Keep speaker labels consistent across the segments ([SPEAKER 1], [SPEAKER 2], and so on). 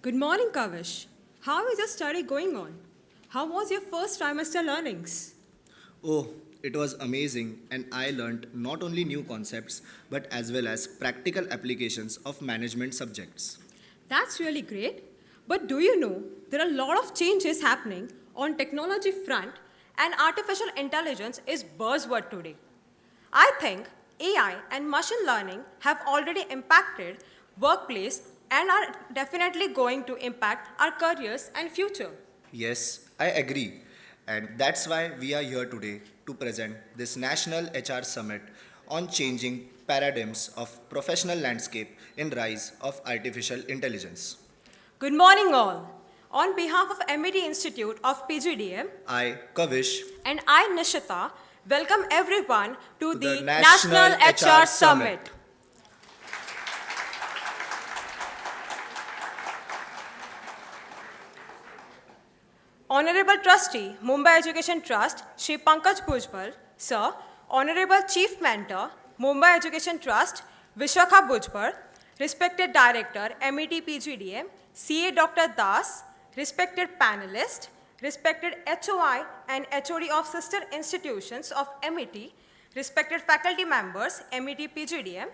[SPEAKER 1] Good morning, Kavish. How is your study going on? How was your first trimester learnings?
[SPEAKER 2] Oh, it was amazing, and I learned not only new concepts but as well as practical applications of management subjects.
[SPEAKER 1] That's really great. But do you know there are a lot of changes happening on technology front and artificial intelligence is buzzword today. I think AI and machine learning have already impacted workplace and are definitely going to impact our careers and future.
[SPEAKER 2] Yes, I agree, and that's why we are here today to present this National HR Summit on changing paradigms of professional landscape in rise of artificial intelligence.
[SPEAKER 1] Good morning all. On behalf of MET Institute of PGDM,
[SPEAKER 2] I, Kavish,
[SPEAKER 1] and I, Nishita, welcome everyone to
[SPEAKER 2] to the
[SPEAKER 1] the
[SPEAKER 2] National
[SPEAKER 1] National HR
[SPEAKER 2] HR
[SPEAKER 1] Summit.
[SPEAKER 2] Summit.
[SPEAKER 1] Honorable Trustee, Mumbai Education Trust, Shri Pankaj Bhujbal, Sir, Honorable Chief Mentor, Mumbai Education Trust, Vishakha Bhujbal, Respected Director, MET PGDM, CA Dr. Das, respected panelists, respected HOI and HOD of sister institutions of MET, respected faculty members, MET PGDM,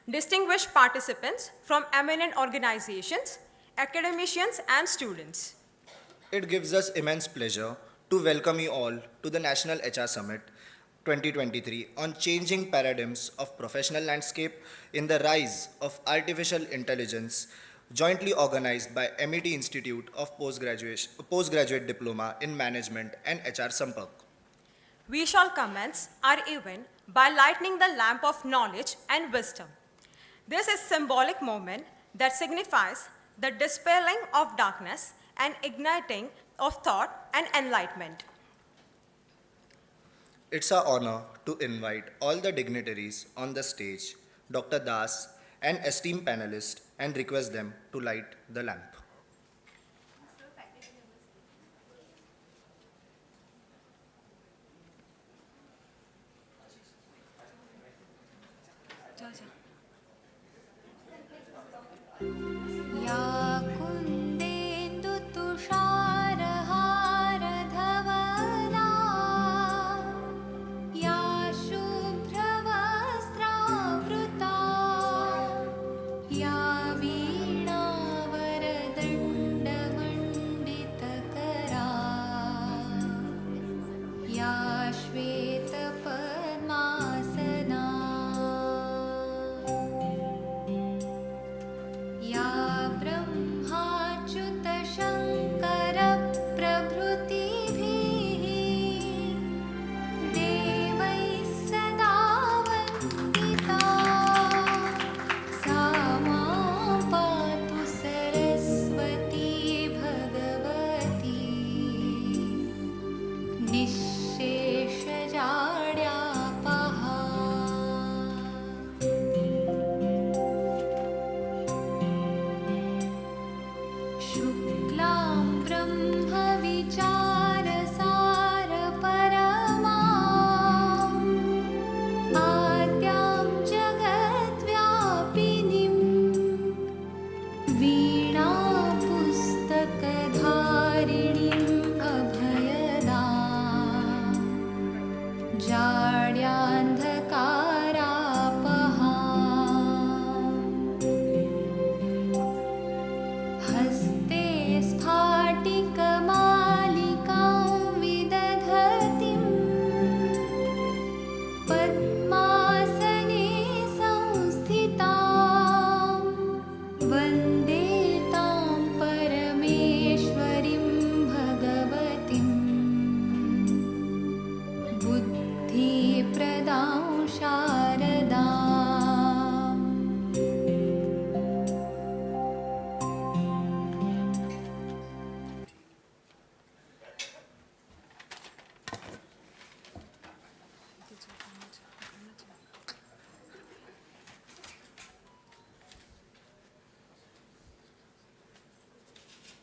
[SPEAKER 1] distinguished participants from eminent organizations, academicians and students.
[SPEAKER 2] It gives us immense pleasure to welcome you all to the National HR Summit 2023 on changing paradigms of professional landscape in the rise of artificial intelligence, jointly organized by MET Institute of Postgraduate Diploma in Management and HR Sampark.
[SPEAKER 1] We shall commence our event by lighting the lamp of knowledge and wisdom. This is a symbolic moment that signifies the dispelling of darkness and igniting of thought and enlightenment.
[SPEAKER 2] It's our honor to invite all the dignitaries on the stage, Dr. Das, and esteemed panelists, and request them to light the lamp.
[SPEAKER 3] या कुन्देन्दुतुषारहारधवला या शुभ्रवस्त्रावृता या वीणावरदण्डमण्डितकरा या श्वेतपद्मासना या ब्रह्माच्युतशङ्करप्रभृतिभिः देवैः सदा वन्दिता सा मां पातु सरस्वती भगवती निःशेषजाड्यापहा शुक्लां ब्रह्मविचारसारपरमाम् आद्यां जगद्व्यापिनीं वीणापुस्तकधारिणीम् अभयदाम् जाड्यान्धकारापहाम् हस्ते स्फाटिकमालिकां विदधतीं पद्मासने संस्थितां वन्दे तां परमेश्वरीं भगवतीं बुद्धिप्रदां शारदाम्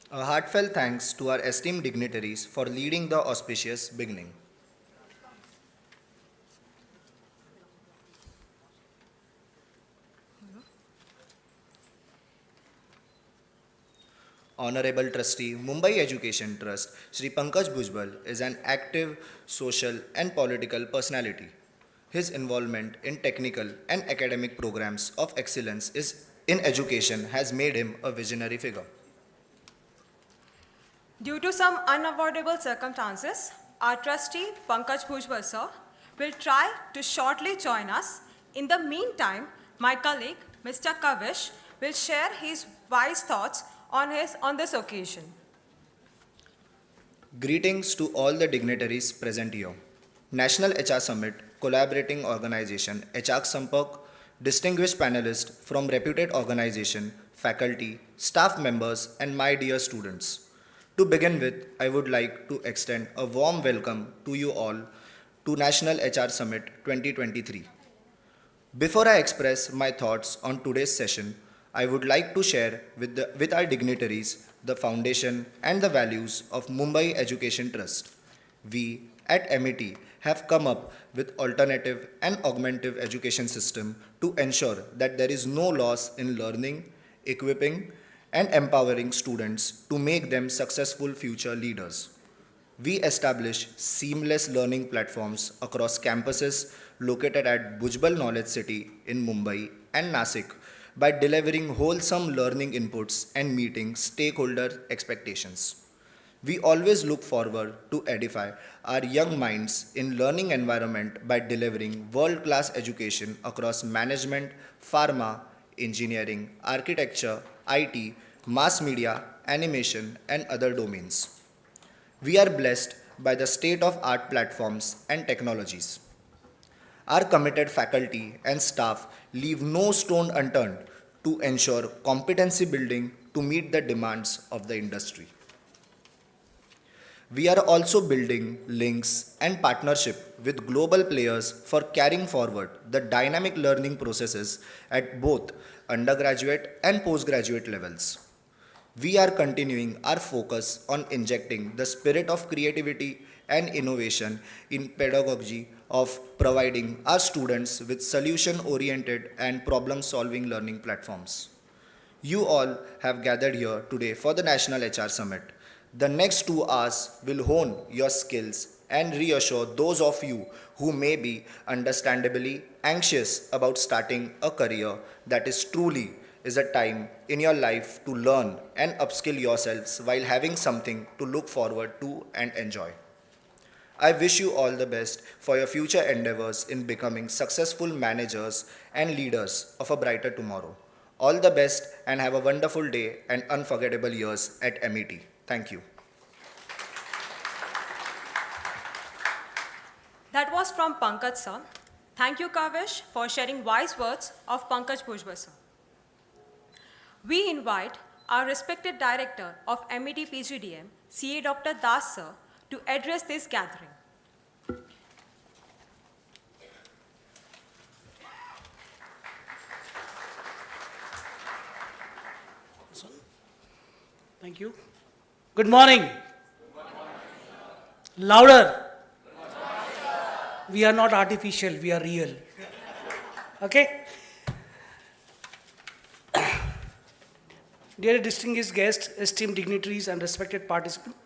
[SPEAKER 2] A heartfelt thanks to our esteemed dignitaries for leading the auspicious beginning. Honorable Trustee, Mumbai Education Trust, Shri Pankaj Bhujbal is an active social and political personality. His involvement in technical and academic programs of excellence in education has made him a visionary figure.
[SPEAKER 1] Due to some unavoidable circumstances, our trustee, Pankaj Bhujbal sir, will try to shortly join us. In the meantime, my colleague, Mr. Kavish, will share his wise thoughts on this occasion.
[SPEAKER 2] Greetings to all the dignitaries present here. National HR Summit collaborating organization HR Sampark, distinguished panelists from reputed organization, faculty, staff members and my dear students. To begin with, I would like to extend a warm welcome to you all to National HR Summit 2023. Before I express my thoughts on today's session, I would like to share with our dignitaries the foundation and the values of Mumbai Education Trust. We at MET have come up with alternative and augmentative education system to ensure that there is no loss in learning, equipping, and empowering students to make them successful future leaders. We establish seamless learning platforms across campuses located at Bhujbal Knowledge City in Mumbai and Nasik by delivering wholesome learning inputs and meeting stakeholder expectations. We always look forward to edify our young minds in learning environment by delivering world-class education across management, pharma, engineering, architecture, IT, mass media, animation, and other domains. We are blessed by the state-of-art platforms and technologies. Our committed faculty and staff leave no stone unturned to ensure competency building to meet the demands of the industry. We are also building links and partnership with global players for carrying forward the dynamic learning processes at both undergraduate and postgraduate levels. We are continuing our focus on injecting the spirit of creativity and innovation in pedagogy of providing our students with solution-oriented and problem-solving learning platforms. You all have gathered here today for the National HR Summit. The next 2 hours will hone your skills and reassure those of you who may be understandably anxious about starting a career that is truly is a time in your life to learn and upskill yourselves while having something to look forward to and enjoy. I wish you all the best for your future endeavors in becoming successful managers and leaders of a brighter tomorrow. All the best and have a wonderful day and unforgettable years at MET. Thank you.
[SPEAKER 1] That was from Pankaj sir. Thank you, Kavish, for sharing wise words of Pankaj Bhujbal sir. We invite our respected director of MET PGDM, CA Dr. Das sir, to address this gathering.
[SPEAKER 4] Thank you. Good morning. Louder. We are not artificial, we are real. Okay? Dear distinguished guests, esteemed dignitaries, and respected participants,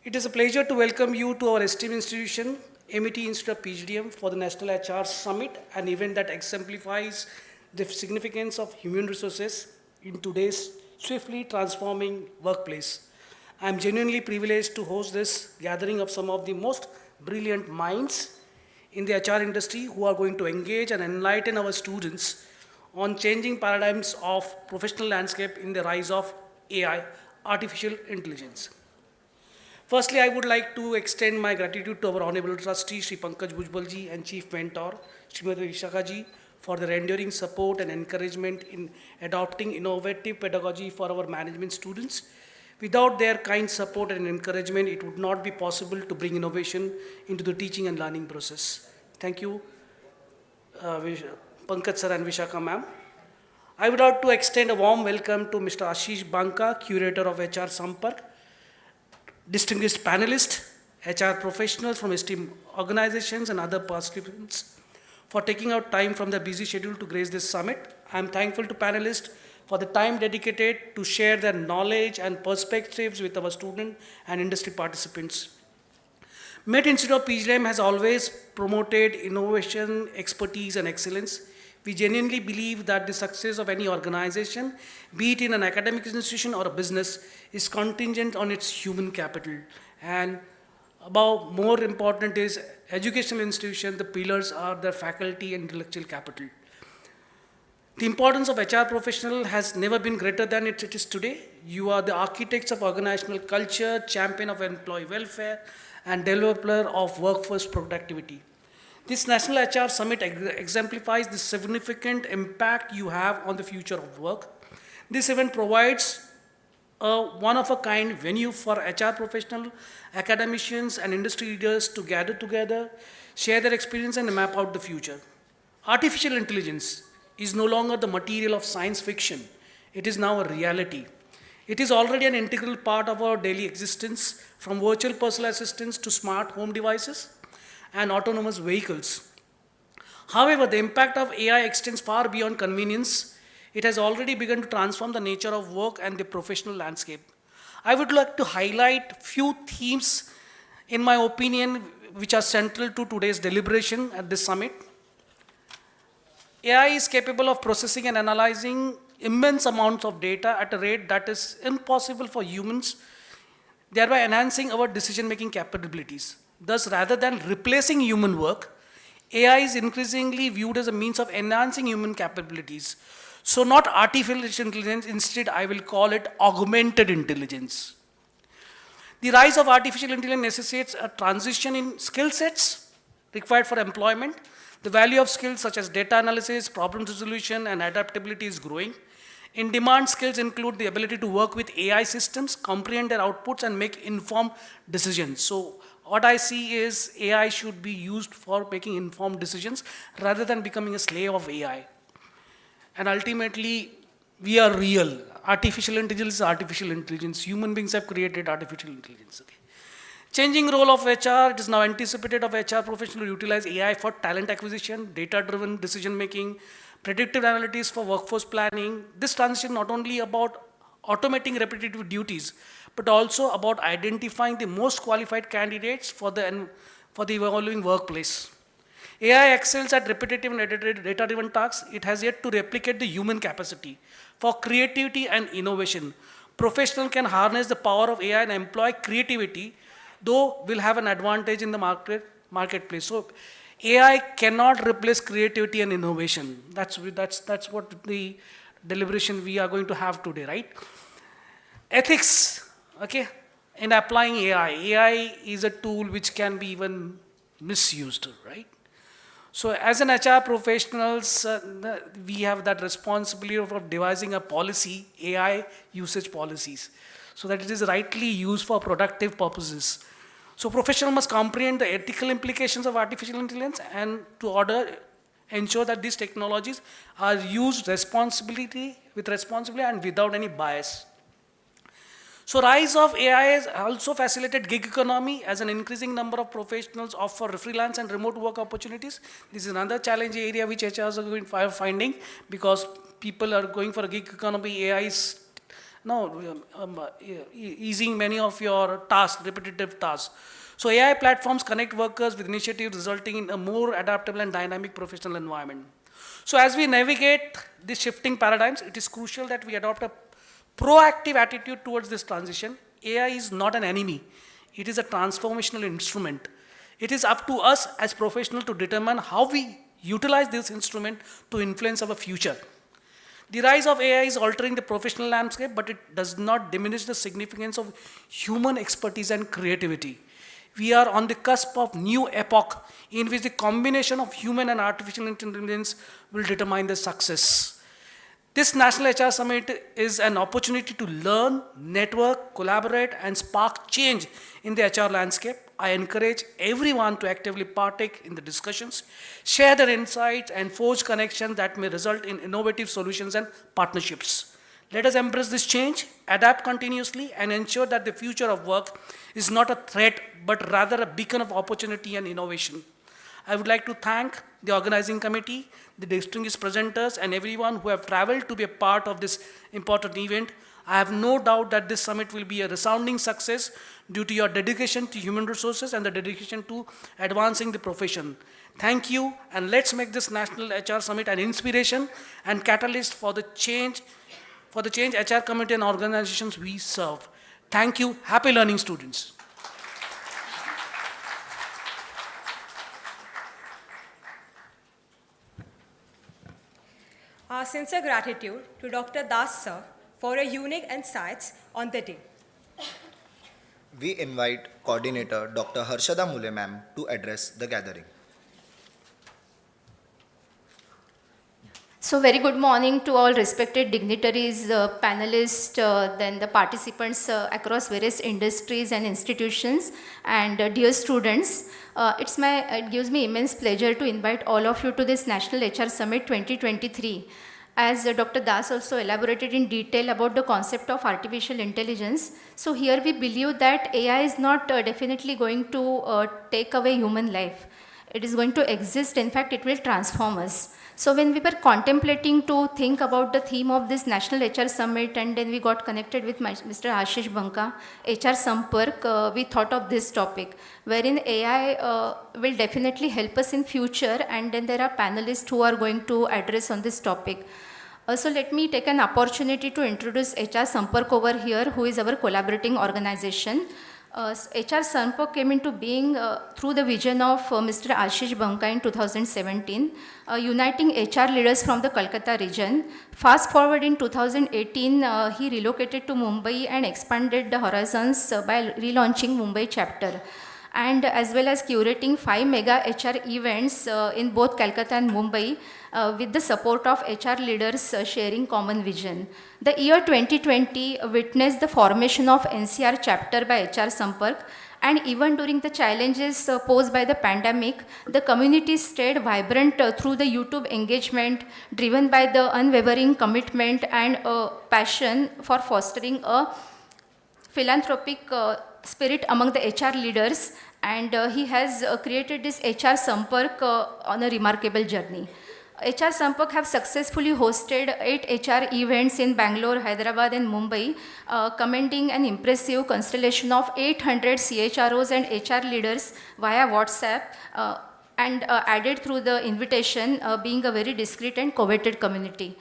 [SPEAKER 4] it is a pleasure to welcome you to our esteemed institution, MET Institute of PGDM, for the National HR Summit, an event that exemplifies the significance of human resources in today's swiftly transforming workplace. I am genuinely privileged to host this gathering of some of the most brilliant minds in the HR industry who are going to engage and enlighten our students on changing paradigms of professional landscape in the rise of AI, artificial intelligence. Firstly, I would like to extend my gratitude to our Honorable Trustee, Shri Pankaj Bhujbal ji, and Chief Mentor, Srimati Vishakha ji, for their enduring support and encouragement in adopting innovative pedagogy for our management students. Without their kind support and encouragement, it would not be possible to bring innovation into the teaching and learning process. Thank you, Pankaj sir and Vishakha ma'am. I would like to extend a warm welcome to Mr. Ashish Banka, Curator of HR Sampark, distinguished panelists, HR professionals from esteemed organizations and other participants for taking out time from their busy schedule to grace this summit. I am thankful to panelists for the time dedicated to share their knowledge and perspectives with our student and industry participants. Met Institute of PGDM has always promoted innovation, expertise, and excellence. We genuinely believe that the success of any organization, be it in an academic institution or a business, is contingent on its human capital. And above, more important is educational institution, the pillars are their faculty and intellectual capital. The importance of HR professional has never been greater than it is today. You are the architects of organizational culture, champion of employee welfare, and developer of workforce productivity. This National HR Summit exemplifies the significant impact you have on the future of work. This event provides a one-of-a-kind venue for HR professionals, academicians, and industry leaders to gather together, share their experience, and map out the future. Artificial intelligence is no longer the material of science fiction. It is now a reality. It is already an integral part of our daily existence, from virtual personal assistants to smart home devices and autonomous vehicles. However, the impact of AI extends far beyond convenience. It has already begun to transform the nature of work and the professional landscape. I would like to highlight few themes, in my opinion, which are central to today's deliberation at this summit. AI is capable of processing and analyzing immense amounts of data at a rate that is impossible for humans, thereby enhancing our decision-making capabilities. Thus, rather than replacing human work, AI is increasingly viewed as a means of enhancing human capabilities. So not artificial intelligence, instead I will call it augmented intelligence. The rise of artificial intelligence necessitates a transition in skill sets required for employment. The value of skills such as data analysis, problem resolution, and adaptability is growing. In-demand skills include the ability to work with AI systems, comprehend their outputs, and make informed decisions. So what I see is AI should be used for making informed decisions rather than becoming a slave of AI. And ultimately, we are real. Artificial intelligence is artificial intelligence. Human beings have created artificial intelligence. Okay. Changing role of HR, it is now anticipated of HR professionals to utilize AI for talent acquisition, data-driven decision-making, predictive analytics for workforce planning. This transition not only about automating repetitive duties, but also about identifying the most qualified candidates for the evolving workplace. AI excels at repetitive and data-driven tasks. It has yet to replicate the human capacity for creativity and innovation. Professionals can harness the power of AI and employ creativity, though will have an advantage in the marketplace. So AI cannot replace creativity and innovation. That's what the deliberation we are going to have today, right? Ethics, okay, in applying AI. AI is a tool which can be even misused, right? So as an HR professionals, we have that responsibility of devising a policy, AI usage policies, so that it is rightly used for productive purposes. So professionals must comprehend the ethical implications of artificial intelligence and to ensure that these technologies are used responsibly and without any bias. So rise of AI has also facilitated gig economy as an increasing number of professionals offer freelance and remote work opportunities. This is another challenge area which HRs are going finding, because people are going for a gig economy. AI is easing many of your tasks, repetitive tasks. So AI platforms connect workers with initiatives resulting in a more adaptable and dynamic professional environment. So as we navigate these shifting paradigms, it is crucial that we adopt a proactive attitude towards this transition. AI is not an enemy. It is a transformational instrument. It is up to us as professionals to determine how we utilize this instrument to influence our future. The rise of AI is altering the professional landscape, but it does not diminish the significance of human expertise and creativity. We are on the cusp of new epoch in which the combination of human and artificial intelligence will determine the success. This National HR Summit is an opportunity to learn, network, collaborate, and spark change in the HR landscape. I encourage everyone to actively partake in the discussions, share their insights, and forge connections that may result in innovative solutions and partnerships. Let us embrace this change, adapt continuously, and ensure that the future of work is not a threat, but rather a beacon of opportunity and innovation. I would like to thank the organizing committee, the distinguished presenters, and everyone who have traveled to be a part of this important event. I have no doubt that this summit will be a resounding success due to your dedication to human resources and the dedication to advancing the profession. Thank you, and let's make this National HR Summit an inspiration and catalyst for the change HR committee and organizations we serve. Thank you. Happy learning, students.
[SPEAKER 1] Our sincere gratitude to Dr. Das sir for your unique insights on the day.
[SPEAKER 2] We invite Coordinator Dr. Harshada Mule ma'am to address the gathering.
[SPEAKER 5] So very good morning to all respected dignitaries, panelists, then the participants across various industries and institutions, and dear students. It gives me immense pleasure to invite all of you to this National HR Summit 2023. As Dr. Das also elaborated in detail about the concept of artificial intelligence, so here we believe that AI is not definitely going to take away human life. It is going to exist. In fact, it will transform us. So when we were contemplating to think about the theme of this National HR Summit, and then we got connected with Mr. Ashish Banka, HR Sampark, we thought of this topic, wherein AI will definitely help us in future, and then there are panelists who are going to address on this topic. So let me take an opportunity to introduce HR Sampark over here, who is our collaborating organization. HR Sampark came into being through the vision of Mr. Ashish Banka in 2017, uniting HR leaders from the Kolkata region. Fast forward in 2018, he relocated to Mumbai and expanded the horizons by relaunching Mumbai chapter, and as well as curating 5 mega HR events in both Calcutta and Mumbai with the support of HR leaders sharing common vision. The year 2020 witnessed the formation of NCR chapter by HR Sampark, and even during the challenges posed by the pandemic, the community stayed vibrant through the YouTube engagement driven by the unwavering commitment and passion for fostering a philanthropic spirit among the HR leaders, and he has created this HR Sampark on a remarkable journey. HR Sampark have successfully hosted 8 HR events in Bangalore, Hyderabad and Mumbai, commending an impressive constellation of 800 CHROs and HR leaders via WhatsApp, and added through the invitation, being a very discreet and coveted community.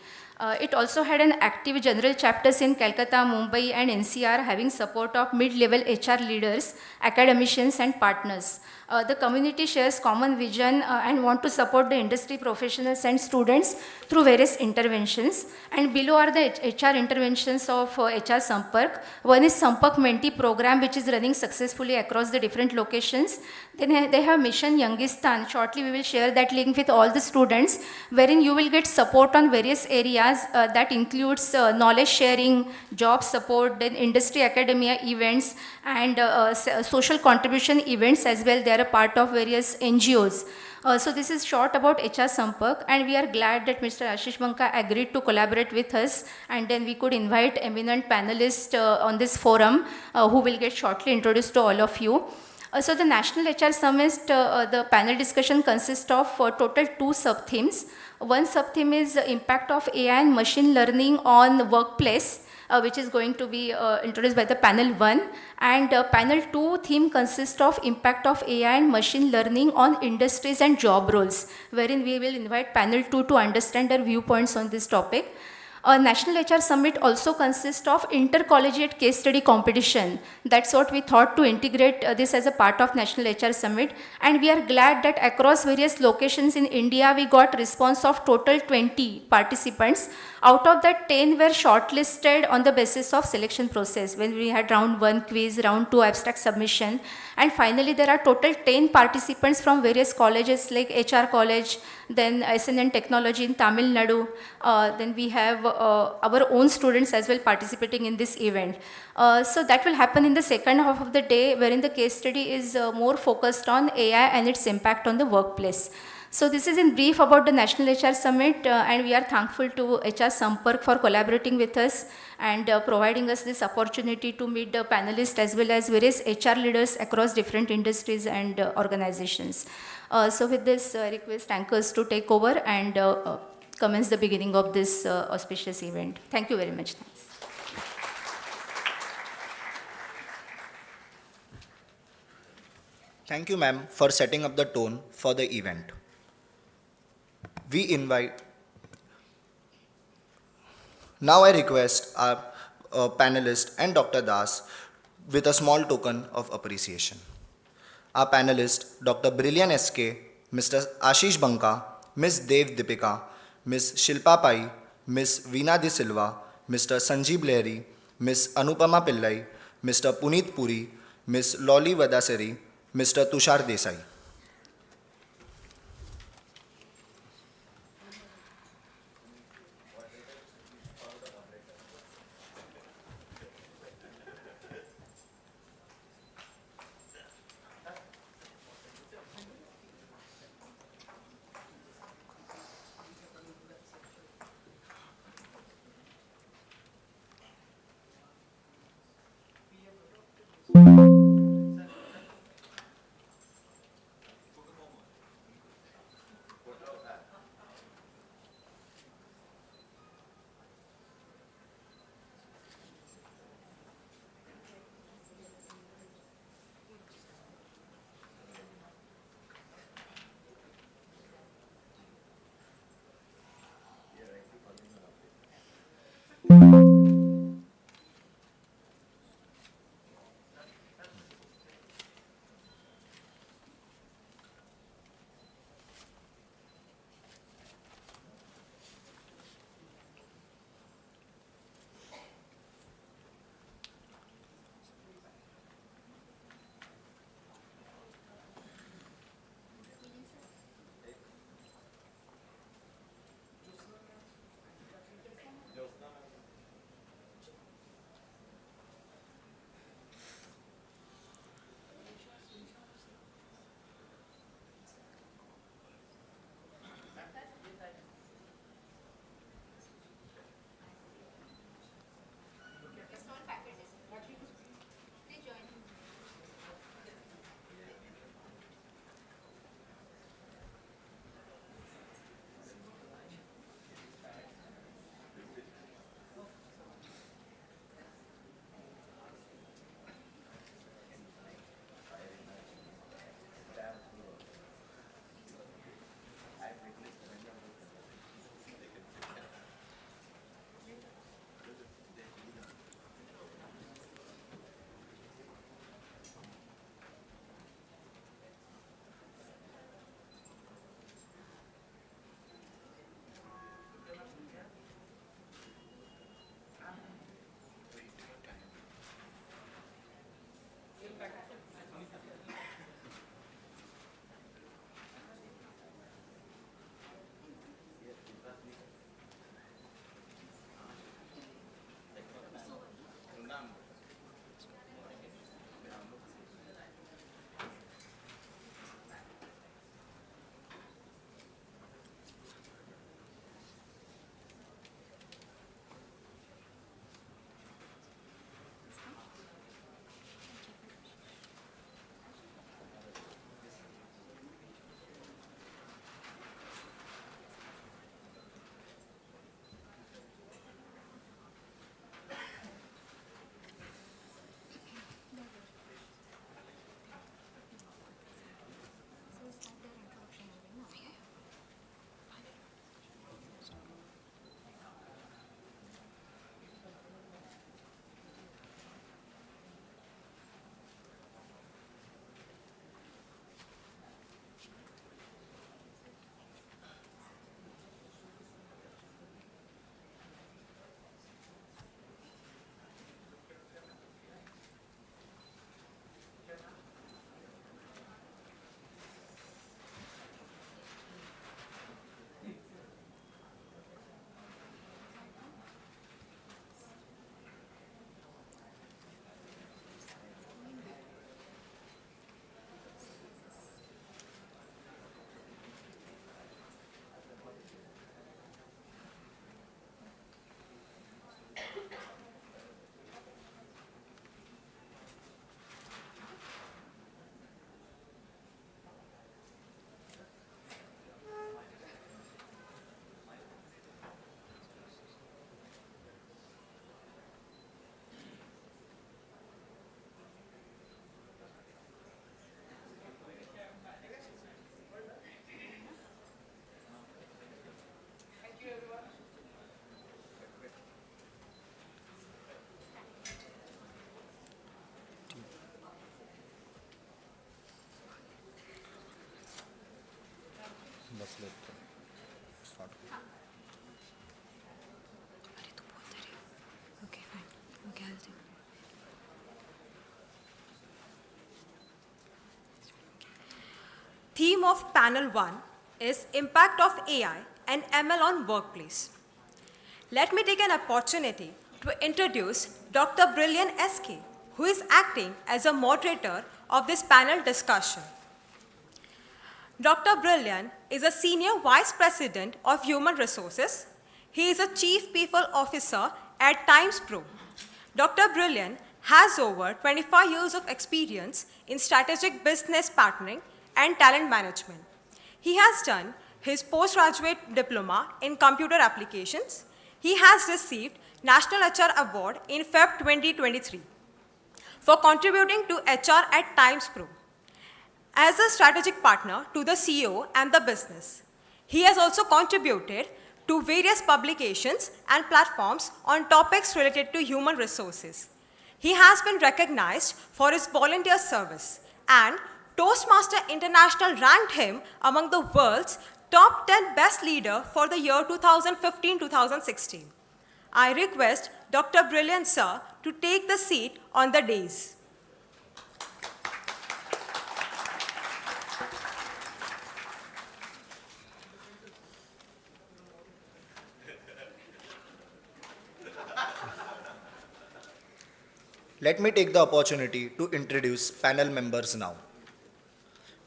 [SPEAKER 5] It also had an active general chapters in Calcutta, Mumbai and NCR, having support of mid-level HR leaders, academicians and partners. The community shares common vision and want to support the industry professionals and students through various interventions. And below are the HR interventions of HR Sampark. One is Sampark Mentee program, which is running successfully across the different locations. Then they have Mission Youngistan. Shortly we will share that link with all the students, wherein you will get support on various areas that includes knowledge sharing, job support, then industry academia events, and social contribution events as well. They are a part of various NGOs. So this is short about HR Sampark, and we are glad that Mr. Ashish Banka agreed to collaborate with us, and then we could invite eminent panelists on this forum who will get shortly introduced to all of you. So the National HR Summit, the panel discussion consists of total 2 sub-themes. One sub-theme is impact of AI and machine learning on the workplace, which is going to be introduced by the panel 1. And panel 2 theme consists of impact of AI and machine learning on industries and job roles, wherein we will invite panel 2 to understand their viewpoints on this topic. National HR Summit also consists of intercollegiate case study competition. That's what we thought to integrate this as a part of National HR Summit. And we are glad that across various locations in India, we got response of total 20 participants. Out of that, 10 were shortlisted on the basis of selection process, when we had round 1 quiz, round 2 abstract submission. And finally, there are total 10 participants from various colleges like HR College, then SNN Technology in Tamil Nadu. Then we have our own students as well participating in this event. So that will happen in the second half of the day, wherein the case study is more focused on AI and its impact on the workplace. So this is in brief about the National HR Summit, and we are thankful to HR Sampark for collaborating with us and providing us this opportunity to meet the panelists as well as various HR leaders across different industries and organizations. So with this, request anchors to take over and commence the beginning of this auspicious event. Thank you very much. Thanks.
[SPEAKER 2] Thank you, ma'am, for setting up the tone for the event. We invite. Now I request our panelist and Dr. Das with a small token of appreciation. Our panelist, Dr. Brilliant SK, Mr. Ashish Banka, Ms. Dev Deepika, Ms. Shilpa Pai, Ms. Veena De Silva, Mr. Sanjeev Lahiri, Ms. Anupama Pillai, Mr. Puneet Puri, Ms. Loli Vadasari, Mr. Tushar Desai.
[SPEAKER 1] theme of panel 1 is Impact of AI and ML on Workplace. Let me take an opportunity to introduce Dr. Brilliant SK, who is acting as a moderator of this panel discussion. Dr. Brilliant is a Senior Vice President of Human Resources. He is a Chief People Officer at Times Pro. Dr. Brilliant has over 25 years of experience in strategic business partnering and talent management. He has done his postgraduate diploma in computer applications. He has received National HR Award in Feb 2023 for contributing to HR at Times Pro. As a strategic partner to the CEO and the business, he has also contributed to various publications and platforms on topics related to human resources. He has been recognized for his volunteer service, and Toastmaster International ranked him among the world's top 10 best leader for the year 2015-2016. I request Dr. Brilliant Sir to take the seat on the dais.
[SPEAKER 2] Let me take the opportunity to introduce panel members now.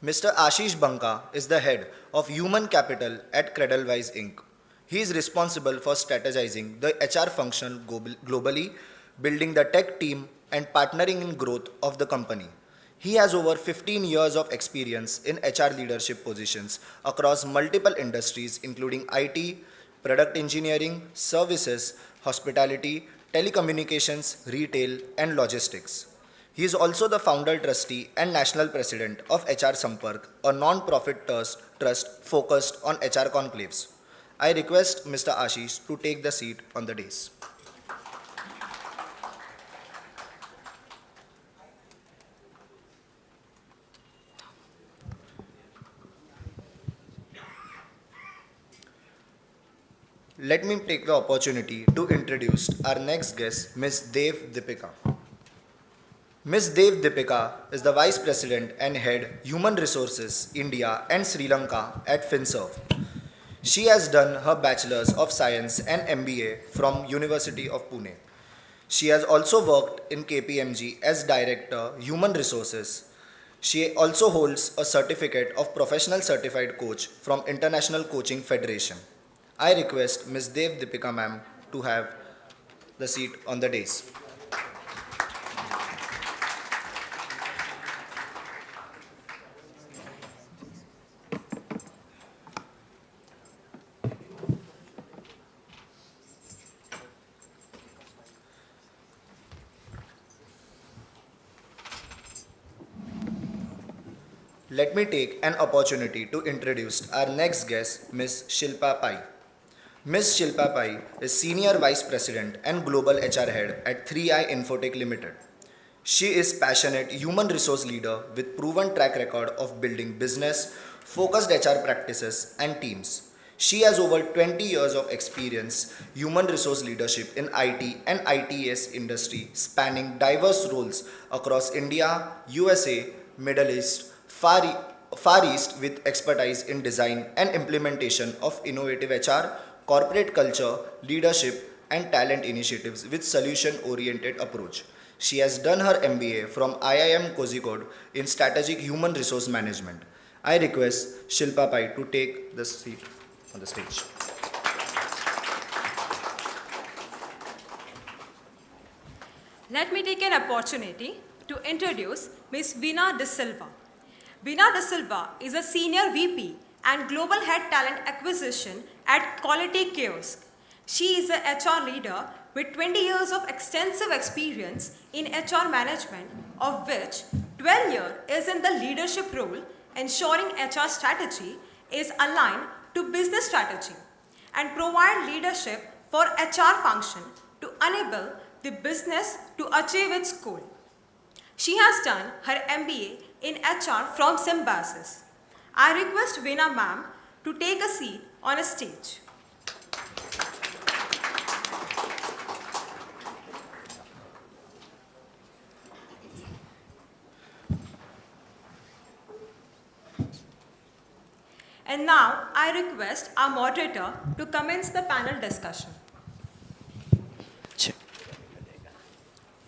[SPEAKER 2] Mr. Ashish Banka is the head of Human Capital at Cradlewise Inc. He is responsible for strategizing the HR function globally, building the tech team, and partnering in growth of the company. He has over 15 years of experience in HR leadership positions across multiple industries including IT, product engineering, services, hospitality, telecommunications, retail, and logistics. He is also the founder trustee and national president of HR Sampark, a non-profit trust focused on HR conclaves. I request Mr. Ashish to take the seat on the dais. Let me take the opportunity to introduce our next guest, Ms. Dev Deepika. Ms. Dev Deepika is the Vice President and Head Human Resources, India and Sri Lanka at FinServe. She has done her Bachelor's of Science and MBA from University of Pune. She has also worked in KPMG as Director, Human Resources. She also holds a certificate of Professional Certified Coach from International Coaching Federation. I request Ms. Dev Deepika ma'am to have the seat on the dais. Let me take an opportunity to introduce our next guest, Ms. Shilpa Pai. Ms. Shilpa Pai is Senior Vice President and Global HR Head at 3i Infotech Limited. She is passionate human resource leader with proven track record of building business-focused HR practices and teams. She has over 20 years of experience human resource leadership in IT and ITS industry, spanning diverse roles across India, USA, Middle East, Far East, with expertise in design and implementation of innovative HR, corporate culture, leadership, and talent initiatives with solution-oriented approach. She has done her MBA from IIM Kozhikode in Strategic Human Resource Management. I request Shilpa Pai to take the seat on the stage.
[SPEAKER 1] Let me take an opportunity to introduce Ms. Veena De Silva. Veena De Silva is a Senior VP and Global Head Talent Acquisition at Quality Kiosk. She is a HR leader with 20 years of extensive experience in HR management, of which 12 years is in the leadership role, ensuring HR strategy is aligned to business strategy and provide leadership for HR function to enable the business to achieve its goal. She has done her MBA in HR from Symbiosis. I request Veena ma'am to take a seat on a stage. And now I request our moderator to commence the panel discussion.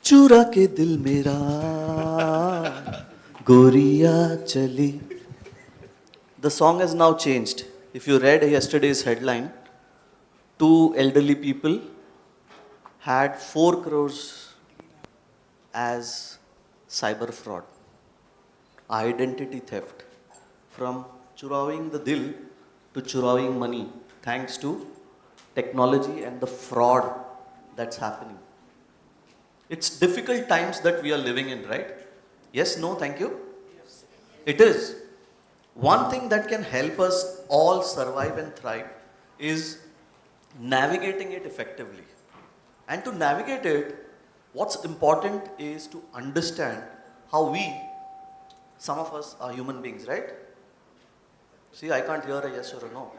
[SPEAKER 6] चुरा के दिल मेरा गोरिया चली. The song has now changed. If you read yesterday's headline, 2 elderly people had 4 crores as cyber fraud, identity theft, from churawing the dil to churawing money, thanks to technology and the fraud that's happening. It's difficult times that we are living in, right? Yes, no, thank you? It is. One thing that can help us all survive and thrive is navigating it effectively. And to navigate it, what's important is to understand how some of us are human beings, right? See, I can't hear a yes or a no.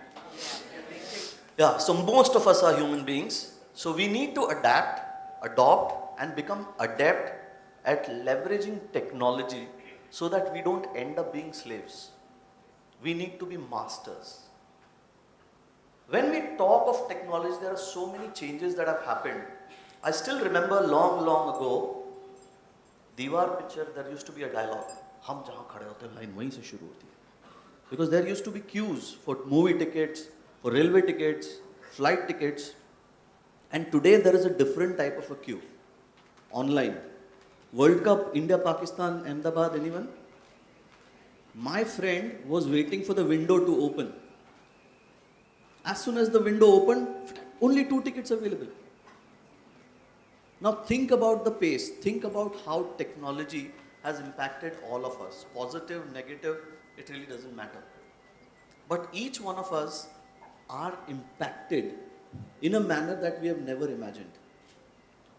[SPEAKER 6] Yeah, so most of us are human beings. So we need to adapt, adopt, and become adept at leveraging technology so that we don't end up being slaves. We need to be masters. When we talk of technology, there are so many changes that have happened. I still remember long ago, Diwar picture, there used to be a dialogue. हम जहाँ खड़े होते हैं line वहीं से शुरू होती है. Because there used to be queues for movie tickets, for railway tickets, flight tickets. And today there is a different type of a queue. Online. World Cup, India, Pakistan, Ahmedabad, anyone? My friend was waiting for the window to open. As soon as the window opened, only 2 tickets available. Now think about the pace. Think about how technology has impacted all of us. Positive, negative, it really doesn't matter. But each one of us are impacted in a manner that we have never imagined.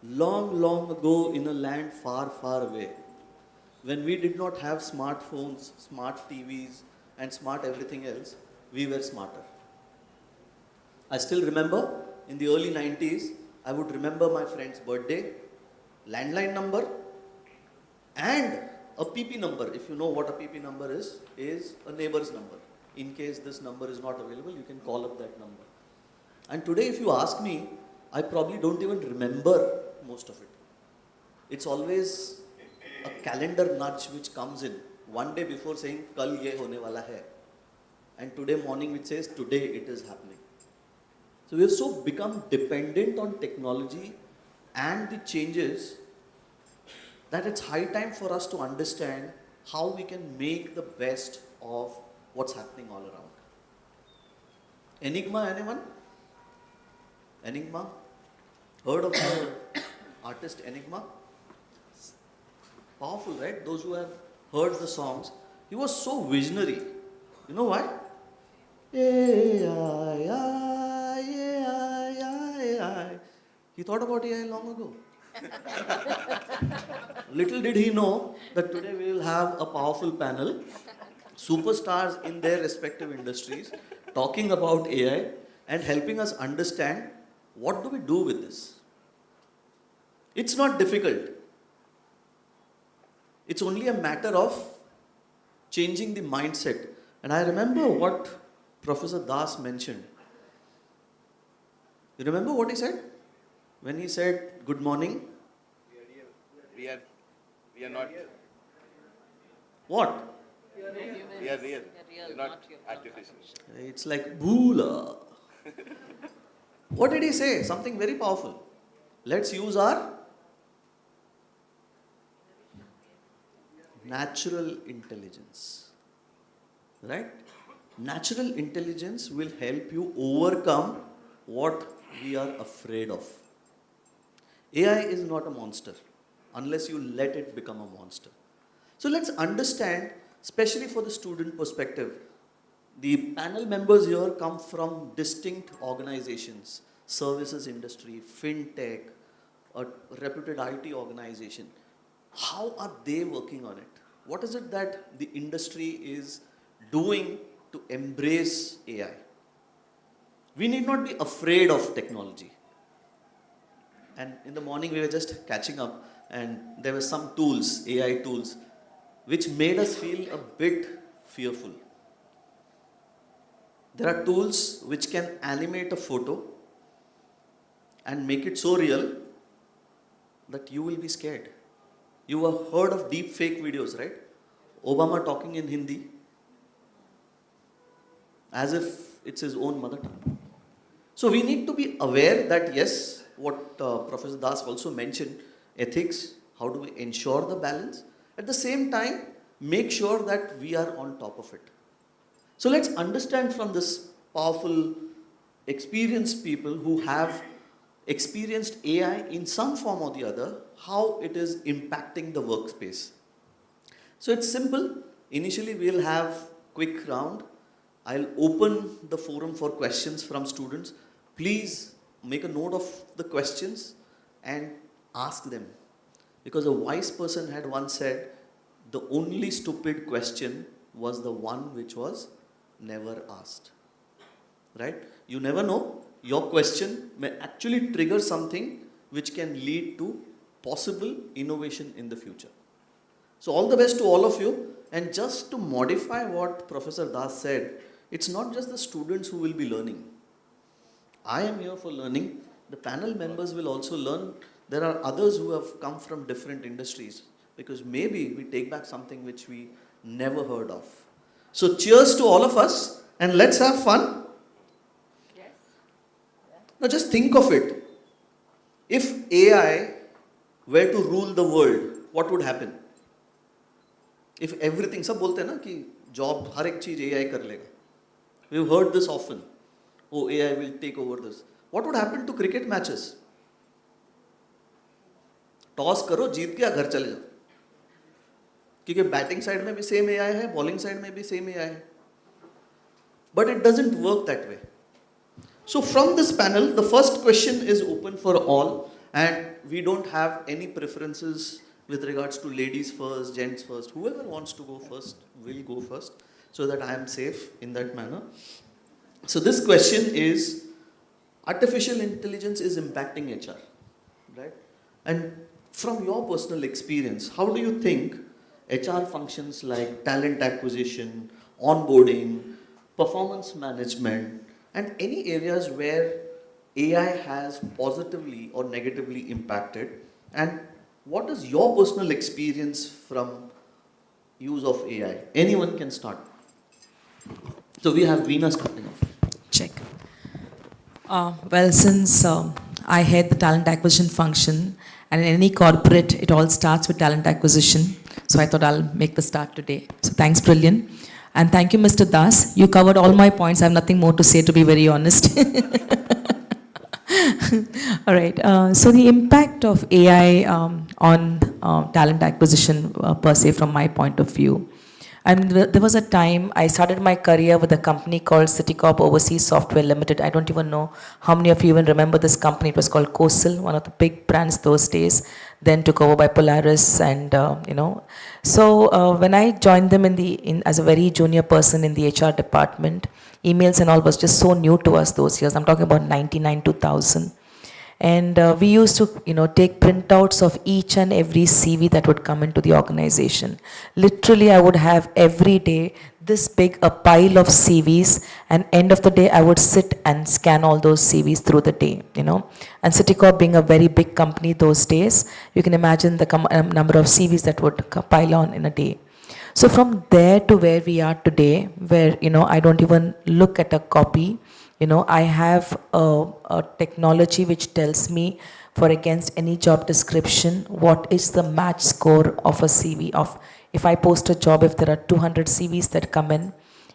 [SPEAKER 6] Long ago, in a land far away, when we did not have smartphones, smart TVs, and smart everything else, we were smarter. I still remember, in the early 90s, I would remember my friend's birthday, landline number, and a PP number. If you know what a PP number is a neighbor's number. In case this number is not available, you can call up that number. And today, if you ask me, I probably don't even remember most of it. It's always a calendar nudge which comes in one day before saying, Kal ye hone wala hai. And today morning which says, today it is happening. So we have so become dependent on technology and the changes that it's high time for us to understand how we can make the best of what's happening all around. Enigma, anyone? Enigma? Heard of the artist Enigma? Powerful, right? Those who have heard the songs. He was so visionary. You know why? AI. He thought about AI long ago. Little did he know that today we will have a powerful panel, superstars in their respective industries, talking about AI and helping us understand what do we do with this. It's not difficult. It's only a matter of changing the mindset. And I remember what Professor Das mentioned. You remember what he said? When he said, good morning.
[SPEAKER 7] We are not.
[SPEAKER 6] What?
[SPEAKER 7] We are real. We are not artificial.
[SPEAKER 6] It's like boola. What did he say? Something very powerful. Let's use our natural intelligence. Right? Natural intelligence will help you overcome what we are afraid of. AI is not a monster unless you let it become a monster. So let's understand, especially for the student perspective, the panel members here come from distinct organizations, services industry, fintech, a reputed IT organization. How are they working on it? What is it that the industry is doing to embrace AI? We need not be afraid of technology. And in the morning we were just catching up and there were some tools, AI tools, which made us feel a bit fearful. There are tools which can animate a photo and make it so real that you will be scared. You have heard of deep fake videos, right? Obama talking in Hindi as if it's his own mother tongue. So we need to be aware that yes, what Professor Das also mentioned, ethics, how do we ensure the balance? At the same time, make sure that we are on top of it. So let's understand from this powerful, experienced people who have experienced AI in some form or the other, how it is impacting the workspace. So it's simple. Initially, we'll have quick round. I'll open the forum for questions from students. Please make a note of the questions and ask them. Because a wise person had once said, the only stupid question was the one which was never asked. Right? You never know. Your question may actually trigger something which can lead to possible innovation in the future. So all the best to all of you. And just to modify what Professor Das said, it's not just the students who will be learning. I am here for learning. The panel members will also learn. There are others who have come from different industries, because maybe we take back something which we never heard of. So cheers to all of us, and let's have fun. Yes. Now just think of it. If AI were to rule the world, what would happen? If everything, सब बोलते हैं ना कि job हर एक चीज AI कर लेगा. We've heard this often. Oh, AI will take over this. What would happen to cricket matches? Toss करो, जीत गया, घर चले जाओ. क्योंकि बैटिंग साइड में भी सेम AI है, बॉलिंग साइड में भी सेम AI है. But it doesn't work that way. So from this panel, the first question is open for all, and we don't have any preferences with regards to ladies first, gents first. Whoever wants to go first will go first, so that I am safe in that manner. So this question is, artificial intelligence is impacting HR, right? And from your personal experience, how do you think HR functions like talent acquisition, onboarding, performance management, and any areas where AI has positively or negatively impacted, and what is your personal experience from use of AI? Anyone can start. So we have Veena starting off.
[SPEAKER 8] Check. Well, since I head the talent acquisition function, and in any corporate, it all starts with talent acquisition. So I thought I'll make the start today. So thanks, brilliant. And thank you, Mr. Das. You covered all my points. I have nothing more to say, to be very honest. All right. So the impact of AI on talent acquisition per se, from my point of view. And there was a time I started my career with a company called Citicorp Overseas Software Limited. I don't even know how many of you even remember this company. It was called COSL, one of the big brands those days, then took over by Polaris, and you know. So when I joined them as a very junior person in the HR department, emails and all was just so new to us those years. I'm talking about 99, 2000. And we used to, take printouts of each and every CV that would come into the organization. Literally, I would have every day this big a pile of CVs, and end of the day, I would sit and scan all those CVs through the day, And Citicorp being a very big company those days, you can imagine the number of CVs that would pile on in a day. So from there to where we are today, where, I don't even look at a copy. I have a technology which tells me, for against any job description, what is the match score of a CV. If I post a job, if there are 200 CVs that come in,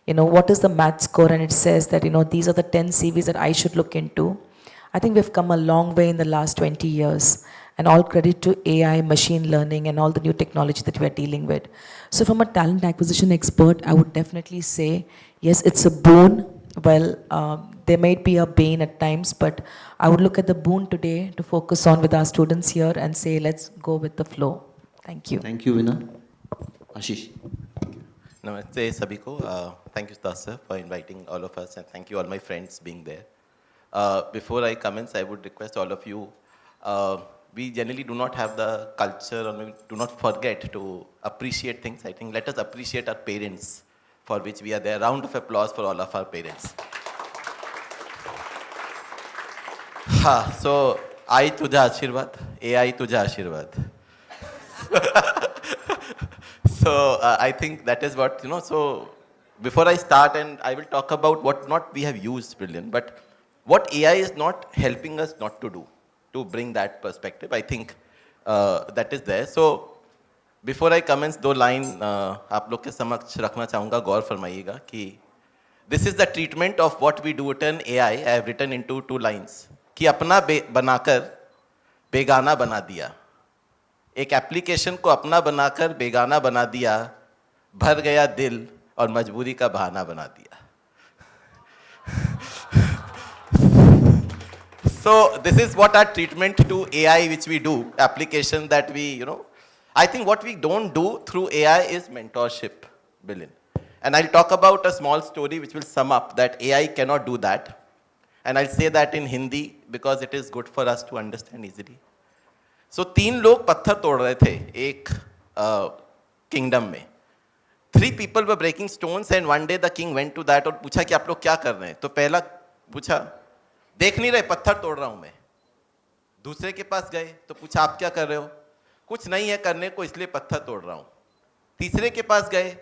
[SPEAKER 8] what is the match score, and it says that, these are the 10 CVs that I should look into. I think we've come a long way in the last 20 years, and all credit to AI, machine learning, and all the new technology that we're dealing with. So from a talent acquisition expert, I would definitely say, yes, it's a boon. Well, there might be a bane at times, but I would look at the boon today to focus on with our students here and say, let's go with the flow. Thank you.
[SPEAKER 6] Thank you, Veena. Ashish.
[SPEAKER 9] Namaste, Sabiko. Thank you, Das sir, for inviting all of us, and thank you all my friends being there. Before I commence, I would request all of you, we generally do not have the culture, or we do not forget to appreciate things. I think let us appreciate our parents, for which we are there. Round of applause for all of our parents. हाँ, so आई तुझा आशीर्वाद, AI तुझा आशीर्वाद. So I think that is what, so before I start, and I will talk about what not we have used, Brilliant, but what AI is not helping us not to do, to bring that perspective. I think that is there. So before I commence, दो line आप लोग के समक्ष रखना चाहूँगा, गौर फरमाइएगा कि this is the treatment of what we do it in AI. I have written into 2 lines कि अपना बनाकर बेगाना बना दिया. एक एप्लीकेशन को अपना बनाकर बेगाना बना दिया, भर गया दिल और मजबूरी का बहाना बना दिया. So this is what our treatment to AI which we do, application that we, I think what we don't do through AI is mentorship, Bilin. And I'll talk about a small story which will sum up that AI cannot do that. And I'll say that in Hindi because it is good for us to understand easily. So 3 लोग पत्थर तोड़ रहे थे एक kingdom में. 3 people were breaking stones and one day the king went to that और पूछा कि आप लोग क्या कर रहे हैं. तो पहला पूछा देख नहीं रहे पत्थर तोड़ रहा हूं मैं. दूसरे के पास गए तो पूछा आप क्या कर रहे हो. कुछ नहीं है करने को इसलिए पत्थर तोड़ रहा हूं. तीसरे के पास गए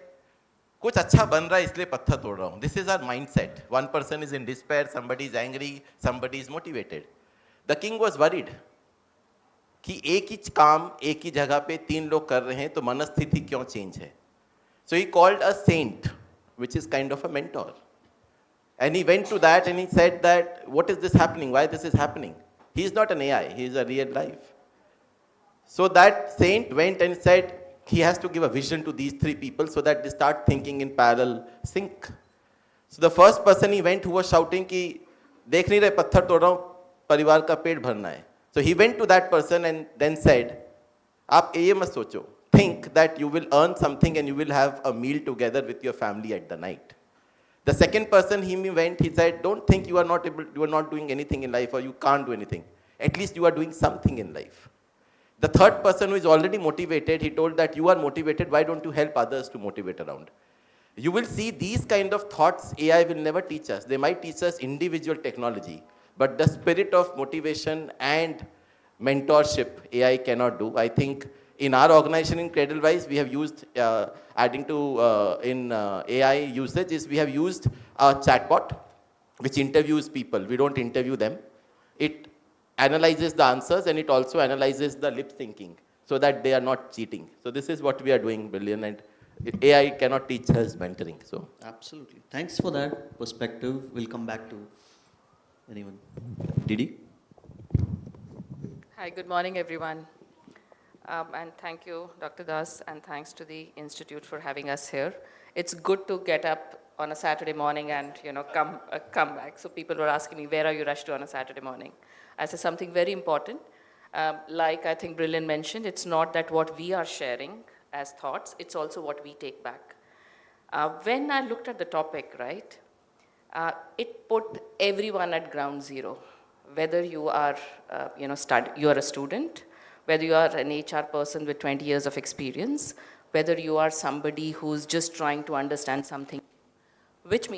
[SPEAKER 9] कुछ अच्छा बन रहा है इसलिए पत्थर तोड़ रहा हूं. This is our mindset. One person is in despair, somebody is angry, somebody is motivated. The king was worried कि एक ही काम एक ही जगह पे 3 लोग कर रहे हैं तो मनस्थिति क्यों चेंज है. So he called a saint, which is kind of a mentor. And he went to that and he said that, what is this happening? Why this is happening? He is not an AI, he is a real life. So that saint went and said, he has to give a vision to these 3 people so that they start thinking in parallel sync. So the first person he went who was shouting कि देख नहीं रहे पत्थर तोड़ रहा हूँ परिवार का पेट भरना है. So he went to that person and then said, आप ये मत सोचो, think that you will earn something and you will have a meal together with your family at the night. The second person he went, he said, don't think you are not doing anything in life or you can't do anything. At least you are doing something in life. The third person who is already motivated, he told that you are motivated, why don't you help others to motivate around? You will see these kind of thoughts AI will never teach us. They might teach us individual technology, but the spirit of motivation and mentorship AI cannot do. I think in our organization in Cradlewise, we have used, adding to in AI usage is we have used a chatbot which interviews people. We don't interview them. It analyzes the answers and it also analyzes the lip syncing so that they are not cheating. So this is what we are doing, Billion, and AI cannot teach us mentoring. So
[SPEAKER 6] Absolutely. Thanks for that perspective. We'll come back to anyone. Didi?
[SPEAKER 10] Hi, good morning, everyone. And thank you, Dr. Das, and thanks to the Institute for having us here. It's good to get up on a Saturday morning and come back. So people were asking me, where are you rushed to on a Saturday morning? I said something very important. Like I think Brilliant mentioned, it's not that what we are sharing as thoughts, it's also what we take back. When I looked at the topic, right, it put everyone at ground zero. Whether you are, you are a student, whether you are an HR person with 20 years of experience, whether you are somebody who's just trying to understand something, which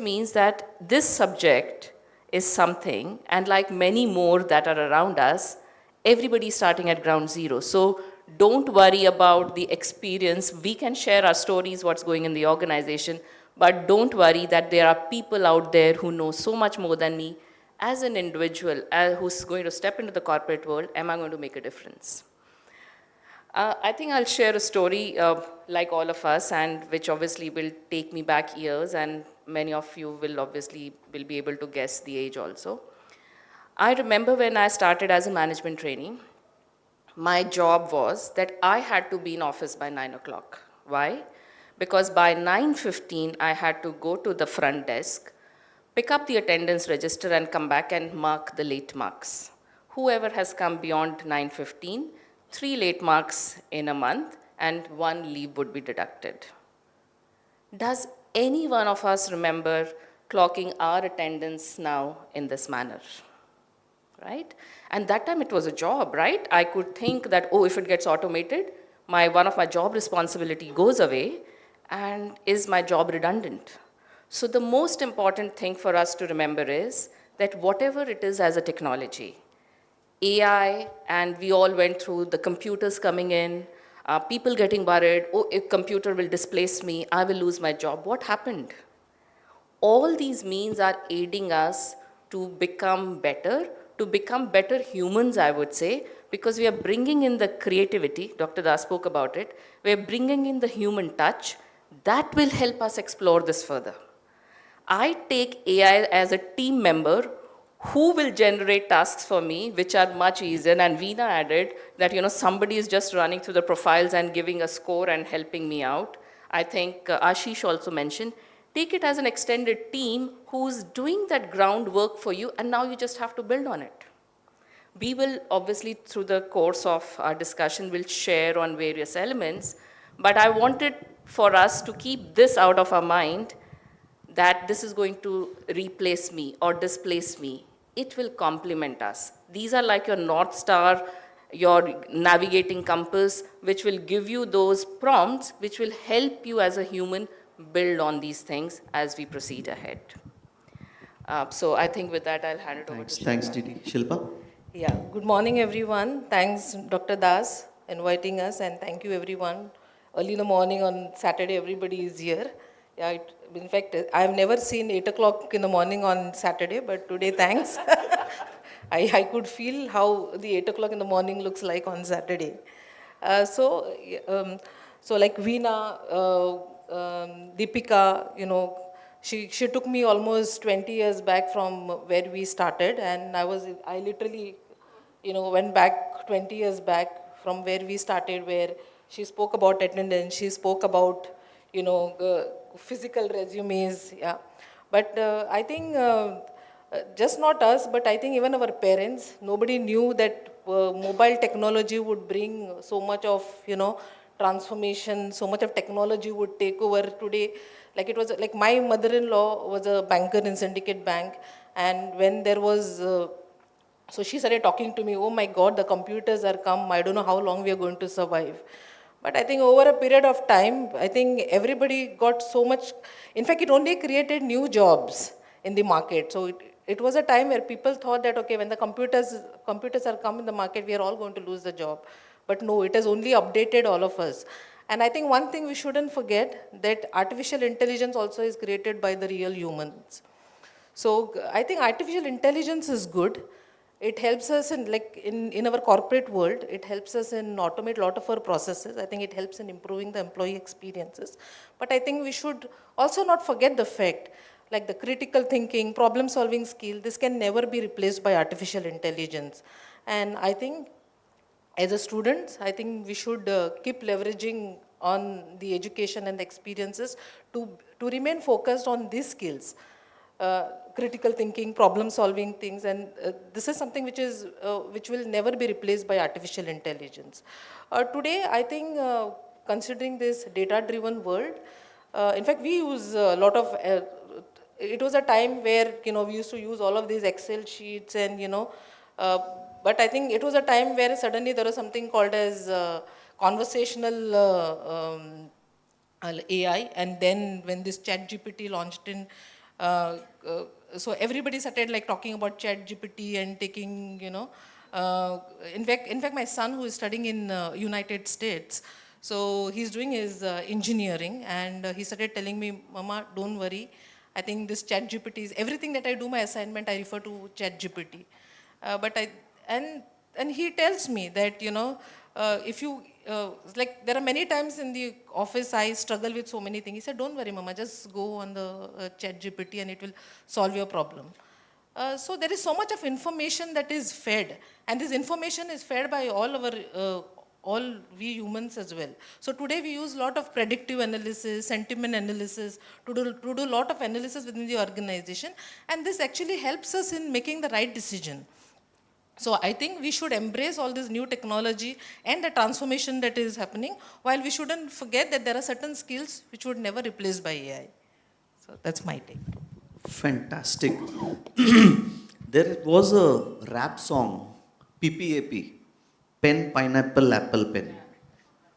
[SPEAKER 10] means that this subject is something, and like many more that are around us, everybody is starting at ground zero. So don't worry about the experience. We can share our stories, what's going in the organization, but don't worry that there are people out there who know so much more than me. As an individual who's going to step into the corporate world, am I going to make a difference? I think I'll share a story like all of us, and which obviously will take me back years, and many of you will be able to guess the age also. I remember when I started as a management trainee, my job was that I had to be in office by 9 o'clock. Why? Because by 9:15, I had to go to the front desk, pick up the attendance register and come back and mark the late marks. Whoever has come beyond 9:15, 3 late marks in a month and 1 leave would be deducted. Does any one of us remember clocking our attendance now in this manner? Right? And that time it was a job, right? I could think that, oh, if it gets automated, one of my job responsibility goes away, and is my job redundant? So the most important thing for us to remember is that whatever it is as a technology, AI, and we all went through the computers coming in, people getting worried, oh, if computer will displace me, I will lose my job. What happened? All these means are aiding us to become better humans, I would say, because we are bringing in the creativity, Dr. Das spoke about it, we are bringing in the human touch, that will help us explore this further. I take AI as a team member who will generate tasks for me, which are much easier, and Veena added that, somebody is just running through the profiles and giving a score and helping me out. I think Ashish also mentioned, take it as an extended team who's doing that groundwork for you, and now you just have to build on it. We will obviously, through the course of our discussion, will share on various elements, but I wanted for us to keep this out of our mind, that this is going to replace me or displace me. It will complement us. These are like your North Star, your navigating compass, which will give you those prompts, which will help you as a human build on these things as we proceed ahead. So I think with that, I'll hand it over to Shilpa.
[SPEAKER 6] Thanks, Didi. Shilpa?
[SPEAKER 11] Yeah, good morning, everyone. Thanks, Dr. Das, inviting us, and thank you, everyone. Early in the morning on Saturday, everybody is here. Yeah, in fact, I've never seen 8 o'clock in the morning on Saturday, but today, thanks. I could feel how the 8 o'clock in the morning looks like on Saturday. So like Veena, Deepika, she took me almost 20 years back from where we started, and I literally, went back 20 years back from where we started, where she spoke about attendance, she spoke about, physical resumes, yeah. But I think just not us, but I think even our parents, nobody knew that mobile technology would bring so much of, transformation, so much of technology would take over today. Like it was, like my mother-in-law was a banker in Syndicate Bank, and when there was, so she started talking to me, oh my God, the computers are come, I don't know how long we are going to survive. But I think over a period of time, I think everybody got so much, in fact, it only created new jobs in the market. So it was a time where people thought that, okay, when the computers are come in the market, we are all going to lose the job. But no, it has only updated all of us. And I think one thing we shouldn't forget, that artificial intelligence also is created by the real humans. So I think artificial intelligence is good. It helps us in our corporate world, it helps us in automate a lot of our processes. I think it helps in improving the employee experiences. But I think we should also not forget the fact, like the critical thinking, problem solving skill, this can never be replaced by artificial intelligence. And I think as a student, I think we should keep leveraging on the education and the experiences to remain focused on these skills. Critical thinking, problem-solving things, and this is something which will never be replaced by artificial intelligence. Today, I think, considering this data-driven world, in fact, we use a lot of. It was a time where we used to use all of these Excel sheets, and but I think it was a time where suddenly there was something called as conversational AI, and then when this ChatGPT launched in. So everybody started talking about ChatGPT and taking, in fact, my son who is studying in United States, so he's doing his engineering, and he started telling me, Mama, don't worry. I think this ChatGPT is everything that I do my assignment, I refer to ChatGPT. And he tells me that, if you, there are many times in the office I struggle with so many things. He said, don't worry, Mama, just go on the ChatGPT and it will solve your problem. So there is so much of information that is fed, and this information is fed by all we humans as well. So today we use a lot of predictive analysis, sentiment analysis, to do a lot of analysis within the organization, and this actually helps us in making the right decision. So I think we should embrace all this new technology and the transformation that is happening, while we shouldn't forget that there are certain skills which would never replaced by AI. So that's my take.
[SPEAKER 6] Fantastic. There was a rap song, PPAP, pen, pineapple, apple, pen.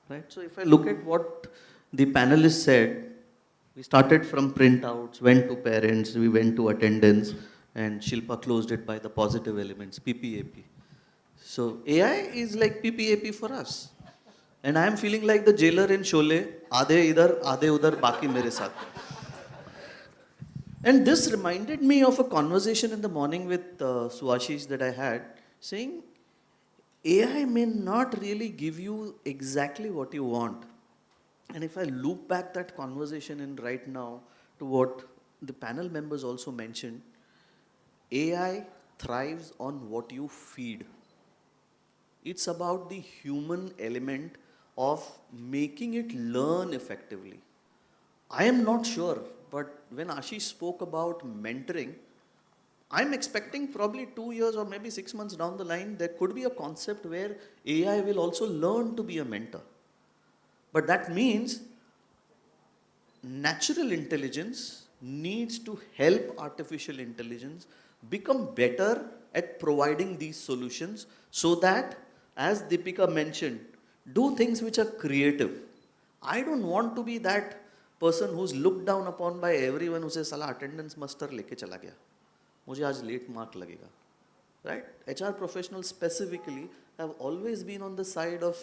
[SPEAKER 6] Right? So if I look at what the panelists said, We started from printouts, went to parents, we went to attendance, and Shilpa closed it by the positive elements, PPAP. So AI is like PPAP for us. And I am feeling like the jailer in Sholay, आधे इधर, आधे उधर, बाकी मेरे साथ. And this reminded me of a conversation in the morning with Suashish that I had, saying AI may not really give you exactly what you want. And if I loop back that conversation in right now to what the panel members also mentioned, AI thrives on what you feed. It's about the human element of making it learn effectively. I am not sure, but when Ashish spoke about mentoring, I'm expecting probably 2 years or maybe 6 months down the line, there could be a concept where AI will also learn to be a mentor. But that means natural intelligence needs to help artificial intelligence become better at providing these solutions so that, as Deepika mentioned, do things which are creative. I don't want to be that person who's looked down upon by everyone who says, "Sala attendance muster leke chala gaya. मुझे आज late mark लगेगा." Right? HR professionals specifically have always been on the side of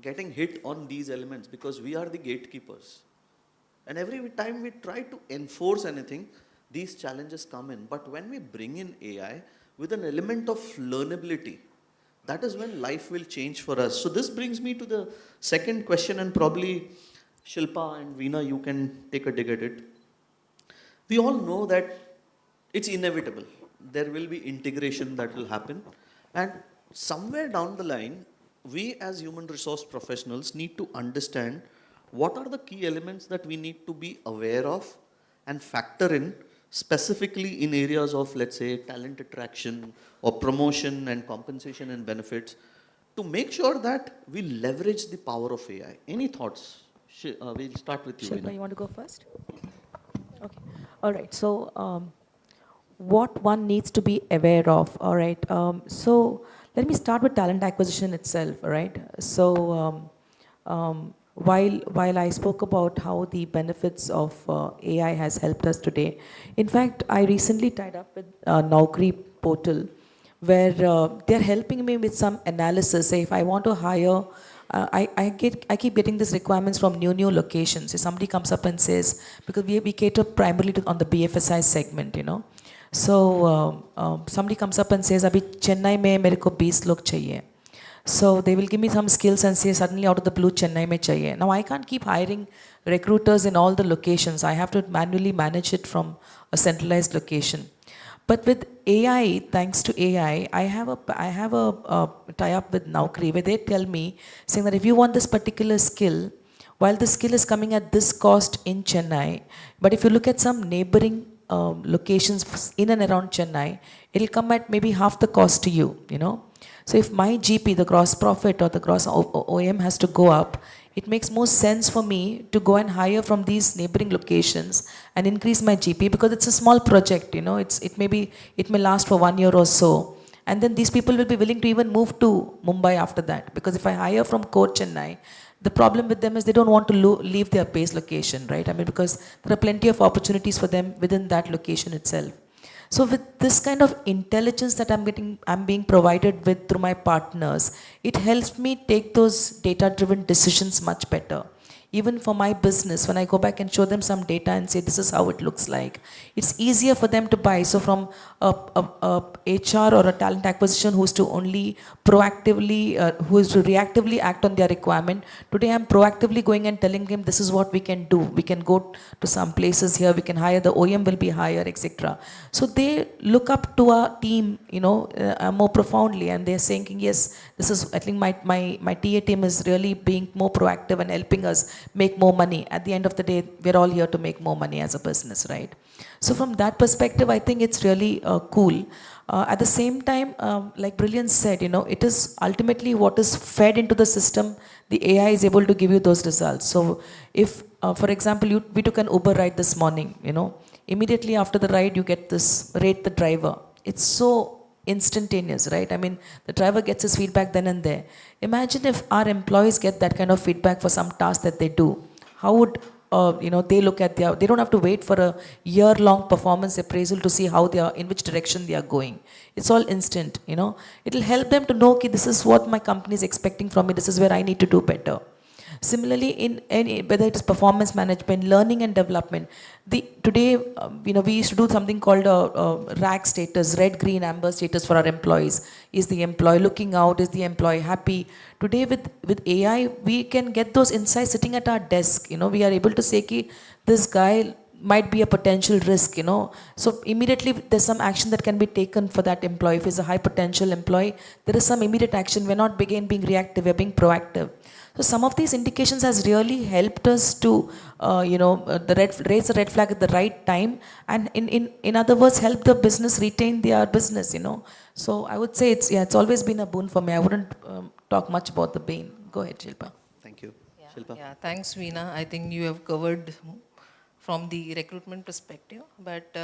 [SPEAKER 6] getting hit on these elements because we are the gatekeepers. And every time we try to enforce anything, these challenges come in. But when we bring in AI with an element of learnability, that is when life will change for us. So this brings me to the second question, and probably Shilpa and Veena, you can take a dig at it. We all know that it's inevitable. There will be integration that will happen. And somewhere down the line, we as human resource professionals need to understand what are the key elements that we need to be aware of and factor in, specifically in areas of, let's say, talent attraction or promotion and compensation and benefits, to make sure that we leverage the power of AI. Any thoughts? We'll start with you.
[SPEAKER 8] Shilpa, you want to go first? Okay. All right. So, what one needs to be aware of, all right. So let me start with talent acquisition itself, all right. So while I spoke about how the benefits of AI has helped us today, in fact, I recently tied up with Naukri portal, where they're helping me with some analysis. Say if I want to hire, I keep getting these requirements from new locations. If somebody comes up and says, because we cater primarily on the BFSI segment, you know. So somebody comes up and says, "Abhi Chennai mein mere ko 20 log chahiye." So they will give me some skills and say, suddenly out of the blue, Chennai mein chahiye. Now I can't keep hiring recruiters in all the locations. I have to manually manage it from a centralized location. But with AI, thanks to AI, I have a tie-up with Naukri where they tell me, saying that if you want this particular skill, while the skill is coming at this cost in Chennai, but if you look at some neighboring locations in and around Chennai, it'll come at maybe half the cost to you, you know. So if my GP, the gross profit or the gross OM has to go up, it makes more sense for me to go and hire from these neighboring locations and increase my GP, because it's a small project, you know. It may last for 1 year or so. And then these people will be willing to even move to Mumbai after that, because if I hire from core Chennai, the problem with them is they don't want to leave their base location, right? I mean, because there are plenty of opportunities for them within that location itself. So with this kind of intelligence that I'm being provided with through my partners, it helps me take those data-driven decisions much better. Even for my business, when I go back and show them some data and say, this is how it looks like, it's easier for them to buy. So from a HR or a talent acquisition who's to only proactively, who is to reactively act on their requirement, today I'm proactively going and telling them, this is what we can do. We can go to some places here, we can hire, the OEM will be higher, etc. So they look up to our team, you know, more profoundly, and they're saying, yes, this is, I think my TA team is really being more proactive and helping us make more money. At the end of the day, we're all here to make more money as a business, right? So from that perspective, I think it's really cool. At the same time, like Brilliance said, you know, it is ultimately what is fed into the system, the AI is able to give you those results. So if, for example, we took an Uber ride this morning, you know, immediately after the ride, you get this, rate the driver. It's so instantaneous, right? I mean, the driver gets his feedback then and there. Imagine if our employees get that kind of feedback for some task that they do. How would they look at they don't have to wait for a year-long performance appraisal to see how they are, in which direction they are going. It's all instant, It'll help them to know, okay, this is what my company is expecting from me, this is where I need to do better. Similarly, in any, whether it is performance management, learning and development, today, we used to do something called RAG status, red, green, amber status for our employees. Is the employee looking out? Is the employee happy? Today, with AI, we can get those insights sitting at our desk. We are able to say, ki, this guy might be a potential risk, So immediately there's some action that can be taken for that employee. If he's a high potential employee, there is some immediate action. We're not being reactive, we're being proactive. So some of these indications has really helped us to, raise the red flag at the right time, and in other words, help the business retain their business. So I would say it's always been a boon for me. I wouldn't talk much about the bane. Go ahead, Shilpa.
[SPEAKER 6] Thank you. Shilpa?
[SPEAKER 11] Yeah, thanks, Veena. I think you have covered from the recruitment perspective, but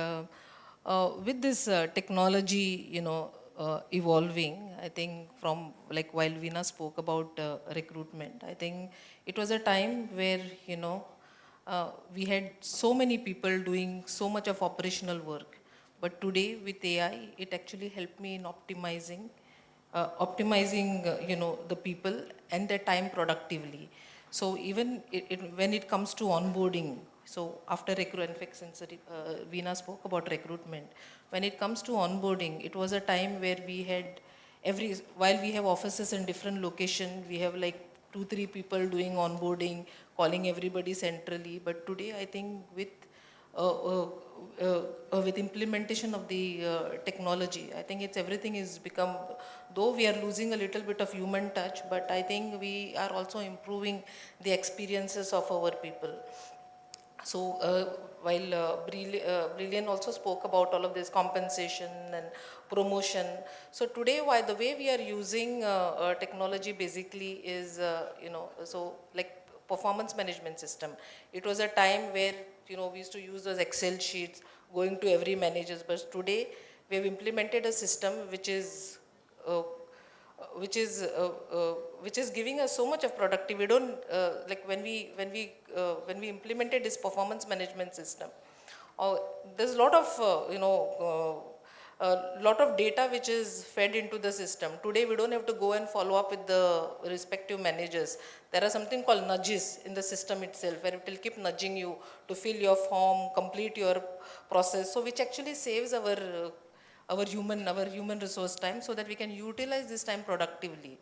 [SPEAKER 11] with this technology, evolving, I think from while Veena spoke about recruitment, I think it was a time where, we had so many people doing so much of operational work. But today with AI, it actually helped me in optimizing, the people and their time productively. So even when it comes to onboarding, so after recruitment, since Veena spoke about recruitment, when it comes to onboarding, it was a time where we had while we have offices in different locations, we have 2-3 people doing onboarding, calling everybody centrally. But today, I think with implementation of the technology, I think everything is become, though we are losing a little bit of human touch, but I think we are also improving the experiences of our people. So while Brilliant also spoke about all of this compensation and promotion. So today, the way we are using technology basically is, performance management system. It was a time where, we used to use those Excel sheets, going to every manager. But today, we have implemented a system which is giving us so much of productivity. We don't when we implemented this performance management system, there's a lot of lot of data which is fed into the system. Today we don't have to go and follow up with the respective managers. There are something called nudges in the system itself, where it will keep nudging you to fill your form, complete your process. So which actually saves our human resource time, so that we can utilize this time productively.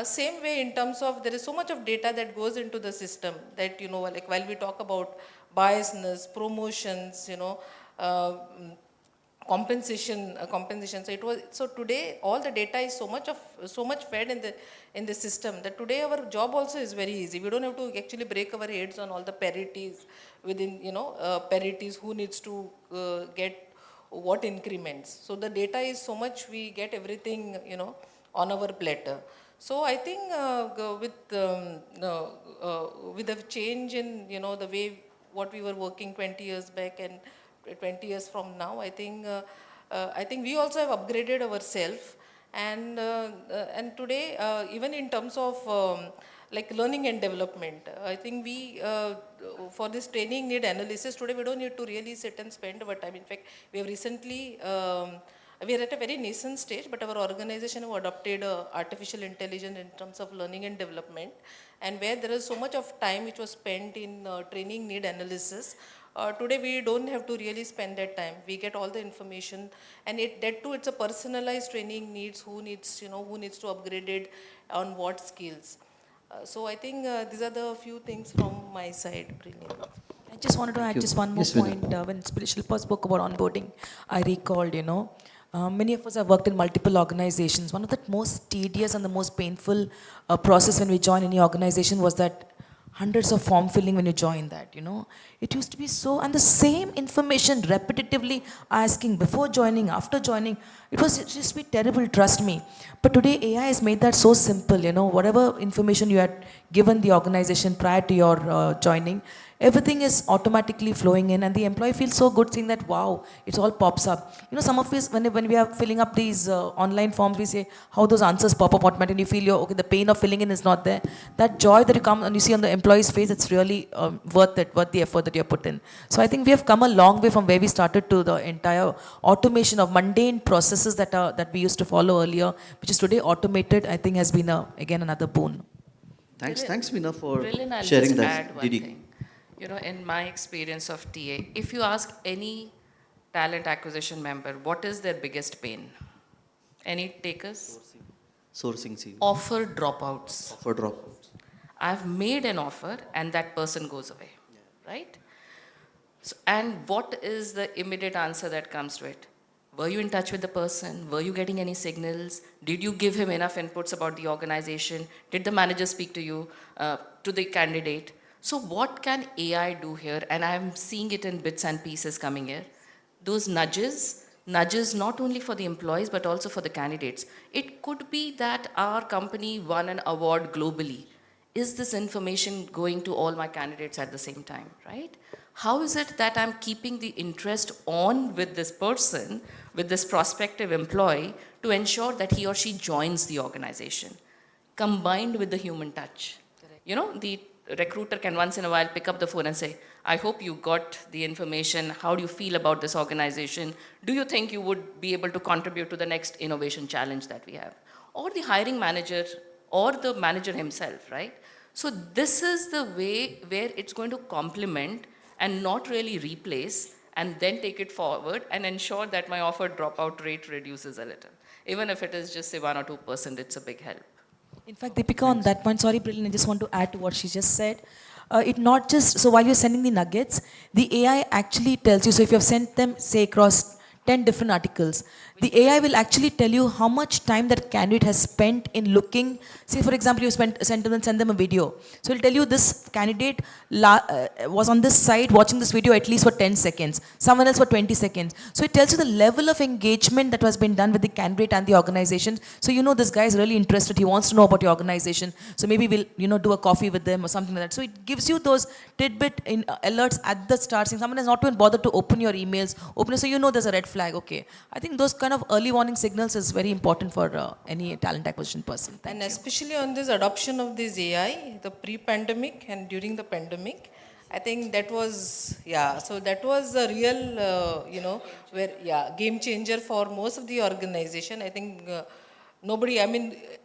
[SPEAKER 11] Same way in terms of, there is so much of data that goes into the system that, while we talk about biasness, promotions, compensation. So today all the data is so much fed in the system, that today our job also is very easy. We don't have to actually break our heads on all the parities within, parities, who needs to get what increments. So the data is so much, we get everything, on our platter. So I think with the change in, the way what we were working 20 years back and 20 years from now, I think we also have upgraded ourselves, and today even in terms of learning and development, I think we for this training need analysis, today we don't need to really sit and spend our time. In fact, we have recently we are at a very nascent stage, but our organization have adopted artificial intelligence in terms of learning and development, and where there is so much of time which was spent in training need analysis. Today we don't have to really spend that time. We get all the information, and that too, it's a personalized training needs, who needs to upgrade it on what skills. So I think these are the few things from my side. Brilliant.
[SPEAKER 8] I just wanted to add just one more point. When Shilpa spoke about onboarding, I recalled, many of us have worked in multiple organizations. One of the most tedious and the most painful process when we join any organization was that hundreds of form filling when you join that, It used to be so, and the same information repetitively asking before joining, after joining. It was just be terrible, trust me. But today AI has made that so simple, whatever information you had given the organization prior to your joining, everything is automatically flowing in and the employee feels so good seeing that, wow, it all pops up. Some of us, when we are filling up these online forms, we say how those answers pop up automatically and you feel okay, the pain of filling in is not there. That joy that you come and you see on the employee's face, it's really worth it, worth the effort that you have put in. So I think we have come a long way from where we started to the entire automation of mundane processes that we used to follow earlier, which is today automated, I think has been again another boon.
[SPEAKER 6] Thanks, Meena, for
[SPEAKER 10] Brilliant, I'll
[SPEAKER 6] sharing
[SPEAKER 10] just
[SPEAKER 6] that.
[SPEAKER 10] add one thing. In my experience of TA, if you ask any talent acquisition member, what is their biggest pain? Any takers?
[SPEAKER 6] Sourcing CV.
[SPEAKER 10] Offer dropouts.
[SPEAKER 6] Offer dropouts.
[SPEAKER 10] I've made an offer and that person goes away, right? So, and what is the immediate answer that comes to it? Were you in touch with the person? Were you getting any signals? Did you give him enough inputs about the organization? Did the manager speak to you, to the candidate? So what can AI do here? And I'm seeing it in bits and pieces coming here. Those nudges not only for the employees, but also for the candidates. It could be that our company won an award globally. Is this information going to all my candidates at the same time, right? How is it that I'm keeping the interest on with this person, with this prospective employee, to ensure that he or she joins the organization, combined with the human touch? The recruiter can once in a while pick up the phone and say, I hope you got the information. How do you feel about this organization? Do you think you would be able to contribute to the next innovation challenge that we have? Or the hiring manager or the manager himself, right? So this is the way where it's going to complement and not really replace, and then take it forward and ensure that my offer dropout rate reduces a little. Even if it is just say 1 or 2%, it's a big help.
[SPEAKER 8] In fact, Deepika, on that point, sorry, Brilliant, I just want to add to what she just said. It not just, so while you're sending the nuggets, the AI actually tells you, so if you have sent them, say, across 10 different articles, the AI will actually tell you how much time that candidate has spent in looking. Say, for example, you send them a video. So it'll tell you this candidate was on this site watching this video at least for 10 seconds, someone else for 20 seconds. So it tells you the level of engagement that has been done with the candidate and the organization. So this guy is really interested. He wants to know about your organization. So maybe we'll do a coffee with them or something like that. So it gives you those tidbit alerts at the start, saying someone has not even bothered to open your emails, so there's a red flag. Okay, I think those kind of early warning signals is very important for any talent acquisition person.
[SPEAKER 11] And especially on this adoption of this AI, the pre-pandemic and during the pandemic, I think that was, so that was a real, game changer for most of the organization. I think nobody,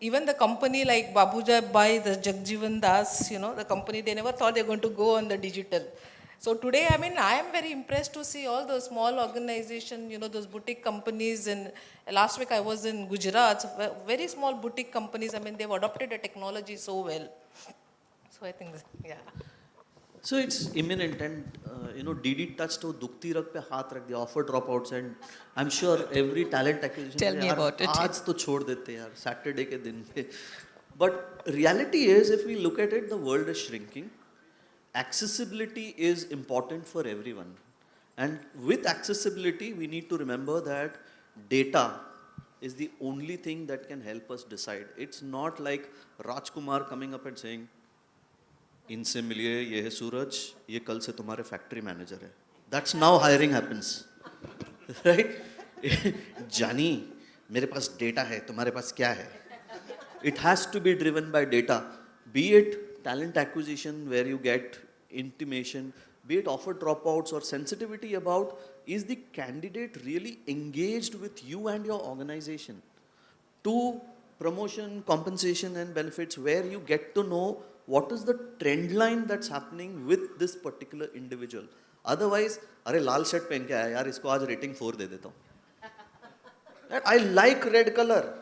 [SPEAKER 11] even the company like Babuja Bhai, the Jagjivan Das, the company, they never thought they were going to go on the digital. So today, I am very impressed to see all those small organizations, those boutique companies. And last week I was in Gujarat, so very small boutique companies. They've adopted the technology so well. So I think,
[SPEAKER 6] So it's imminent, and DD touch to dukti rak pe haath rak diya, offer dropouts, and I'm sure every talent acquisition.
[SPEAKER 8] Tell me about it.
[SPEAKER 6] Aaj to chhod dete yaar, Saturday ke din pe. But reality is, if we look at it, the world is shrinking. Accessibility is important for everyone. And with accessibility, we need to remember that data is the only thing that can help us decide. It's not like Rajkumar coming up and saying, इनसे मिलिए, ये है सूरज, ये कल से तुम्हारे factory manager है. That's now hiring happens. Right? जानी, मेरे पास data है, तुम्हारे पास क्या है? It has to be driven by data. Be it talent acquisition where you get intimation, be it offer dropouts or sensitivity about, is the candidate really engaged with you and your organization? To promotion, compensation and benefits where you get to know what is the trend line that's happening with this particular individual. Otherwise, अरे लाल shirt पहन के आया यार, इसको आज rating 4 दे देता हूँ. I like red color,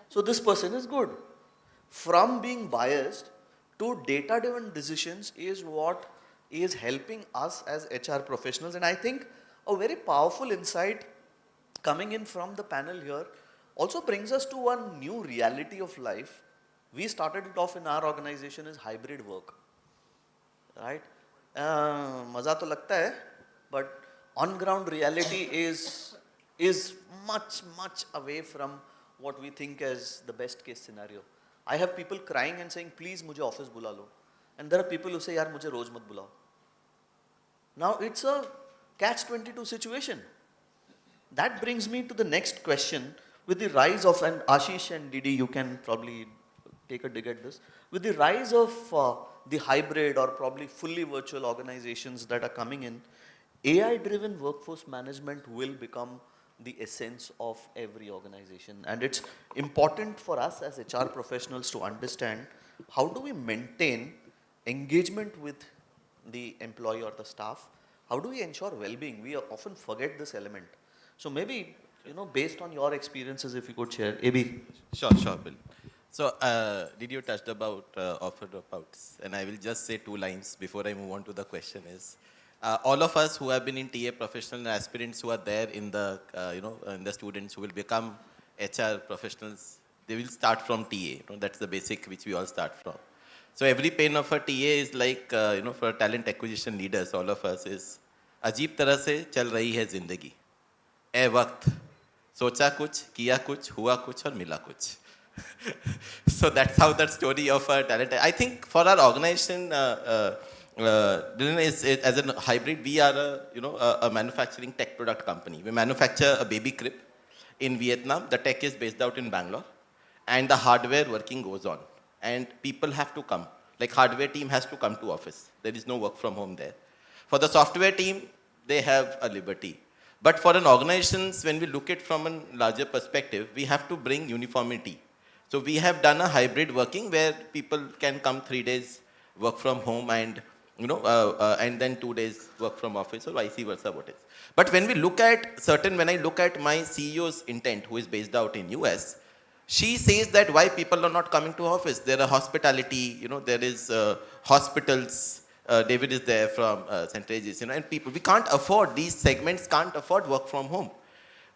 [SPEAKER 6] so this person is good. From being biased to data-driven decisions is what is helping us as HR professionals. And I think a very powerful insight coming in from the panel here also brings us to one new reality of life. We started it off in our organization as hybrid work, right? मज़ा तो लगता है, but on-ground reality is is much, much away from what we think as the best case scenario. I have people crying and saying, please mujhe office bula lo. And there are people who say, yaar mujhe roz mat bulao. Now it's a catch-22 situation. That brings me to the next question. With the rise of, and Ashish and Didi, you can probably take a dig at this. With the rise of the hybrid or probably fully virtual organizations that are coming in, AI-driven workforce management will become the essence of every organization. And it's important for us as HR professionals to understand how do we maintain engagement with the employee or the staff? How do we ensure well-being? We often forget this element. So maybe, based on your experiences, if you could share. AB.
[SPEAKER 9] Sure, Bill. So, did you touch about offer dropouts? And I will just say 2 lines before I move on to the question is, all of us who have been in TA professional and aspirants who are there in the, in the students who will become HR professionals, they will start from TA. That's the basic which we all start from. So every pain of a TA is like, for talent acquisition leaders, all of us is, अजीब तरह से चल रही है जिंदगी ए वक्त सोचा कुछ किया कुछ हुआ कुछ और मिला कुछ. So that's how that story of talent. I think for our organization, as a hybrid, we are a manufacturing tech product company. We manufacture a baby crib in Vietnam. The tech is based out in Bangalore, and the hardware working goes on. And people have to come. Like hardware team has to come to office. There is no work from home there. For the software team, they have a liberty. But for an organization, when we look at from a larger perspective, we have to bring uniformity. So we have done a hybrid working where people can come 3 days work from home and and then 2 days work from office or vice versa. What is? But when we look at when I look at my CEO's intent, who is based out in US, she says that why people are not coming to office. There are hospitality, there is hospitals. David is there from St. Regis, and people. We can't afford, these segments can't afford work from home.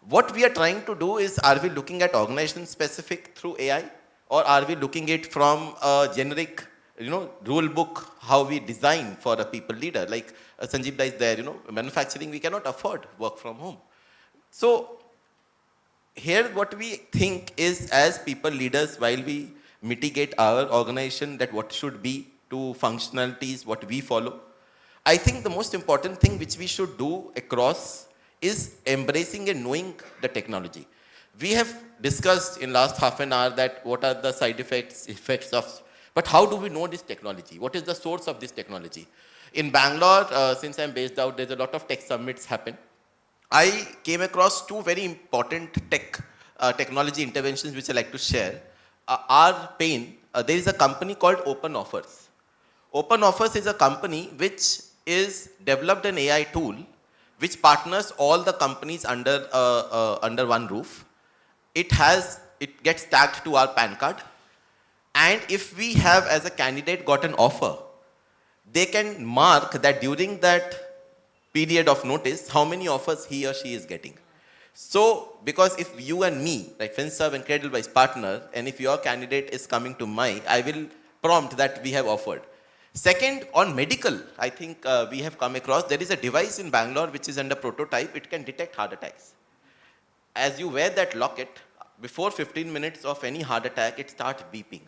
[SPEAKER 9] What we are trying to do is, are we looking at organization specific through AI, or are we looking at from a generic, rule book, how we design for a people leader? Like Sanjeev is there, manufacturing, we cannot afford work from home. So here what we think is, as people leaders, while we mitigate our organization that what should be to functionalities, what we follow, I think the most important thing which we should do across is embracing and knowing the technology. We have discussed in last half an hour that what are the side effects of, but how do we know this technology? What is the source of this technology? In Bangalore, since I'm based out, there's a lot of tech summits happen. I came across 2 very important technology interventions which I like to share. Our pain, there is a company called Open Offers. Open Offers is a company which is developed an AI tool which partners all the companies under one roof. It gets tagged to our PAN card, and if we have as a candidate got an offer, they can mark that during that period of notice how many offers he or she is getting. So, because if you and me, like FinServe and Cradlewise partner, and if your candidate is coming to I will prompt that we have offered. Second, on medical, I think we have come across, there is a device in Bangalore which is under prototype. It can detect heart attacks. As you wear that locket, before 15 minutes of any heart attack, it starts beeping.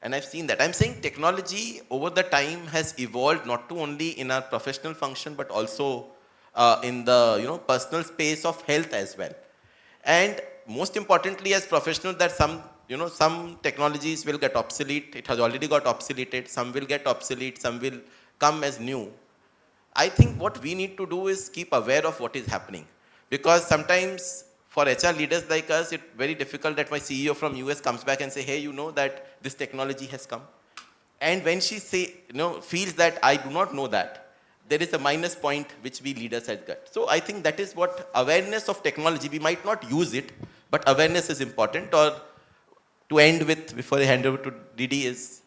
[SPEAKER 9] And I've seen that. I'm saying technology over the time has evolved not to only in our professional function, but also in the personal space of health as well. And most importantly, as professionals, that some technologies will get obsolete. It has already got obsoleted. Some will get obsolete. Some will come as new. I think what we need to do is keep aware of what is happening. Because sometimes for HR leaders like us, it's very difficult that my CEO from US comes back and say, hey, that this technology has come. And when she feels that I do not know that, there is a minus point which we leaders have got. So I think that is what awareness of technology, we might not use it, but awareness is important. Or to end with, before I hand over to Didi, is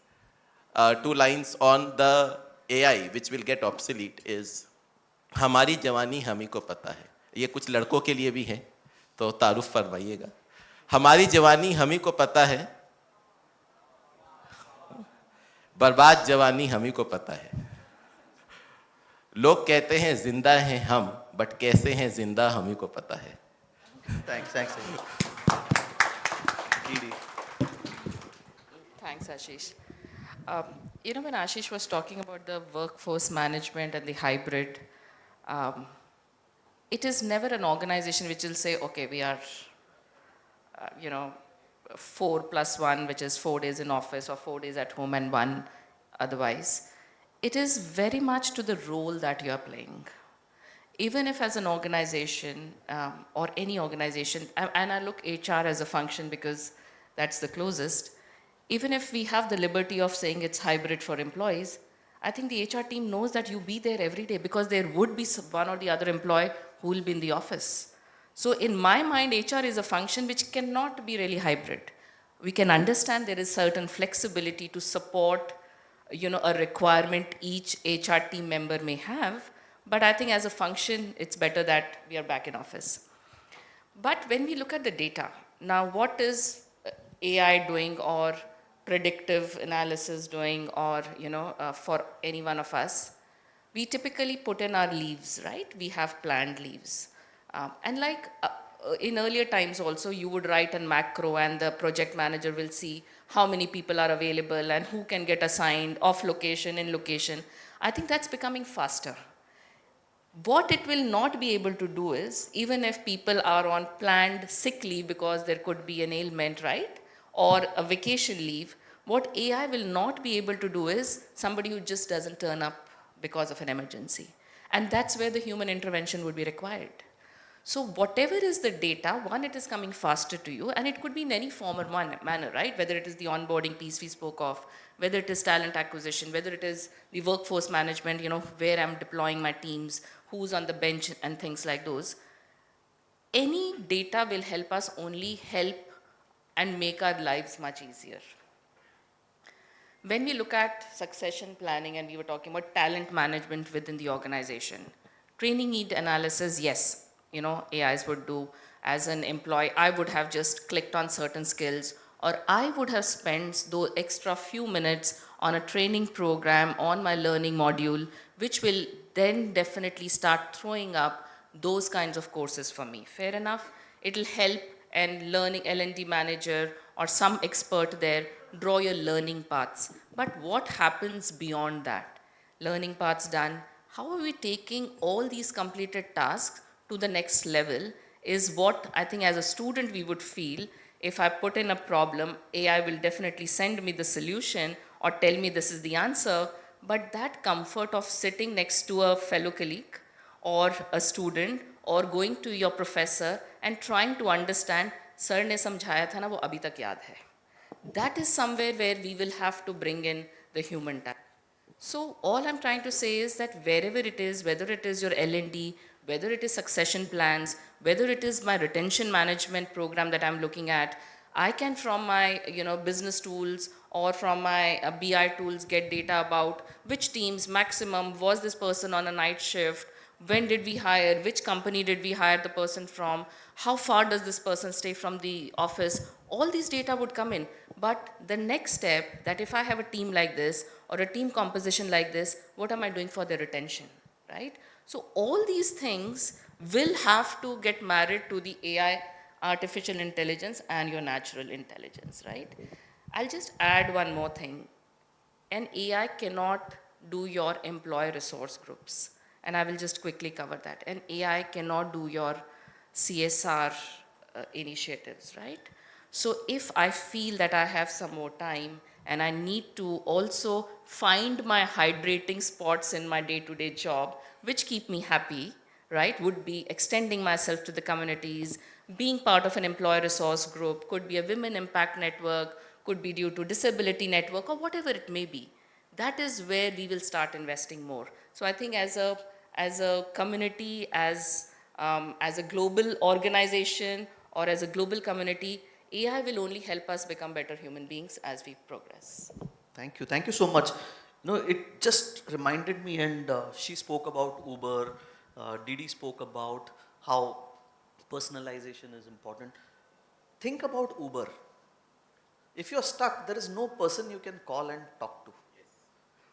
[SPEAKER 9] 2 lines on the AI which will get obsolete is, हमारी जवानी हमी को पता है. ये कुछ लड़कों के लिए भी है, तो तारुफ फरमाइएगा. हमारी जवानी हमी को पता है, बर्बाद जवानी हमी को पता है. लोग कहते हैं जिंदा हैं हम, बट कैसे हैं जिंदा हमी को पता है.
[SPEAKER 6] Thanks. GD.
[SPEAKER 10] Thanks, Ashish. Um, when Ashish was talking about the workforce management and the hybrid, um, it is never an organization which will say, okay, we are, 4+1, which is 4 days in office or 4 days at home and one otherwise. It is very much to the role that you are playing. Even if as an organization or any organization, and I look HR as a function because that's the closest, even if we have the liberty of saying it's hybrid for employees, I think the HR team knows that you be there every day because there would be one or the other employee who will be in the office. So in my mind, HR is a function which cannot be really hybrid. We can understand there is certain flexibility to support, a requirement each HR team member may have, but I think as a function, it's better that we are back in office. But when we look at the data, now what is AI doing or predictive analysis doing or, for any one of us? We typically put in our leaves, right? We have planned leaves. And like in earlier times also, you would write a macro and the project manager will see how many people are available and who can get assigned off location, in location. I think that's becoming faster. What it will not be able to do is, even if people are on planned sick leave because there could be an ailment, right? Or a vacation leave, what AI will not be able to do is somebody who just doesn't turn up because of an emergency. And that's where the human intervention would be required. So whatever is the data, one, it is coming faster to you, and it could be in any form or manner, right? Whether it is the onboarding piece we spoke of, whether it is talent acquisition, whether it is the workforce management, where I'm deploying my teams, who's on the bench and things like those. Any data will help us only help and make our lives much easier. When we look at succession planning and we were talking about talent management within the organization, training need analysis, yes, AIs would do. As an employee, I would have just clicked on certain skills, or I would have spent those extra few minutes on a training program on my learning module, which will then definitely start throwing up those kinds of courses for me. Fair enough? It'll help and learning L&D manager or some expert there draw your learning paths. But what happens beyond that? Learning paths done. How are we taking all these completed tasks to the next level is what I think as a student we would feel. If I put in a problem, AI will definitely send me the solution or tell me this is the answer, but that comfort of sitting next to a fellow colleague or a student or going to your professor and trying to understand, sir ne samjhaya tha na wo abhi tak yaad hai. That is somewhere where we will have to bring in the human touch. So all I'm trying to say is that wherever it is, whether it is your L&D, whether it is succession plans, whether it is my retention management program that I'm looking at, I can from my business tools or from my BI tools get data about which teams maximum was this person on a night shift, when did we hire, which company did we hire the person from, how far does this person stay from the office. All these data would come in. But the next step, that if I have a team like this or a team composition like this, what am I doing for their retention, right? So all these things will have to get married to the AI, artificial intelligence, and your natural intelligence, right? I'll just add one more thing. An AI cannot do your employee resource groups. And I will just quickly cover that. An AI cannot do your CSR initiatives, right? So if I feel that I have some more time and I need to also find my hydrating spots in my day-to-day job, which keep me happy, right, would be extending myself to the communities, being part of an employee resource group, could be a women impact network, could be due to disability network, or whatever it may be. That is where we will start investing more. So I think as a community, as a global organization, or as a global community, AI will only help us become better human beings as we progress.
[SPEAKER 6] Thank you so much. It just reminded me, and she spoke about Uber, Didi spoke about how personalization is important. Think about Uber. If you're stuck, there is no person you can call and talk to.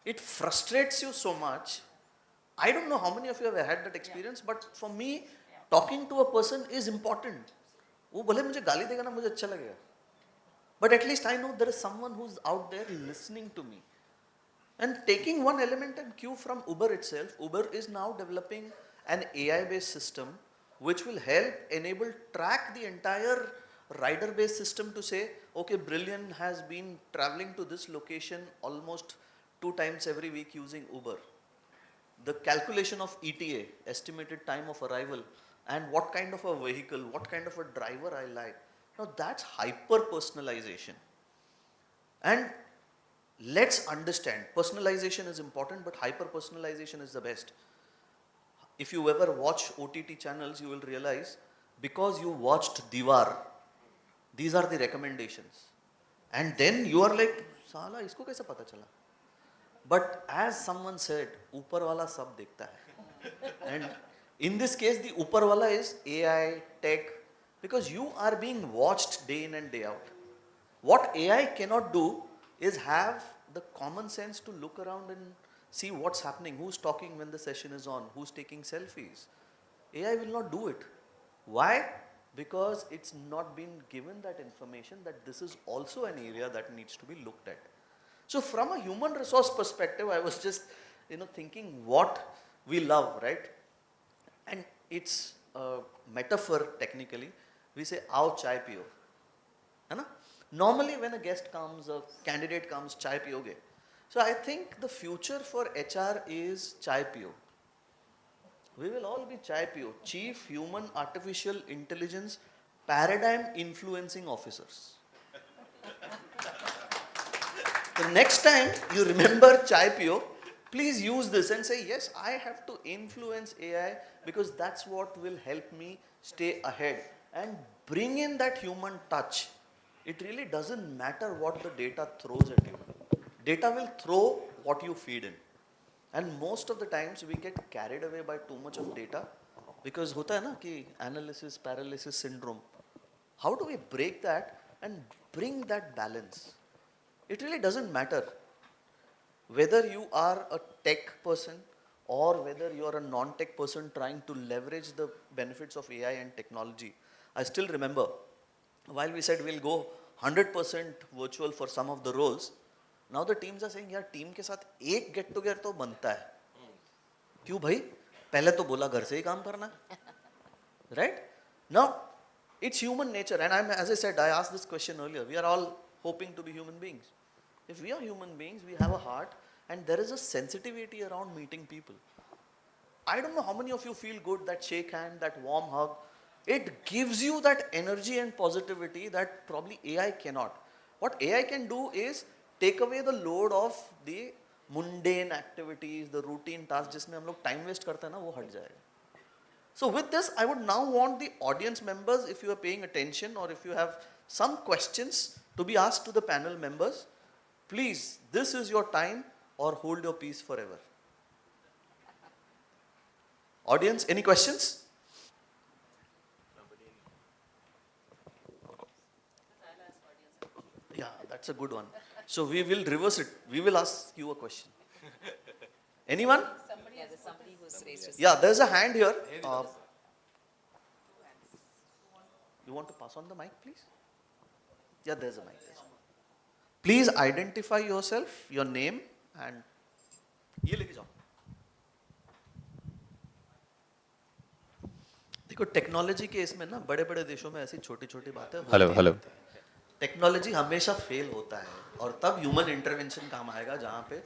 [SPEAKER 6] It frustrates you so much. I don't know how many of you have had that experience, but for me, talking to a person is important. वो भले मुझे गाली देगा ना, मुझे अच्छा लगेगा. But at least I know there is someone who's out there listening to me. And taking one element and cue from Uber itself, Uber is now developing an AI-based system which will help enable track the entire rider-based system to say, okay, Brilliant has been traveling to this location almost 2 times every week using Uber. The calculation of ETA, estimated time of arrival, and what kind of a vehicle, what kind of a driver I like. Now that's hyper-personalization. And let's understand, personalization is important, but hyper-personalization is the best. If you ever watch OTT channels, you will realize, because you watched Diwar, these are the recommendations. And then you are like, Sala, isko kaise pata chala? But as someone said, Upar wala sab dekhta hai. And in this case, the Upar wala is AI, tech, because you are being watched day in and day out. What AI cannot do is have the common sense to look around and see what's happening, who's talking when the session is on, who's taking selfies. AI will not do it. Why? Because it's not been given that information that this is also an area that needs to be looked at. So from a human resource perspective, I was just thinking what we love, right? And it's a metaphor technically. We say, "Aao chai piyo." है ना? Normally when a guest comes, a candidate comes, chai piyoge. So I think the future for HR is chai piyo. We will all be chai piyo, Chief Human Artificial Intelligence Paradigm Influencing Officers. The next time you remember chai piyo, please use this and say, yes, I have to influence AI because that's what will help me stay ahead and bring in that human touch. It really doesn't matter what the data throws at you. Data will throw what you feed in. And most of the times we get carried away by too much of data because hota hai na ki analysis paralysis syndrome. How do we break that and bring that balance? It really doesn't matter whether you are a tech person or whether you are a non-tech person trying to leverage the benefits of AI and technology. I still remember while we said we'll go 100% virtual for some of the roles, now the teams are saying, यार team के साथ एक get together तो बनता है. क्यों भाई? पहले तो बोला घर से ही काम करना, right? Now it's human nature, and as I said, I asked this question earlier. We are all hoping to be human beings. If we are human beings, we have a heart, and there is a sensitivity around meeting people. I don't know how many of you feel good, that shake hand, that warm hug. It gives you that energy and positivity that probably AI cannot. What AI can do is take away the load of the mundane activities, the routine tasks जिसमें हम लोग time waste करते हैं ना, वो हट जाएगा. So with this, I would now want the audience members, if you are paying attention or if you have some questions to be asked to the panel members, please, this is your time or hold your peace forever. Audience, any questions? Yeah, that's a good one. So we will reverse it. We will ask you a question. Anyone?
[SPEAKER 10] Somebody who's raised his
[SPEAKER 6] Yeah, there's a hand here. You want to pass on the mic, please? Yeah, there's a mic. Please identify yourself, your name, and ये लेके जाओ. देखो technology के इसमें ना बड़े-बड़े देशों में ऐसी छोटी-छोटी बातें होती हैं.
[SPEAKER 12] हेलो
[SPEAKER 6] टेक्नोलॉजी हमेशा फेल होता है और तब ह्यूमन इंटरवेंशन काम आएगा जहाँ पे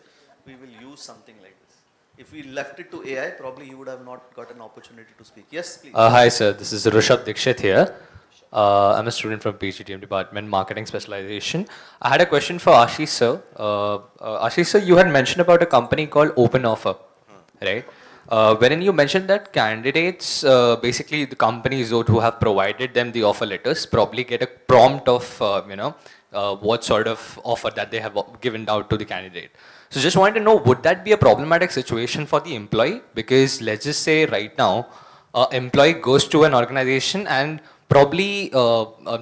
[SPEAKER 6] we will use something like this. If we left it to AI, probably you would have not got an opportunity to speak. Yes, please.
[SPEAKER 12] Hi sir, this is Rishabh Dikshit here. I'm a student from PGDM department, marketing specialization. I had a question for Ashish sir. Ashish sir, you had mentioned about a company called Open Offer, right? Wherein you mentioned that candidates, basically the companies who have provided them the offer letters, probably get a prompt of, what sort of offer that they have given out to the candidate. So just wanted to know, would that be a problematic situation for the employee? Because let's just say right now, employee goes to an organization and probably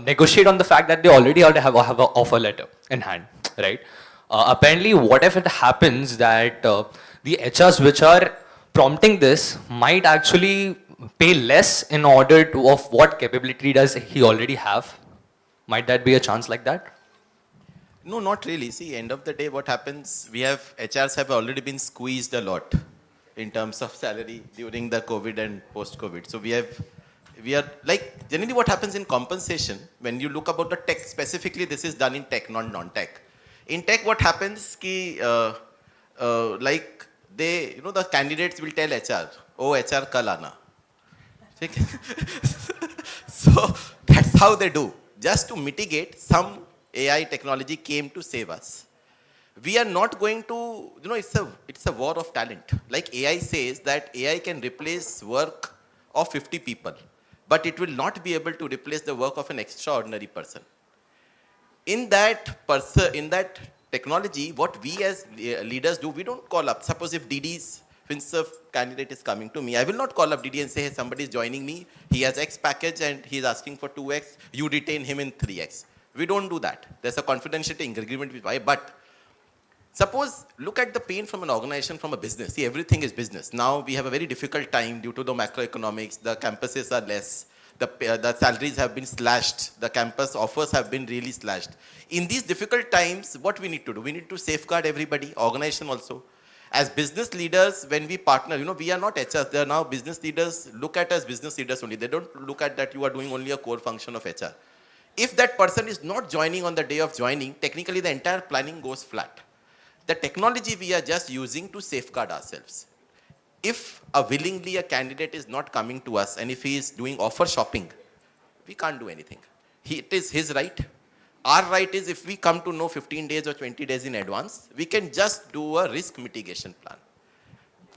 [SPEAKER 12] negotiate on the fact that they already have an offer letter in hand, right? Apparently, what if it happens that the HRs which are prompting this might actually pay less in order to of what capability does he already have? Might that be a chance like that?
[SPEAKER 9] No, not really. See, end of the day, what happens, HRs have already been squeezed a lot in terms of salary during the COVID and post-COVID. So we are like, generally what happens in compensation, when you look about the tech, specifically this is done in tech, not non-tech. In tech, what happens, like the candidates will tell HR, oh, HR kal aana. So that's how they do. Just to mitigate, some AI technology came to save us. We are not going to, it's a war of talent. Like AI says that AI can replace work of 50 people, but it will not be able to replace the work of an extraordinary person. In that technology, what we as leaders do, we don't call up. Suppose if DD's FinServ candidate is coming to me, I will not call up DD and say, hey, somebody is joining me, he has X package and he is asking for 2X, you retain him in 3X. We don't do that. There's a confidentiality agreement with why, but suppose, look at the pain from an organization, from a business. See, everything is business. Now we have a very difficult time due to the macroeconomics, the campuses are less, the salaries have been slashed, the campus offers have been really slashed. In these difficult times, what we need to do? We need to safeguard everybody, organization also. As business leaders, when we partner, we are not HRs, they are now business leaders, look at us business leaders only. They don't look at that you are doing only a core function of HR. If that person is not joining on the day of joining, technically the entire planning goes flat. The technology we are just using to safeguard ourselves. If willingly a candidate is not coming to us and if he is doing offer shopping, we can't do anything. It is his right. Our right is if we come to know 15 days or 20 days in advance, we can just do a risk mitigation plan.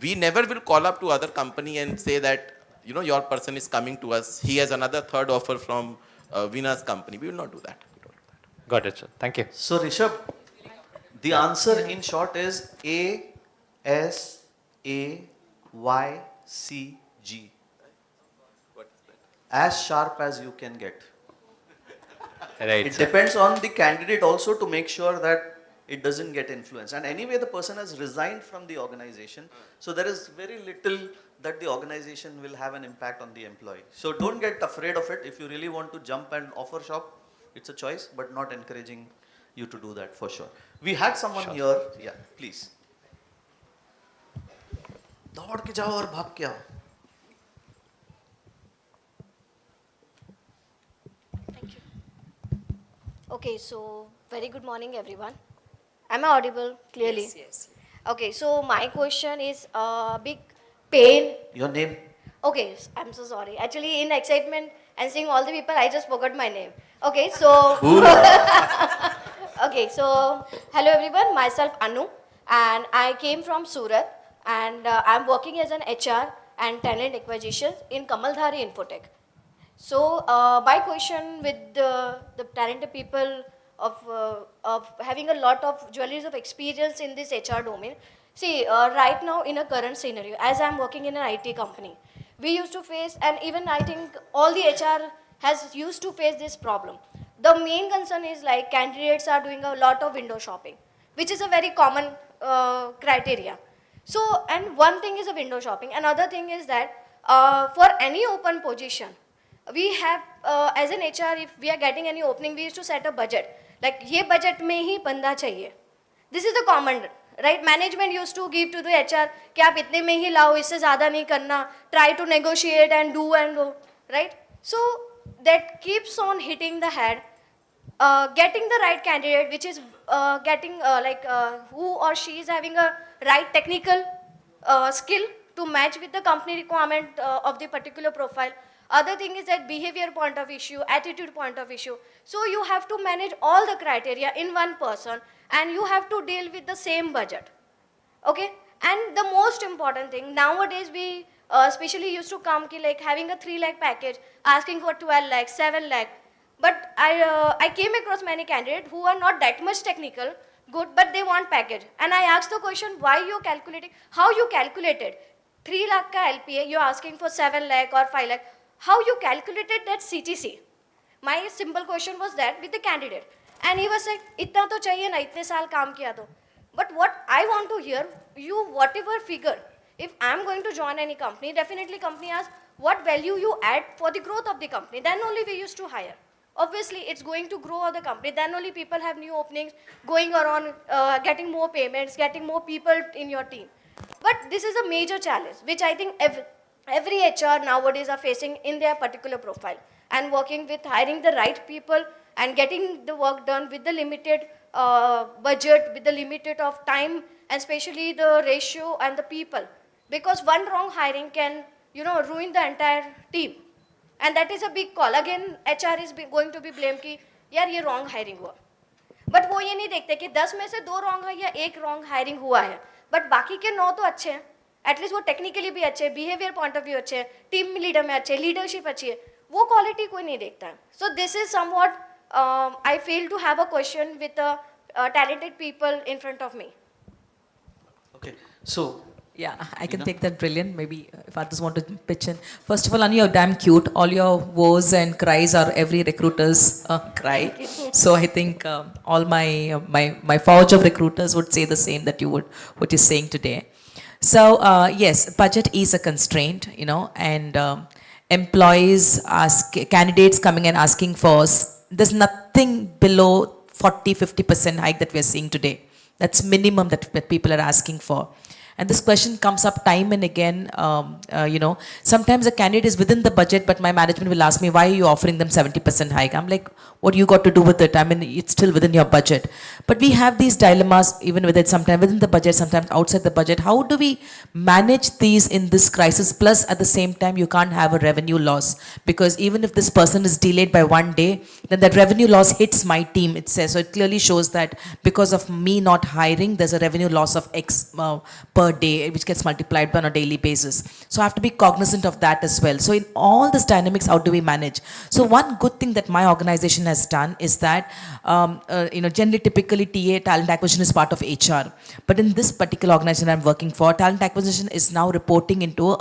[SPEAKER 9] We never will call up to other company and say that, your person is coming to us. He has another third offer from Vina's company. We will not do that.
[SPEAKER 12] Got it, sir. Thank you.
[SPEAKER 6] So Rishabh, the answer in short is ASAYCG. As sharp as you can get.
[SPEAKER 12] Right.
[SPEAKER 6] It
[SPEAKER 12] sir.
[SPEAKER 6] depends on the candidate also to make sure that it doesn't get influenced. And anyway, the person has resigned from the organization. So there is very little that the organization will have an impact on the employee. So don't get afraid of it. If you really want to jump and offer shop, it's a choice, but not encouraging you to do that for sure. We had someone here. Yeah, please. दौड़ के जाओ और भाग के आओ.
[SPEAKER 13] Thank you. Okay, so very good morning, everyone. Am I audible clearly?
[SPEAKER 10] Yes, yes.
[SPEAKER 13] Okay, so my question is big pain.
[SPEAKER 6] Your name?
[SPEAKER 13] Okay, I'm so sorry. Actually, in excitement and seeing all the people, I just forgot my name. Okay, so okay, so hello everyone. Myself Anu, and I came from Surat, and I'm working as an HR and talent acquisition in Kamaldhari Infotech. So my question with the talented people of having a lot of jewelries of experience in this HR domain. See, right now in a current scenario, as I'm working in an IT company, we used to face, and even I think all the HR has used to face this problem. The main concern is like candidates are doing a lot of window shopping, which is a very common criteria. So, and one thing is a window shopping. Another thing is that for any open position, we have, as an HR, if we are getting any opening, we used to set a budget. Like, ye budget mein hi banda chahiye. This is the common, right? Management used to give to the HR, कि आप इतने में ही लाओ, इससे ज़्यादा नहीं करना. Try to negotiate and do, right? So that keeps on hitting the head. Getting the right candidate, which is getting who or she is having a right technical skill to match with the company requirement of the particular profile. Other thing is that behavior point of issue, attitude point of issue. So you have to manage all the criteria in one person, and you have to deal with the same budget. Okay? And the most important thing, nowadays we especially used to come like having a 3 lakh package, asking for 12 lakh, 7 lakh. But I came across many candidates who are not that much technical, good, but they want package. And I asked the question, why you calculating, how you calculated 3 lakh ka LPA, you're asking for 7 lakh or 5 lakh. How you calculated that CTC? My simple question was that with the candidate. And he was like, itna to chahiye na, itne saal kaam kiya to. But what I want to hear, you whatever figure, if I'm going to join any company, definitely company asks, what value you add for the growth of the company. Then only we used to hire. Obviously, it's going to grow the company. Then only people have new openings, going around, getting more payments, getting more people in your team. But this is a major challenge, which I think every HR nowadays are facing in their particular profile, and working with hiring the right people and getting the work done with the limited budget, with the limited of time, and especially the ratio and the people. Because one wrong hiring can, ruin the entire team. And that is a big call. Again, HR is going to be blamed कि यार ये wrong hiring हुआ. But वो ये नहीं देखते कि 10 में से 2 wrong है या 1 wrong hiring हुआ है. But बाकी के 9 तो अच्छे हैं. At least वो technically भी अच्छे हैं, behavior point of view अच्छे हैं, team leader में अच्छे हैं, leadership अच्छी है. वो quality कोई नहीं देखता है. So this is somewhat I fail to have a question with talented people in front of me.
[SPEAKER 6] Okay, so
[SPEAKER 8] Yeah, I can take that. Brilliant. Maybe if others want to pitch in. First of all, Anu, you're damn cute. All your woes and cries are every recruiter's cry. So I think all my forge of recruiters would say the same that you would, what you're saying today. So yes, budget is a constraint, and employees candidates coming and asking for, there's nothing below 40-50% hike that we're seeing today. That's minimum that people are asking for. And this question comes up time and again, sometimes a candidate is within the budget, but my management will ask me, why are you offering them 70% hike? I'm like, what you got to do with it? I mean, it's still within your budget. But we have these dilemmas, even with it, sometimes within the budget, sometimes outside the budget. How do we manage these in this crisis? Plus, at the same time, you can't have a revenue loss, because even if this person is delayed by 1 day, then that revenue loss hits my team, it says. So it clearly shows that because of me not hiring, there's a revenue loss of X per day, which gets multiplied on a daily basis. So I have to be cognizant of that as well. So in all this dynamics, how do we manage? So one good thing that my organization has done is that, generally, typically TA, talent acquisition, is part of HR. But in this particular organization I'm working for, talent acquisition is now reporting into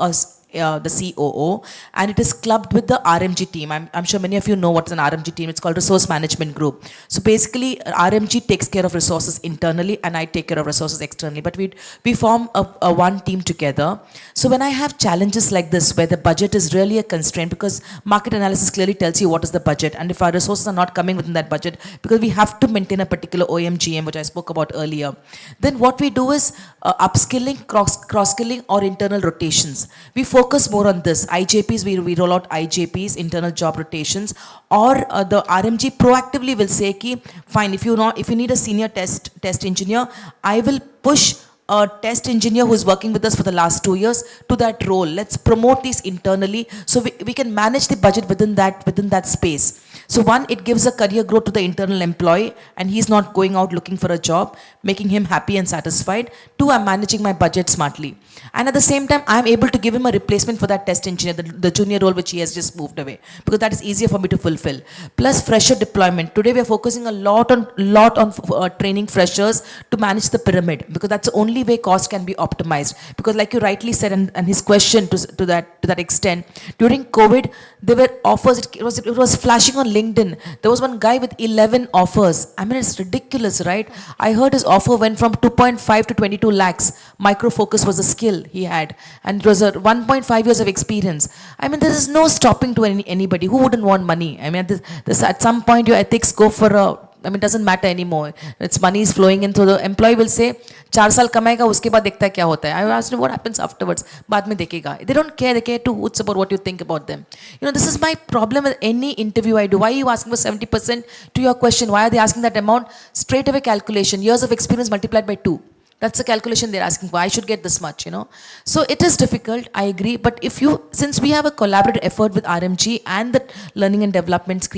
[SPEAKER 8] the COO, and it is clubbed with the RMG team. I'm sure many of you know what's an RMG team. It's called Resource Management Group. So basically, RMG takes care of resources internally, and I take care of resources externally. But we form a one team together. So when I have challenges like this, where the budget is really a constraint, because market analysis clearly tells you what is the budget, and if our resources are not coming within that budget, because we have to maintain a particular OMGM, which I spoke about earlier, then what we do is upskilling, cross-skilling, or internal rotations. We focus more on this. IJPs, we roll out IJPs, internal job rotations, or the RMG proactively will say, fine, if you need a senior test engineer, I will push a test engineer who is working with us for the last 2 years to that role. Let's promote these internally, so we can manage the budget within that space. So one, it gives a career growth to the internal employee, and he's not going out looking for a job, making him happy and satisfied. 2, I'm managing my budget smartly. And at the same time, I'm able to give him a replacement for that test engineer, the junior role which he has just moved away, because that is easier for me to fulfill. Plus fresher deployment. Today we are focusing a lot on training freshers to manage the pyramid, because that's the only way cost can be optimized. Because like you rightly said, and his question to that extent, during COVID, there were offers, it was flashing on LinkedIn. There was one guy with 11 offers. I mean, it's ridiculous, right? I heard his offer went from 2.5 to 22 lakhs. Micro focus was a skill he had, and it was a 1.5 years of experience. I mean, there is no stopping to anybody. Who wouldn't want money? I mean, this at some point your ethics go for it doesn't matter anymore. It's money is flowing in, so the employee will say, 4 साल कमाएगा, उसके बाद देखता है क्या होता है. I asked him what happens afterwards. बाद में देखेगा. They don't care. They care two hoots about what you think about them. This is my problem with any interview I do. Why are you asking for 70%? To your question, why are they asking that amount? Straight away calculation. Years of experience multiplied by 2. That's the calculation they're asking for. I should get this much, So it is difficult, I agree. But since we have a collaborative effort with RMG and the learning and development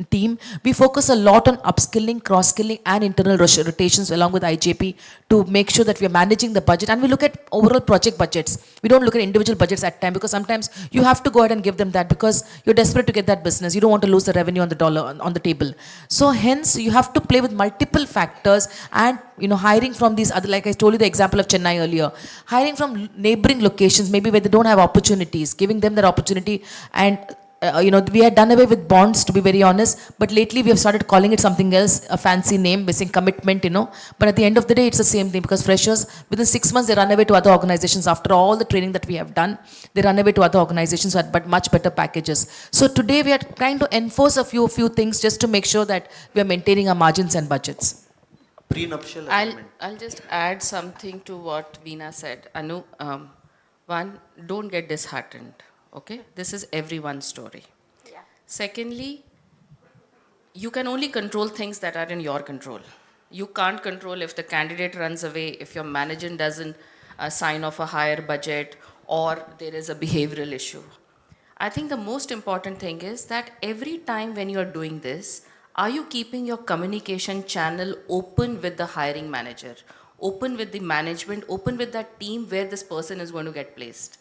[SPEAKER 8] team, we focus a lot on upskilling, cross-skilling, and internal rotations along with IJP to make sure that we are managing the budget. And we look at overall project budgets. We don't look at individual budgets at time, because sometimes you have to go ahead and give them that because you're desperate to get that business. You don't want to lose the revenue on the dollar on the table. So hence, you have to play with multiple factors, and hiring from these other, like I told you the example of Chennai earlier, hiring from neighboring locations, maybe where they don't have opportunities, giving them that opportunity, and we had done away with bonds, to be very honest, but lately we have started calling it something else, a fancy name, missing commitment, But at the end of the day, it's the same thing, because freshers, within 6 months, they run away to other organizations. After all the training that we have done, they run away to other organizations at but much better packages. So today we are trying to enforce a few things just to make sure that we are maintaining our margins and budgets.
[SPEAKER 6] Prenuptial
[SPEAKER 10] I'll,
[SPEAKER 6] agreement.
[SPEAKER 10] I'll just add something to what Veena said. Anu, one, don't get disheartened, okay? This is everyone's story.
[SPEAKER 13] Yeah.
[SPEAKER 10] Secondly, you can only control things that are in your control. You can't control if the candidate runs away, if your manager doesn't sign off a higher budget, or there is a behavioral issue. I think the most important thing is that every time when you are doing this, are you keeping your communication channel open with the hiring manager, open with the management, open with that team where this person is going to get placed?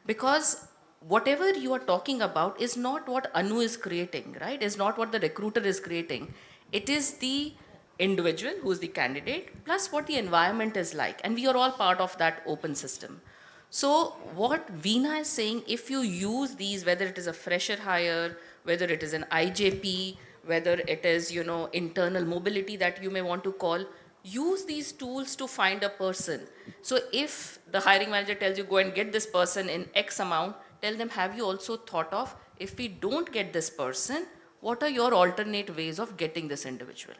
[SPEAKER 10] Because whatever you are talking about is not what Anu is creating, right? Is not what the recruiter is creating. It is the individual who is the candidate plus what the environment is like. And we are all part of that open system. So what Veena is saying, if you use these, whether it is a fresher hire, whether it is an IJP, whether it is, internal mobility that you may want to call, use these tools to find a person. So if the hiring manager tells you, go and get this person in X amount, tell them, have you also thought of, if we don't get this person, what are your alternate ways of getting this individual?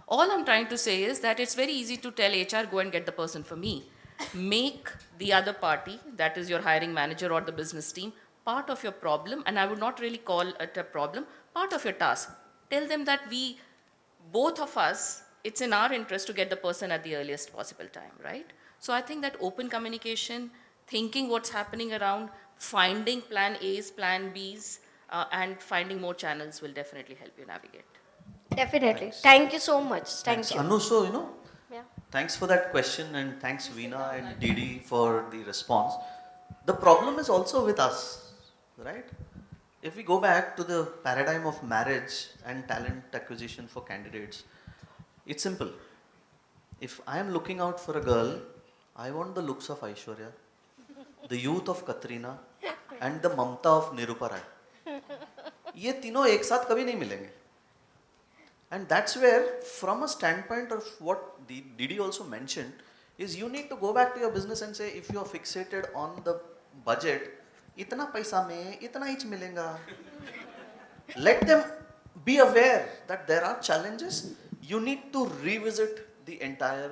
[SPEAKER 10] All I'm trying to say is that it's very easy to tell HR, go and get the person for me. Make the other party, that is your hiring manager or the business team, part of your problem, and I would not really call it a problem, part of your task. Tell them that both of us, it's in our interest to get the person at the earliest possible time, right? So I think that open communication, thinking what's happening around, finding plan A's, plan B's, and finding more channels will definitely help you navigate.
[SPEAKER 13] Definitely. Thank you so much. Thank you.
[SPEAKER 6] Anu, so,
[SPEAKER 13] Yeah.
[SPEAKER 6] thanks for that question, and thanks Veena and Didi for the response. The problem is also with us, right? If we go back to the paradigm of marriage and talent acquisition for candidates, it's simple. If I am looking out for a girl, I want the looks of Aishwarya, the youth of Katrina, and the Mamta of Nirupa Rai. ये तीनों एक साथ कभी नहीं मिलेंगे. And that's where, from a standpoint of what Didi also mentioned, is you need to go back to your business and say, if you are fixated on the budget, इतना पैसा में इतना ही मिलेगा. Let them be aware that there are challenges. You need to revisit the entire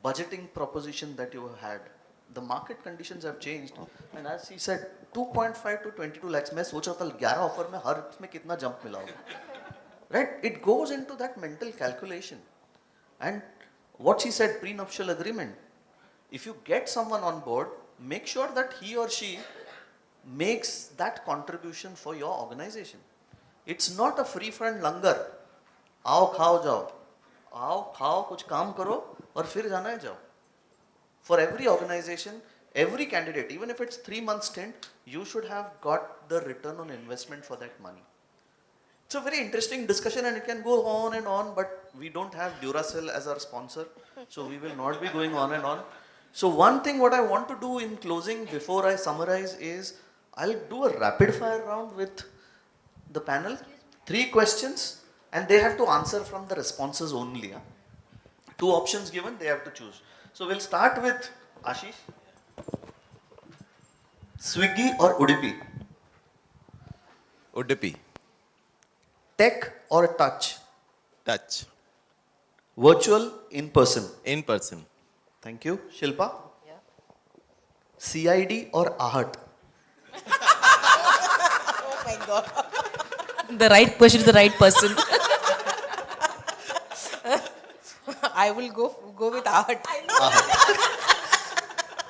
[SPEAKER 6] budgeting proposition that you had. The market conditions have changed, and as he said, 2.5 to 22 lakhs. मैं सोच रहा था 11 offer में हर इसमें कितना jump मिला होगा. Right? It goes into that mental calculation. And what she said, prenuptial agreement. If you get someone on board, make sure that he or she makes that contribution for your organization. It's not a free fund langar. आओ खाओ जाओ. आओ खाओ कुछ काम करो और फिर जाना है जाओ. For every organization, every candidate, even if it's 3 months stint, you should have got the return on investment for that money. It's a very interesting discussion and it can go on and on, but we don't have Duracell as our sponsor, so we will not be going on and on. So one thing what I want to do in closing before I summarize is, I'll do a rapid fire round with the panel. 3 questions and they have to answer from the responses only. 2 options given, they have to choose. So we'll start with Ashish. Swiggy or Udupi?
[SPEAKER 9] Udupi.
[SPEAKER 6] Tech or touch?
[SPEAKER 9] Touch.
[SPEAKER 6] Virtual, in person?
[SPEAKER 9] In person.
[SPEAKER 6] Thank you. Shilpa? Yeah. CID or AHAT?
[SPEAKER 11] Oh my God.
[SPEAKER 8] The right question to the right person.
[SPEAKER 11] I will go with art.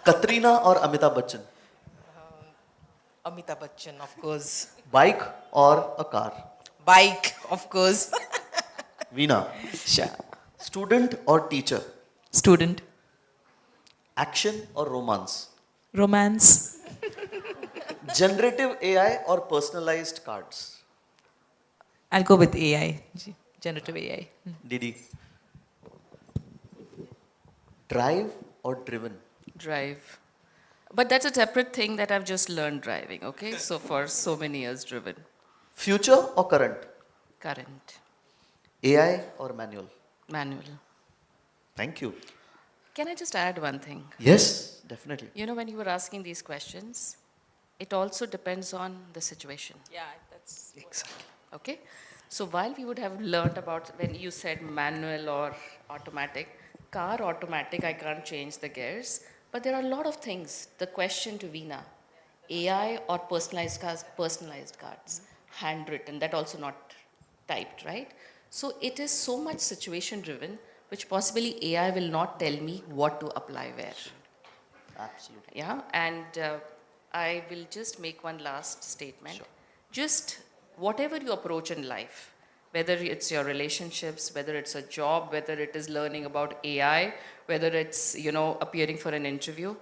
[SPEAKER 6] Katrina or Amitabh Bachchan?
[SPEAKER 11] Amitabh Bachchan, of course.
[SPEAKER 6] Bike or a car?
[SPEAKER 11] Bike, of course.
[SPEAKER 6] Veena?
[SPEAKER 8] Sure.
[SPEAKER 6] Student or teacher?
[SPEAKER 8] Student.
[SPEAKER 6] Action or romance?
[SPEAKER 8] Romance.
[SPEAKER 6] Generative AI or personalized cards?
[SPEAKER 8] I'll go with AI. Generative AI.
[SPEAKER 6] Didi? Drive or driven?
[SPEAKER 10] Drive. But that's a separate thing that I've just learned driving, okay? So for so many years driven.
[SPEAKER 6] Future or current?
[SPEAKER 10] Current.
[SPEAKER 6] AI or manual?
[SPEAKER 10] Manual.
[SPEAKER 6] Thank you.
[SPEAKER 10] Can I just add one thing?
[SPEAKER 6] Yes, definitely.
[SPEAKER 10] You know, when you were asking these questions, it also depends on the situation.
[SPEAKER 11] Yeah, that's
[SPEAKER 6] Exactly.
[SPEAKER 10] Okay? So while we would have learnt about when you said manual or automatic, car automatic, I can't change the gears, but there are a lot of things. The question to Veena, AI or personalized cards, handwritten, that also not typed, right? So it is so much situation driven, which possibly AI will not tell me what to apply where.
[SPEAKER 6] Absolutely.
[SPEAKER 10] Yeah, and I will just make one last statement.
[SPEAKER 6] Sure.
[SPEAKER 10] Just whatever you approach in life, whether it's your relationships, whether it's a job, whether it is learning about AI, whether it's, you know, appearing for an interview,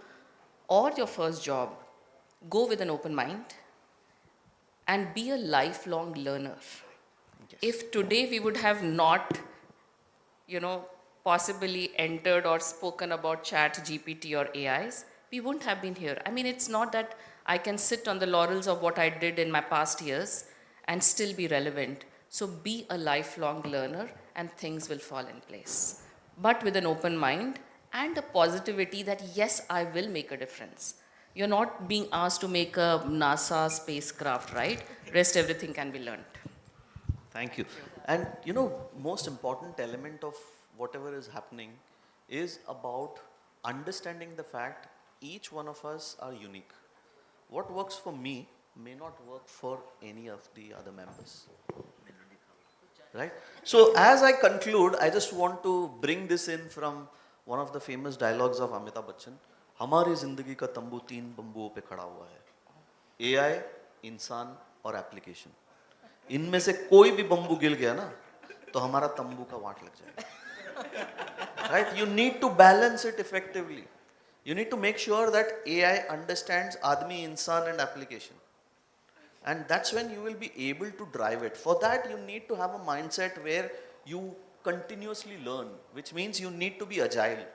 [SPEAKER 10] or your first job, go with an open mind and be a lifelong learner.
[SPEAKER 6] Yes.
[SPEAKER 10] If today we would have not, you know, possibly entered or spoken about chat GPT or AIs, we wouldn't have been here. I mean, it's not that I can sit on the laurels of what I did in my past years and still be relevant. So be a lifelong learner and things will fall in place. But with an open mind and a positivity that yes, I will make a difference. You're not being asked to make a NASA spacecraft, right? Rest everything can be learned.
[SPEAKER 6] Thank you. And you know, most important element of whatever is happening is about understanding the fact each one of us are unique. What works for me may not work for any of the other members. Right? So as I conclude, I just want to bring this in from one of the famous dialogues of Amitabh Bachchan. हमारी जिंदगी का तंबू तीन बंबुओं पे खड़ा हुआ है, AI, इंसान और एप्लीकेशन. इनमें से कोई भी बंबू गिर गया ना, तो हमारा तंबू का वाट लग जाएगा. Right? You need to balance it effectively. You need to make sure that AI understands आदमी, इंसान and application. And that's when you will be able to drive it. For that, you need to have a mindset where you continuously learn, which means you need to be agile.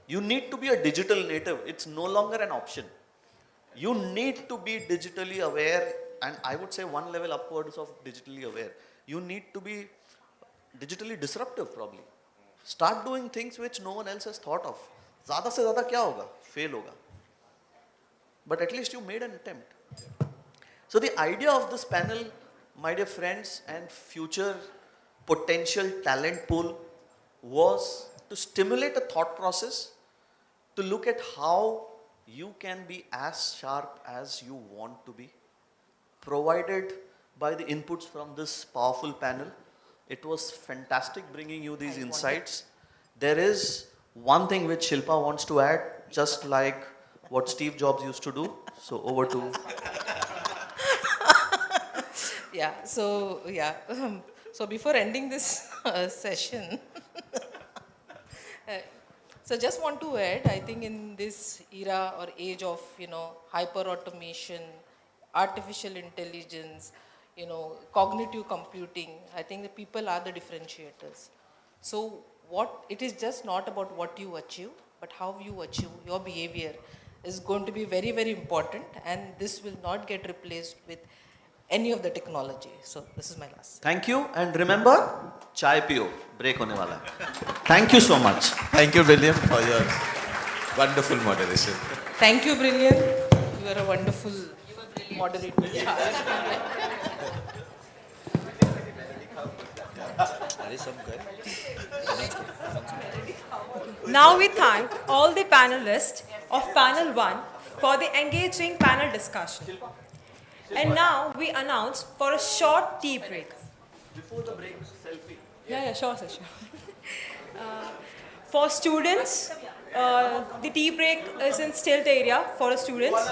[SPEAKER 6] You need to be a digital native. It's no longer an option. You need to be digitally aware, and I would say one level upwards of digitally aware. You need to be digitally disruptive probably. Start doing things which no one else has thought of. ज़्यादा से ज़्यादा क्या होगा? Fail होगा. But at least you made an attempt. So the idea of this panel, my dear friends and future potential talent pool, was to stimulate a thought process, to look at how you can be as sharp as you want to be, provided by the inputs from this powerful panel. It was fantastic bringing you these insights. There is one thing which Shilpa wants to add, just like what Steve Jobs used to do. So over to...
[SPEAKER 11] Yeah, so before ending this session, so just want to add, I think in this era or age of, you know, hyper automation, artificial intelligence, you know, cognitive computing, I think the people are the differentiators. So what, it is just not about what you achieve, but how you achieve, your behavior is going to be very, very important, and this will not get replaced with any of the technology. So this is my last.
[SPEAKER 6] Thank you, and remember, chai piyo, break hone wala hai. Thank you so much.
[SPEAKER 9] Thank you, William, for your wonderful moderation.
[SPEAKER 11] Thank you, Brilliant. You are a wonderful moderator.
[SPEAKER 1] Now we thank all the panelists of panel 1 for the engaging panel discussion. And now we announce for a short tea break.
[SPEAKER 6] Before the break, selfie.
[SPEAKER 1] Yeah, sure. For students, the tea break is in stilt area for students.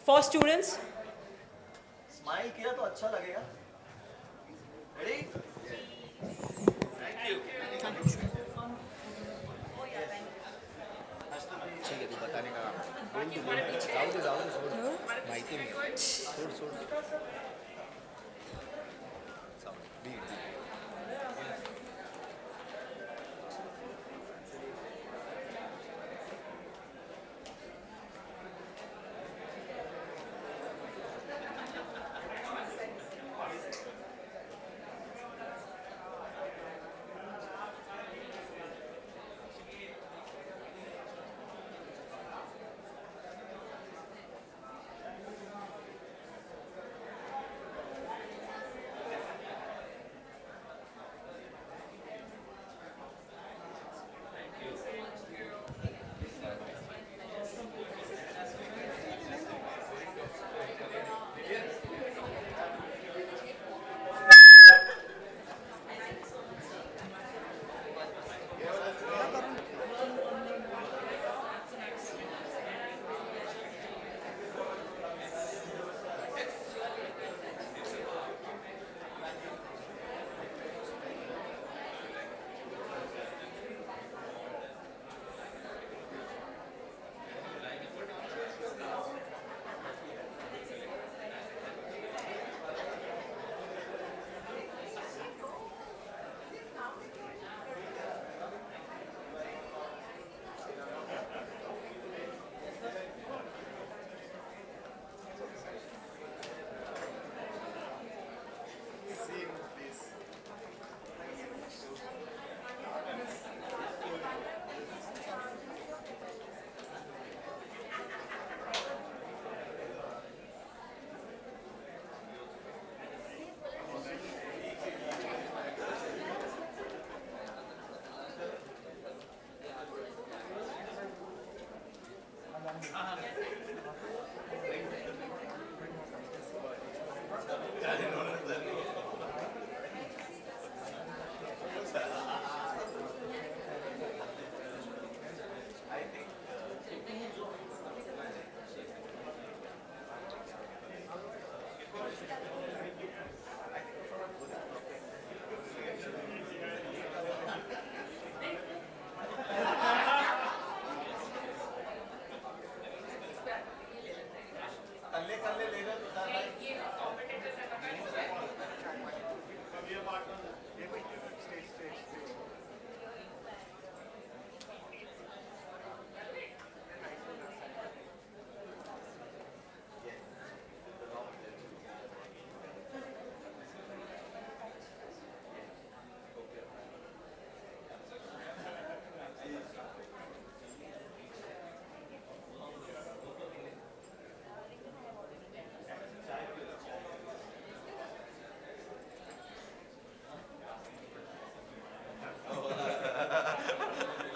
[SPEAKER 1] For students,
[SPEAKER 6] Smile kiya to acha lagega. Ready? Thank you.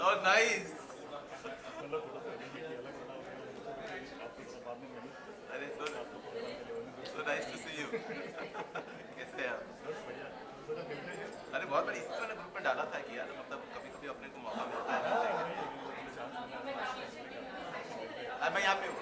[SPEAKER 9] Oh, nice. अरे so nice to see you. कैसे हैं आप? अरे बहुत बड़ी इसी मैंने group में डाला था कि यार मतलब कभी कभी अपने को मौका मिलता है मैं यहाँ पे हूँ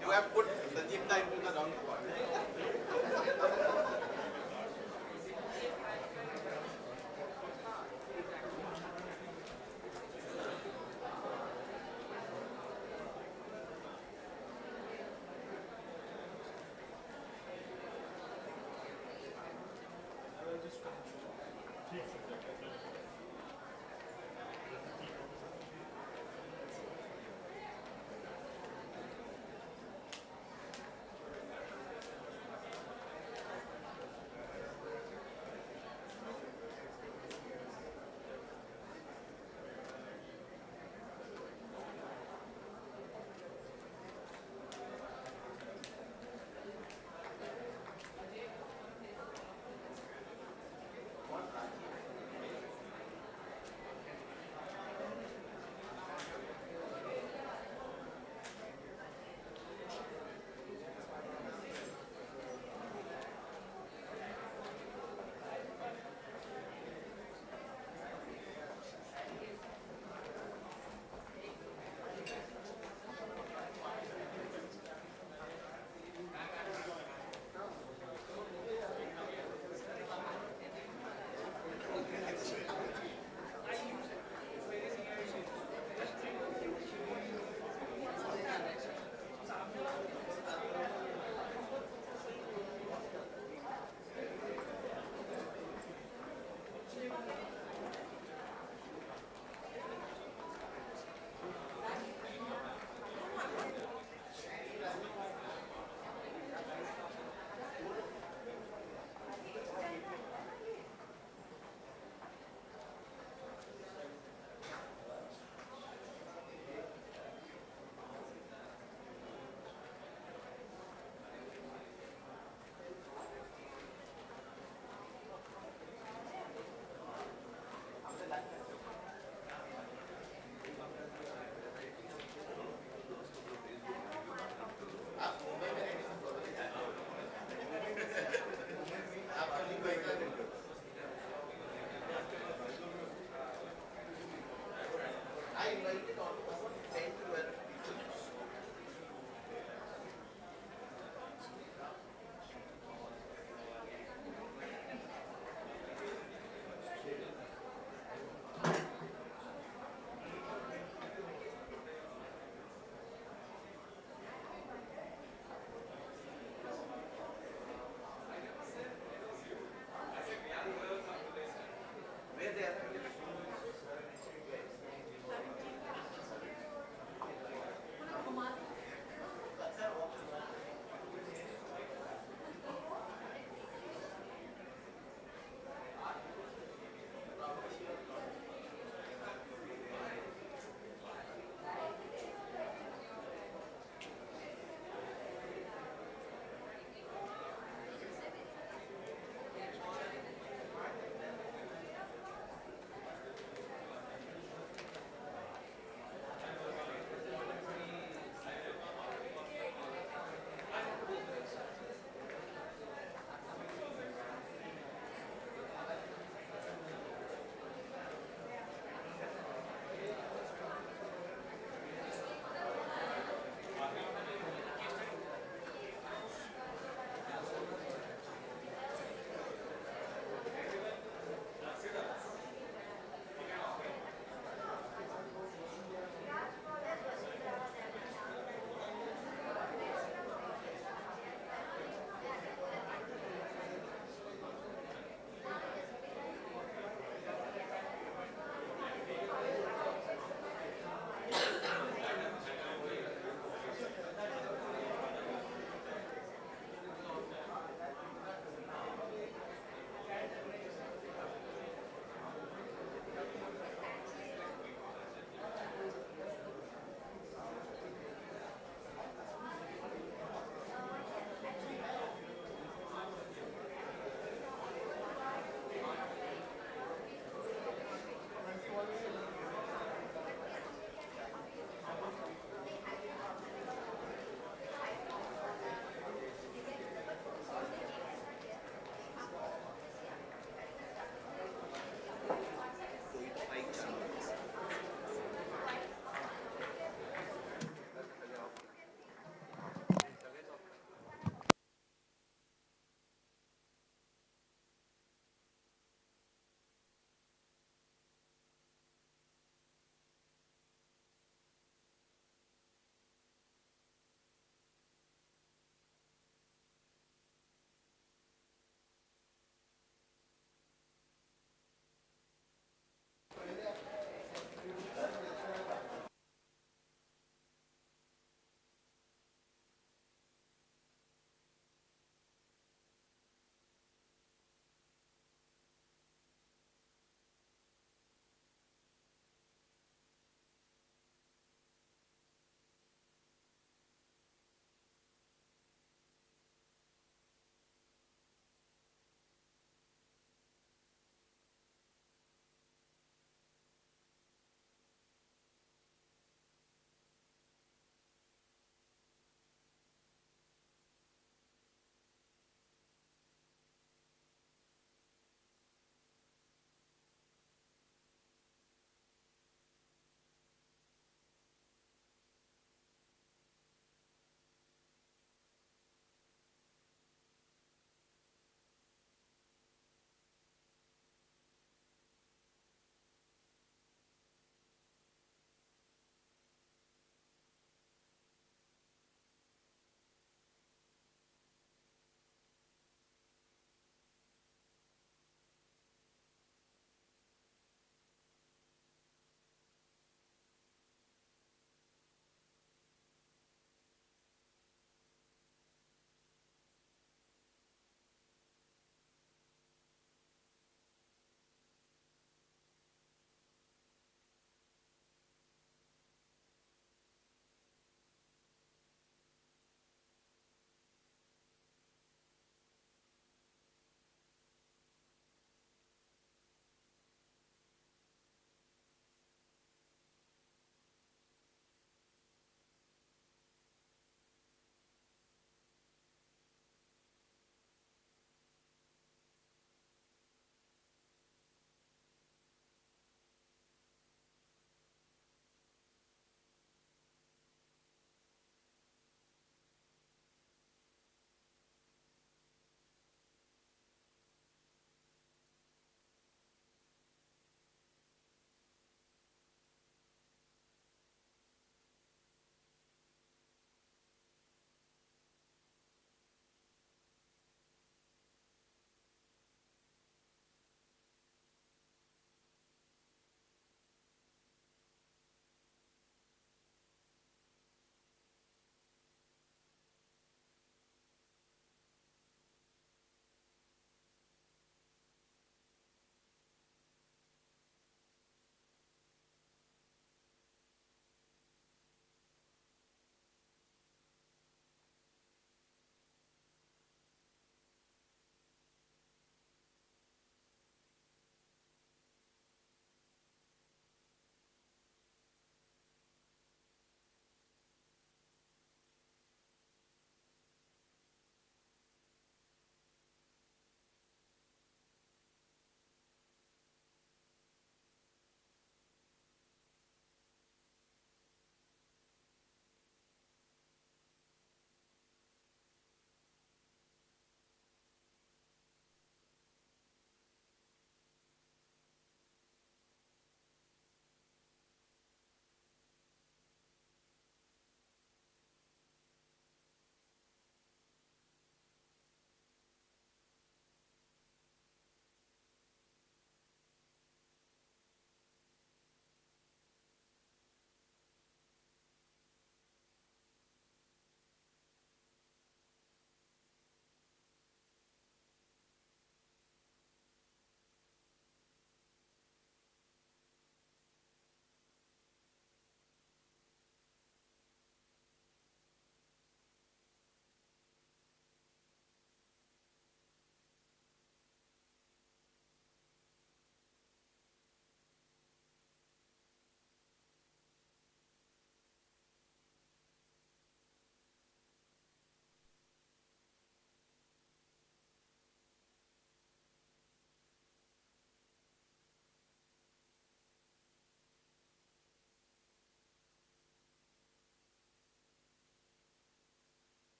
[SPEAKER 9] You have put the deep dive into the wrong spot.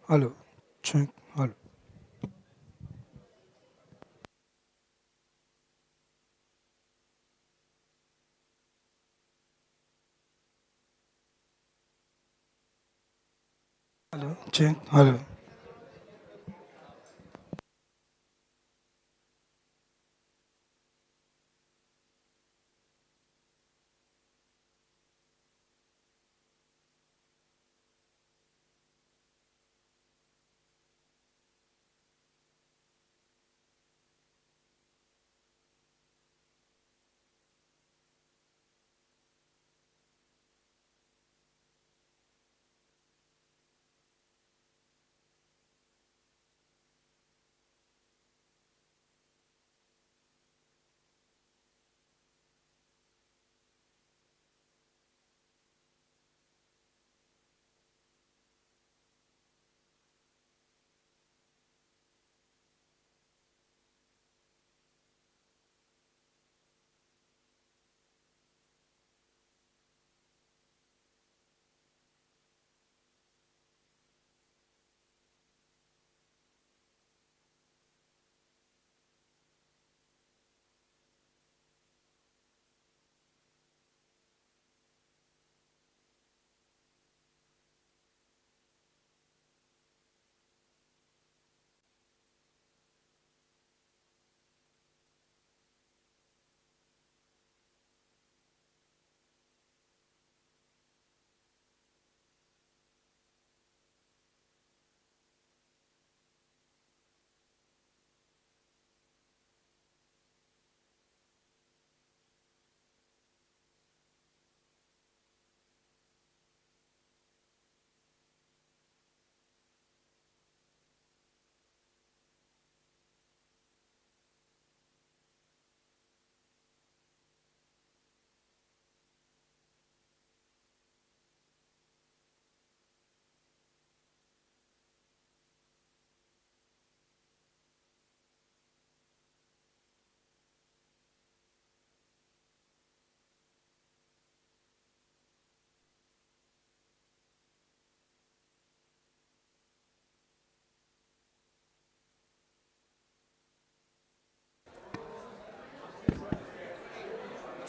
[SPEAKER 14] Hello. Check. Hello. Hello. Check. Hello.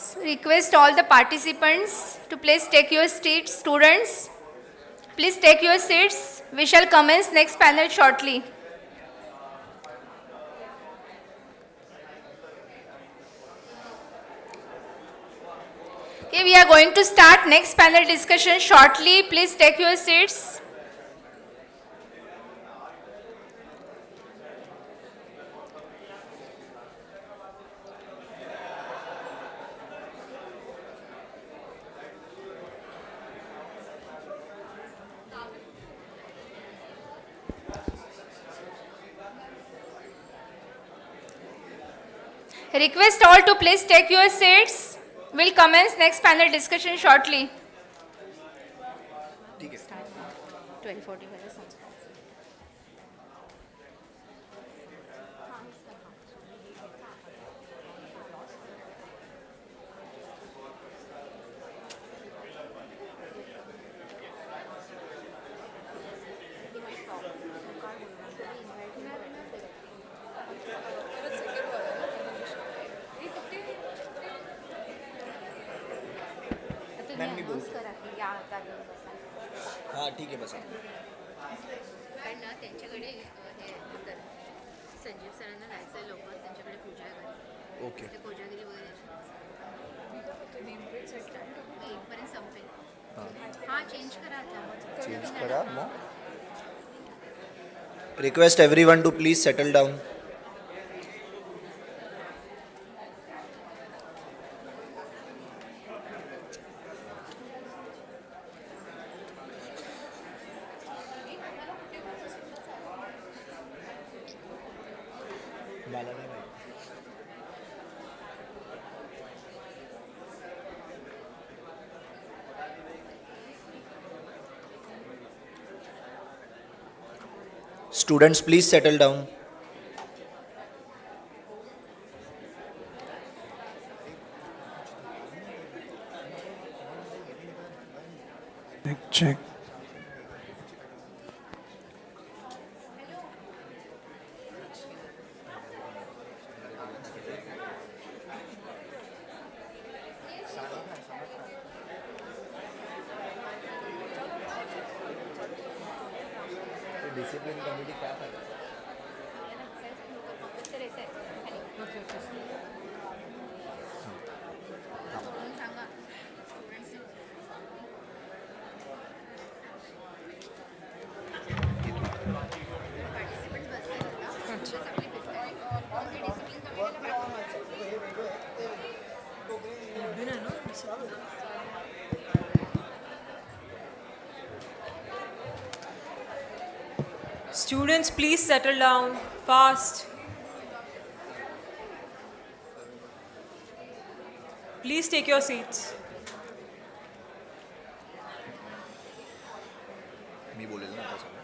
[SPEAKER 5] So request all the participants to please take your seats. Students, please take your seats. We shall commence next panel shortly. Okay, we are going to start next panel discussion shortly. Please take your seats. Request all to please take your seats. We'll commence next panel discussion shortly. 12:40
[SPEAKER 2] ma'am मी बोलतो हां ठीक आहे बसा
[SPEAKER 5] कारण ना त्यांच्याकडे हे तर संजीव सरांना जायचं लवकर त्यांच्याकडे पूजा आहे
[SPEAKER 2] ओके
[SPEAKER 5] ते कोजागिरी वगैरे एकपर्यंत संपेल हां चेंज करा आता
[SPEAKER 2] चेंज करा मग request everyone to please settle down मला नाही माहिती Students, please settle down.
[SPEAKER 14] Check.
[SPEAKER 2] Discipline committee क्या फायदा?
[SPEAKER 1] Students, please settle down fast. Please take your seats.
[SPEAKER 2] मी बोलेल ना आता सगळं.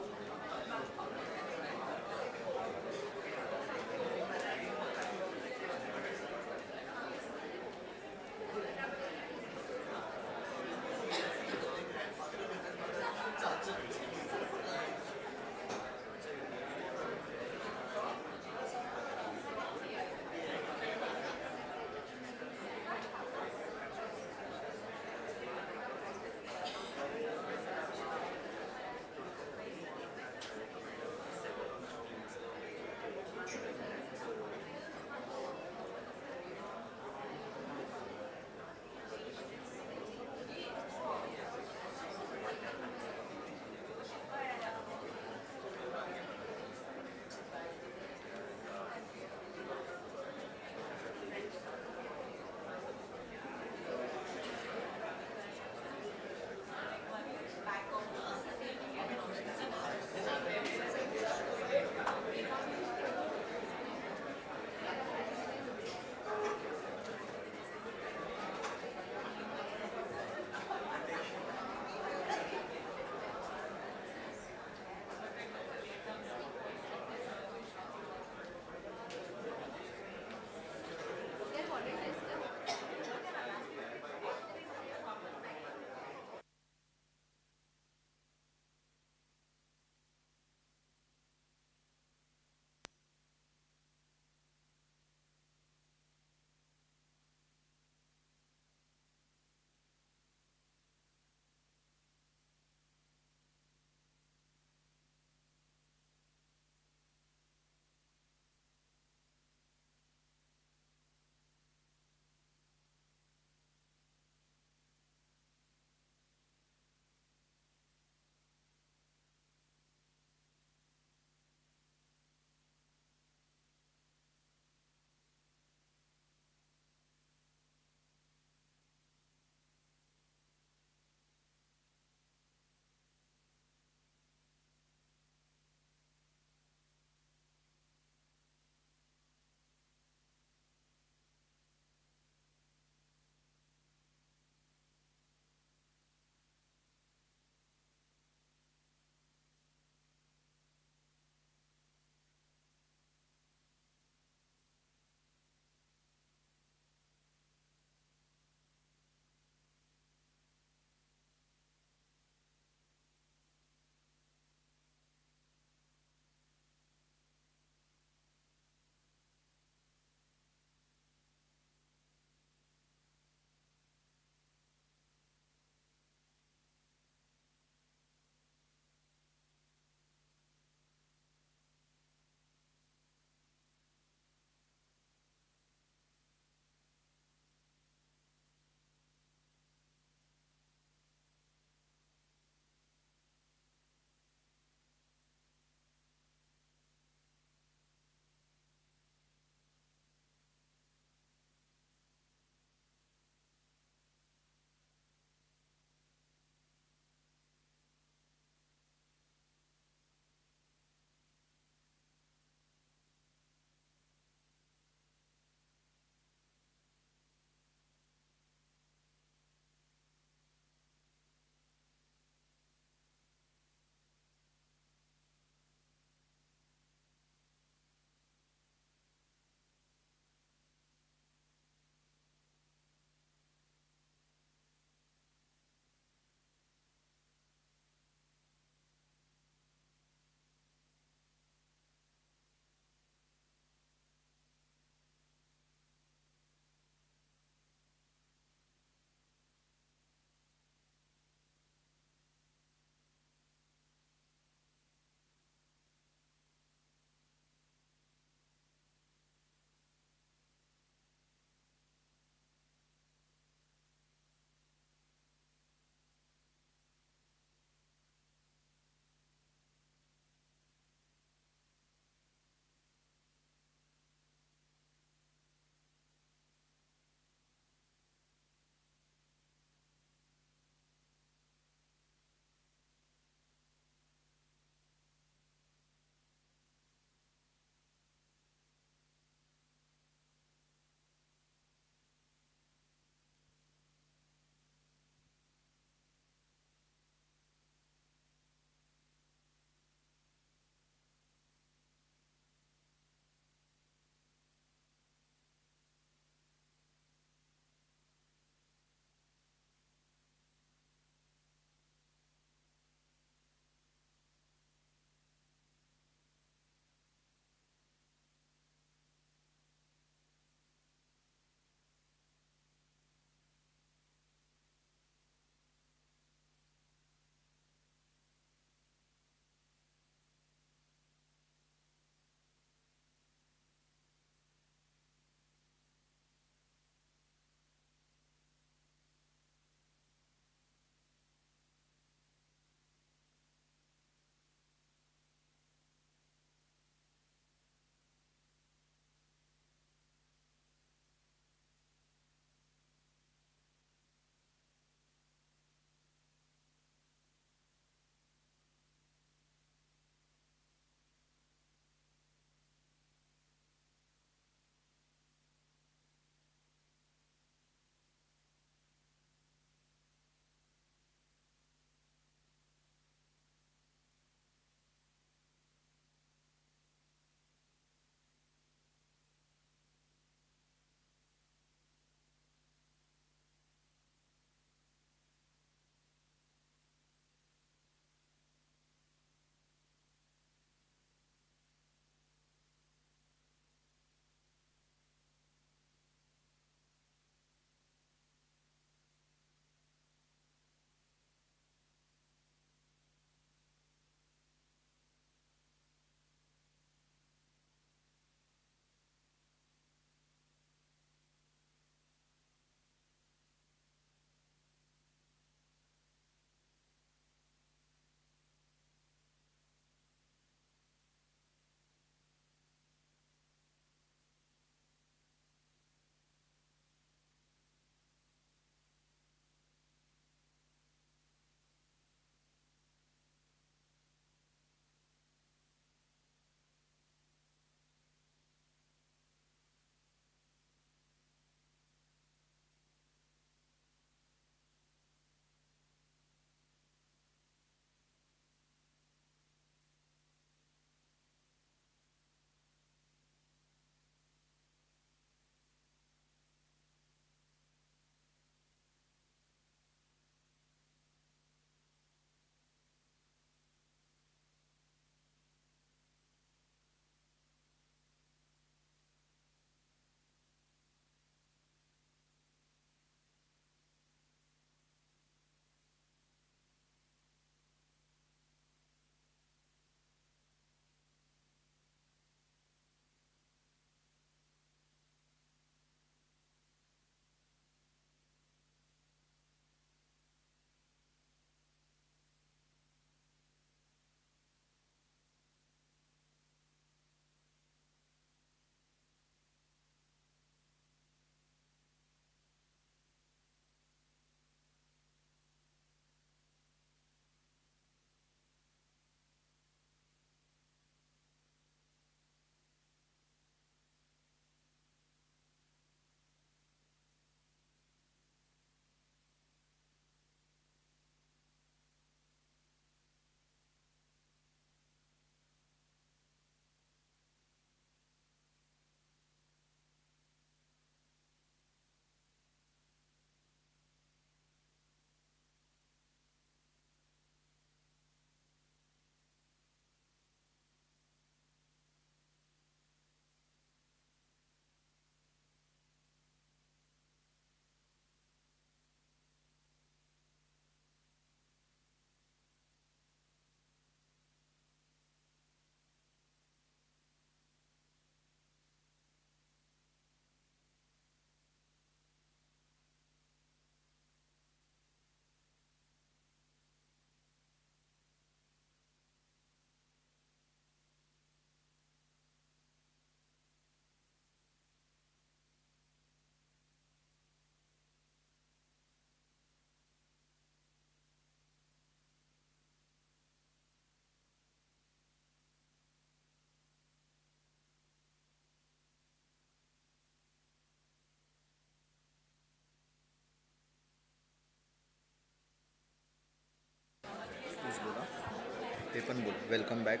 [SPEAKER 2] ते पण बोल welcome back.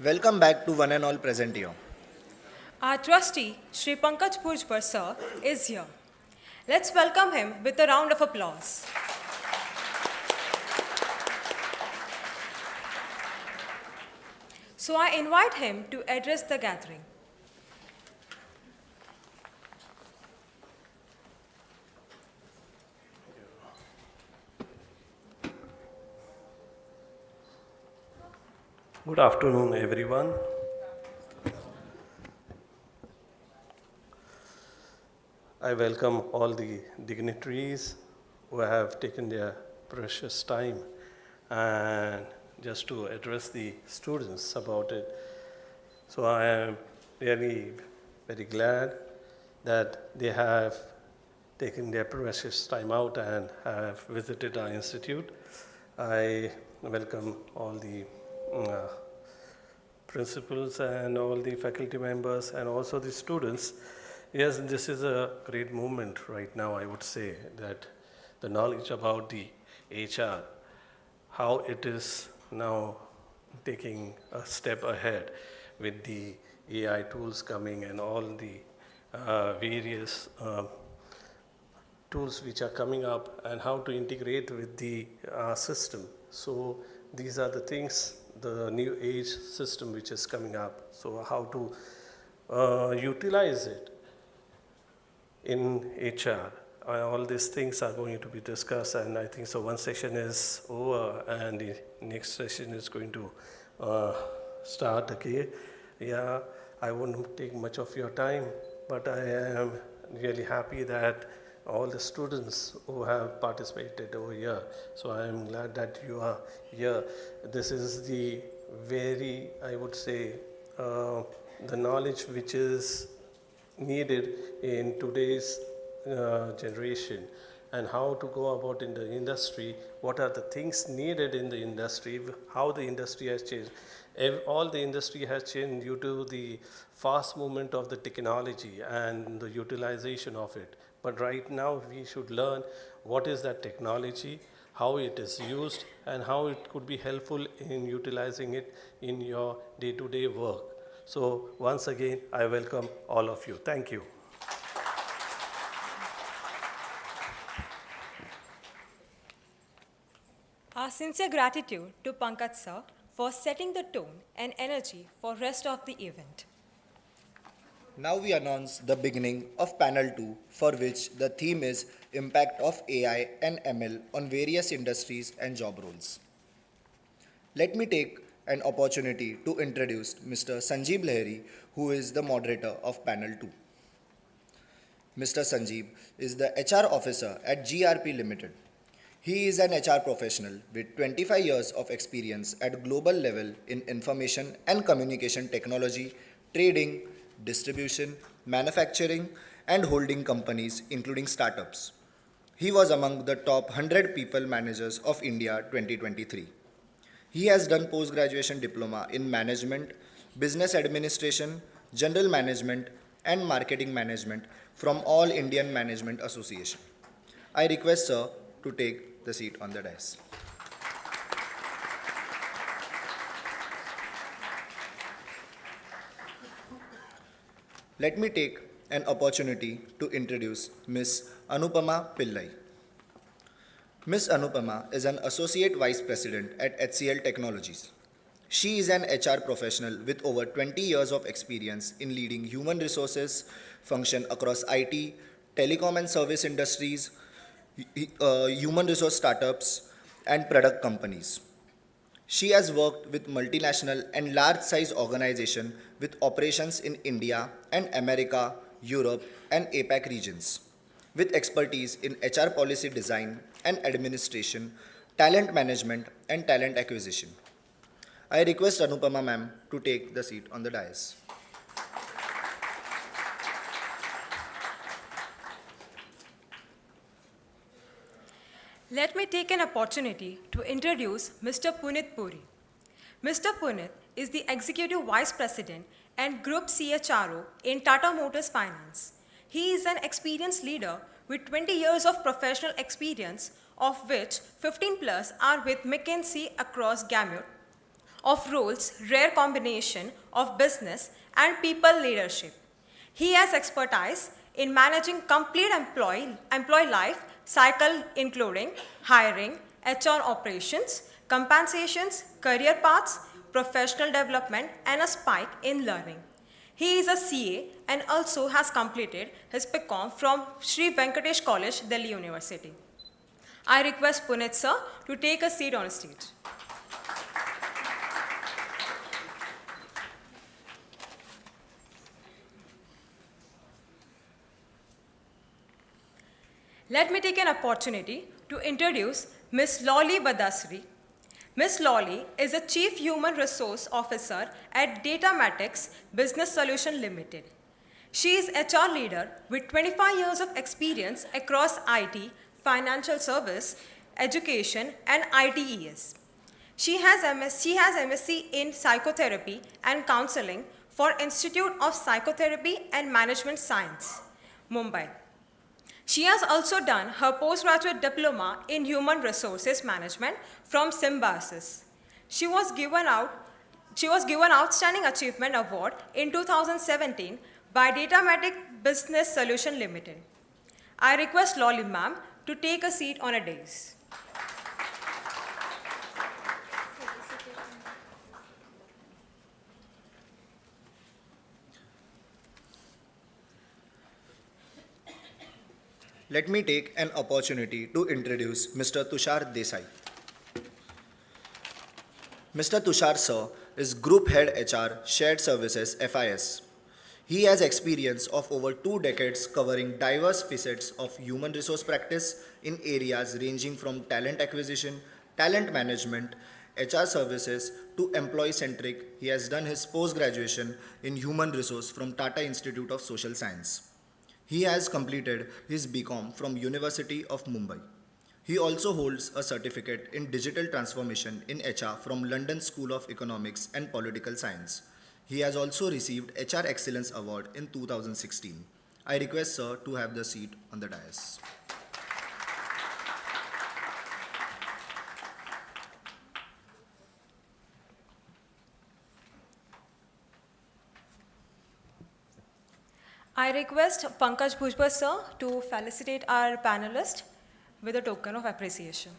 [SPEAKER 2] Welcome back to one and all present here.
[SPEAKER 1] Our trustee, Shri Pankaj Bhujbal sir, is here. Let's welcome him with a round of applause. So I invite him to address the gathering.
[SPEAKER 15] Good afternoon, everyone. I welcome all the dignitaries who have taken their precious time and just to address the students about it. So I am really very glad that they have taken their precious time out and have visited our institute. I welcome all the principals and all the faculty members and also the students. Yes, this is a great movement right now, I would say, that the knowledge about the HR, how it is now taking a step ahead with the AI tools coming and all the various tools which are coming up and how to integrate with the system. So these are the things, the new age system which is coming up. So how to utilize it in HR. All these things are going to be discussed, and I think so one session is over and the next session is going to start again. Yeah, I won't take much of your time, but I am really happy that all the students who have participated over here. So I am glad that you are here. This is the very, I would say, the knowledge which is needed in today's generation, and how to go about in the industry, what are the things needed in the industry, how the industry has changed. All the industry has changed due to the fast movement of the technology and the utilization of it. But right now we should learn what is that technology, how it is used, and how it could be helpful in utilizing it in your day-to-day work. So once again, I welcome all of you. Thank you.
[SPEAKER 1] Our sincere gratitude to Pankaj sir for setting the tone and energy for rest of the event.
[SPEAKER 2] Now we announce the beginning of panel 2, for which the theme is impact of AI and ML on various industries and job roles. Let me take an opportunity to introduce Mr. Sanjeev Lahiri, who is the moderator of panel 2. Mr. Sanjeev is the HR officer at GRP Limited. He is an HR professional with 25 years of experience at global level in information and communication technology, trading, distribution, manufacturing, and holding companies, including startups. He was among the top 100 people managers of India 2023. He has done post-graduation diploma in management, business administration, general management, and marketing management from All Indian Management Association. I request sir to take the seat on the dais. Let me take an opportunity to introduce Ms. Anupama Pillai. Ms. Anupama is an Associate Vice President at HCL Technologies. She is an HR professional with over 20 years of experience in leading human resources function across IT, telecom and service industries, human resource startups, and product companies. She has worked with multinational and large-size organizations with operations in India and America, Europe, and APAC regions, with expertise in HR policy design and administration, talent management, and talent acquisition. I request Anupama ma'am to take the seat on the dais.
[SPEAKER 1] Let me take an opportunity to introduce Mr. Punit Puri. Mr. Punit is the Executive Vice President and Group CHRO in Tata Motors Finance. He is an experienced leader with 20 years of professional experience, of which 15 plus are with McKinsey across gamut of roles, rare combination of business and people leadership. He has expertise in managing complete employee life cycle including hiring, HR operations, compensations, career paths, professional development, and a spike in learning. He is a CA and also has completed his PCOM from Sri Venkatesh College, Delhi University. I request Punit sir to take a seat on stage. Let me take an opportunity to introduce Ms. Lolly Badasri. Ms. Lolly is a Chief Human Resource Officer at Datamatics Business Solution Limited. She is HR leader with 25 years of experience across IT, financial service, education, and ITES. She has MSc in Psychotherapy and Counseling for Institute of Psychotherapy and Management Science, Mumbai. She has also done her postgraduate diploma in Human Resources Management from Symbiosis. She was given Outstanding Achievement Award in 2017 by Datamatic Business Solution Limited. I request Lolly ma'am to take a seat on a dais.
[SPEAKER 2] Let me take an opportunity to introduce Mr. Tushar Desai. Mr. Tushar sir is Group Head HR Shared Services FIS. He has experience of over 2 decades covering diverse facets of human resource practice in areas ranging from talent acquisition, talent management, HR services to employee-centric. He has done his post-graduation in human resource from Tata Institute of Social Science. He has completed his BCom from University of Mumbai. He also holds a certificate in digital transformation in HR from London School of Economics and Political Science. He has also received HR Excellence Award in 2016. I request sir to have the seat on the dais.
[SPEAKER 1] I request Pankaj Bhujbal sir to felicitate our panelist with a token of appreciation.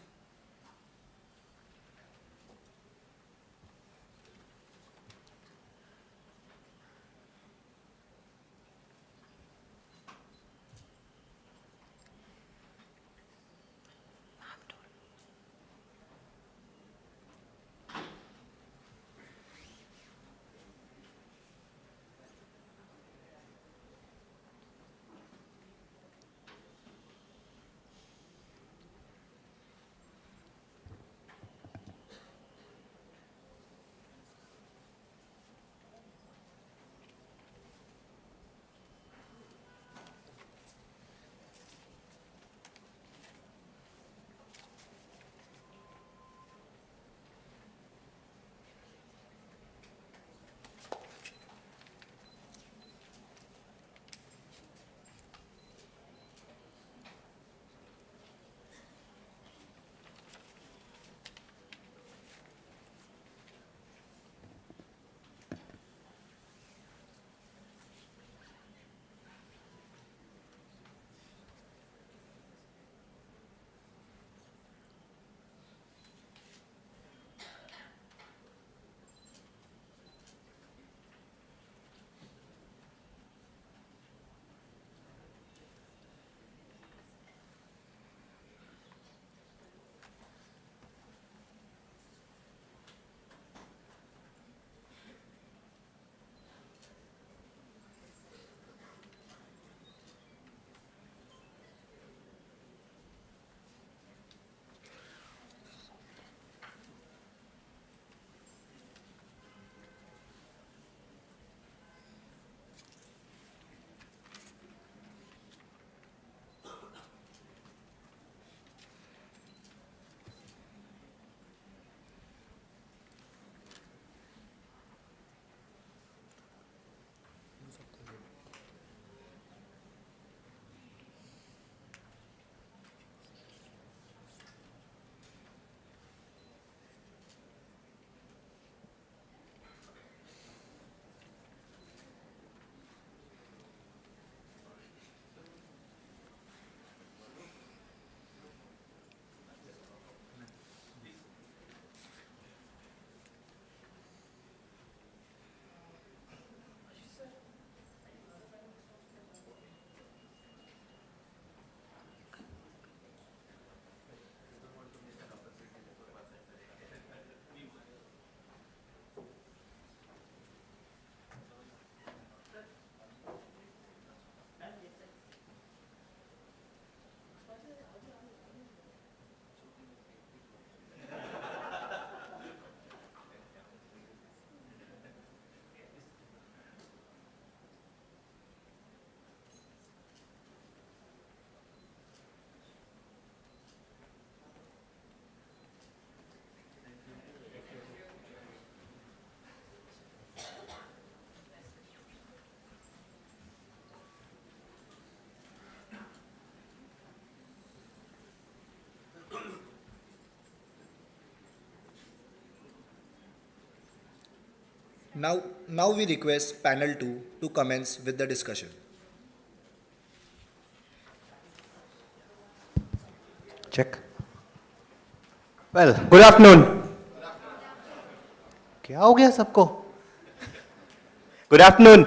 [SPEAKER 2] Now we request panel 2 to commence with the discussion.
[SPEAKER 16] Check. Well, good afternoon. क्या हो गया सबको? Good afternoon.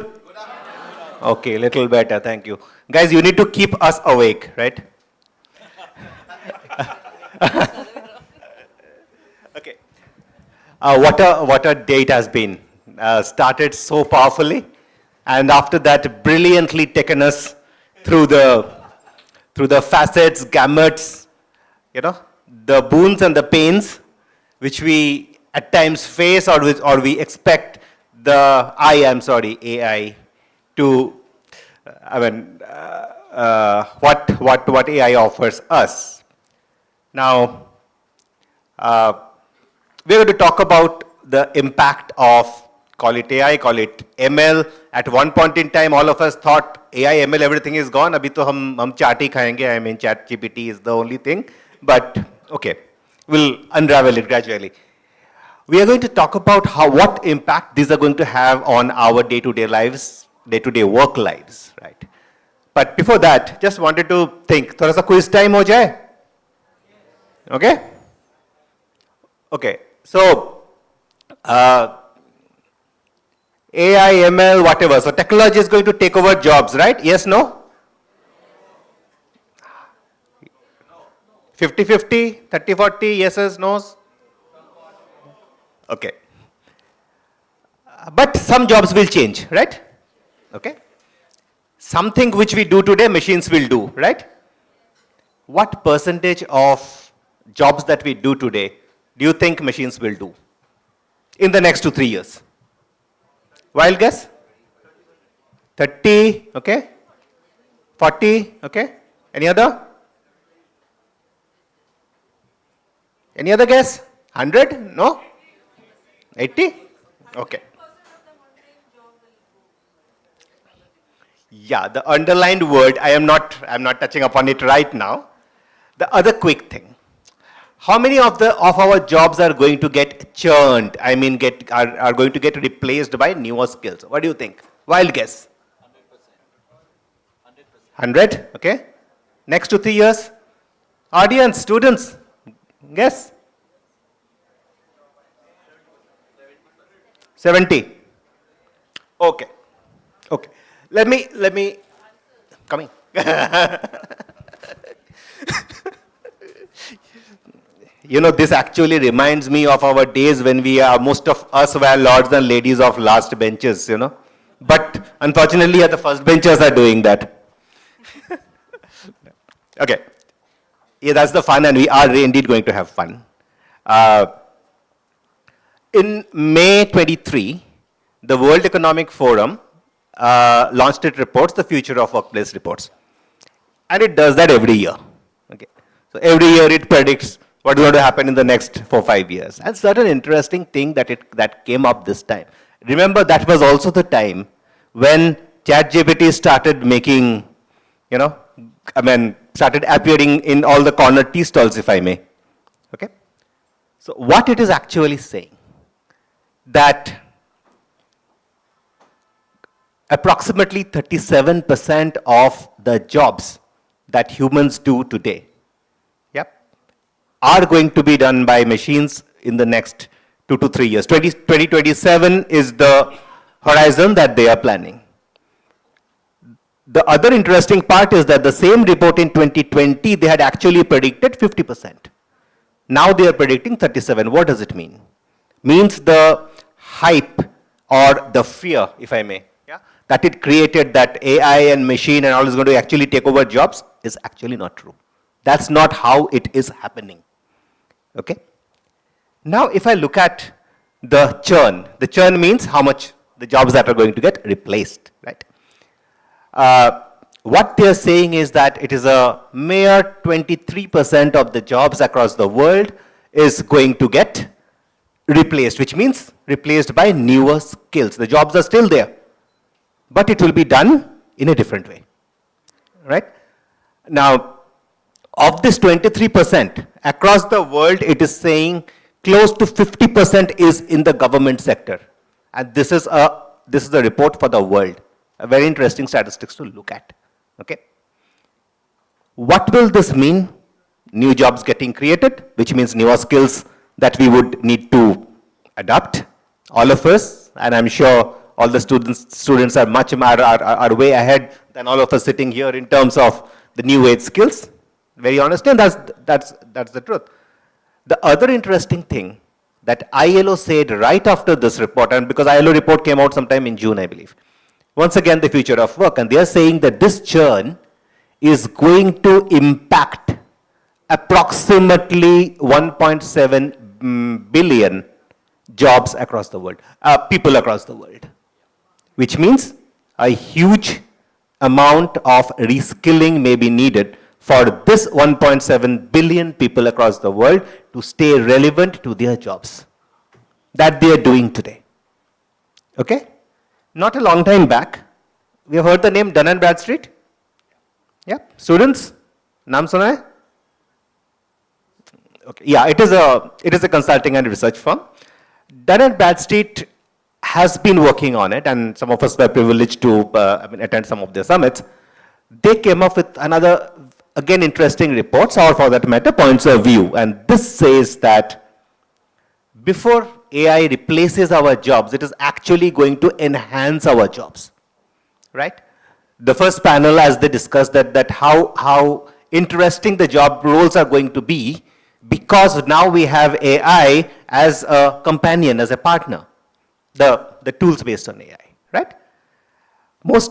[SPEAKER 16] Okay, little better, thank you. Guys, you need to keep us awake, right? Okay. What a day it has been. Started so powerfully, and after that, brilliantly taken us through the facets, gamuts, you know, the boons and the pains which we at times face or we expect the AI to, what AI offers us. Now, we're going to talk about the impact of, call it AI, call it ML. At one point in time, all of us thought AI, ML, everything is gone. Abhi to hum chat hi khayenge. I mean, chat GPT is the only thing. But, okay, we'll unravel it gradually. We are going to talk about what impact these are going to have on our day-to-day lives, day-to-day work lives, right? But before that, just wanted to think, thoda sa quiz time ho jaye? Okay? Okay, so, AI, ML, whatever. So technology is going to take over jobs, right? Yes, no? 50-50, 30-40, yeses, nos? Okay. But some jobs will change, right? Okay. Something which we do today, machines will do, right? What percentage of jobs that we do today do you think machines will do in the next 2-3 years? Wild guess? 30, okay? 40, okay? Any other? Any other guess? 100? No? 80? Okay. Yeah, the underlined word, I'm not touching upon it right now. The other quick thing. How many of our jobs are going to get churned? I mean, are going to get replaced by newer skills? What do you think? Wild guess. 100? Okay. Next 2-3 years? Audience, students, guess. 70. Okay. Okay. Let me coming. You know, this actually reminds me of our days when most of us were lords and ladies of last benches, you know. But unfortunately, the first benchers are doing that. Okay. Yeah, that's the fun, and we are indeed going to have fun. In May 23, the World Economic Forum launched its reports, the Future of Workplace reports. And it does that every year. Okay. So every year it predicts what is going to happen in the next 4-5 years. And certain interesting thing that came up this time. Remember, that was also the time when ChatGPT started making, you know, started appearing in all the corner tea stalls, if I may. Okay. So what it is actually saying, that approximately 37% of the jobs that humans do today, are going to be done by machines in the next 2 to 3 years. 2027 is the horizon that they are planning. The other interesting part is that the same report in 2020, they had actually predicted 50%. Now they are predicting 37. What does it mean? Means the hype or the fear, if I may, that it created, that AI and machine and all is going to actually take over jobs, is actually not true. That's not how it is happening. Okay. Now, if I look at the churn means how much the jobs that are going to get replaced, right? What they are saying is that it is a mere 23% of the jobs across the world is going to get replaced, which means replaced by newer skills. The jobs are still there, but it will be done in a different way, right? Now, of this 23%, across the world, it is saying close to 50% is in the government sector. And this is a report for the world. A very interesting statistics to look at. Okay. What will this mean? New jobs getting created, which means newer skills that we would need to adopt, all of us, and I'm sure all the students are way ahead than all of us sitting here in terms of the new age skills. Very honest, and that's the truth. The other interesting thing that ILO said right after this report, and because ILO report came out sometime in June, I believe. Once again, the future of work, and they are saying that this churn is going to impact approximately 1.7 billion jobs across the world, people across the world, which means a huge amount of reskilling may be needed for this 1.7 billion people across the world to stay relevant to their jobs that they are doing today. Okay? Not a long time back, we have heard the name Dun & Bradstreet. Yeah, students, naam suna hai? Okay, yeah, it is a consulting and research firm. Dun & Bradstreet has been working on it, and some of us were privileged to attend some of their summits. They came up with another, again, interesting reports, or for that matter, points of view. And this says that before AI replaces our jobs, it is actually going to enhance our jobs, right? The first panel, as they discussed that how interesting the job roles are going to be, because now we have AI as a companion, as a partner, the tools based on AI, right?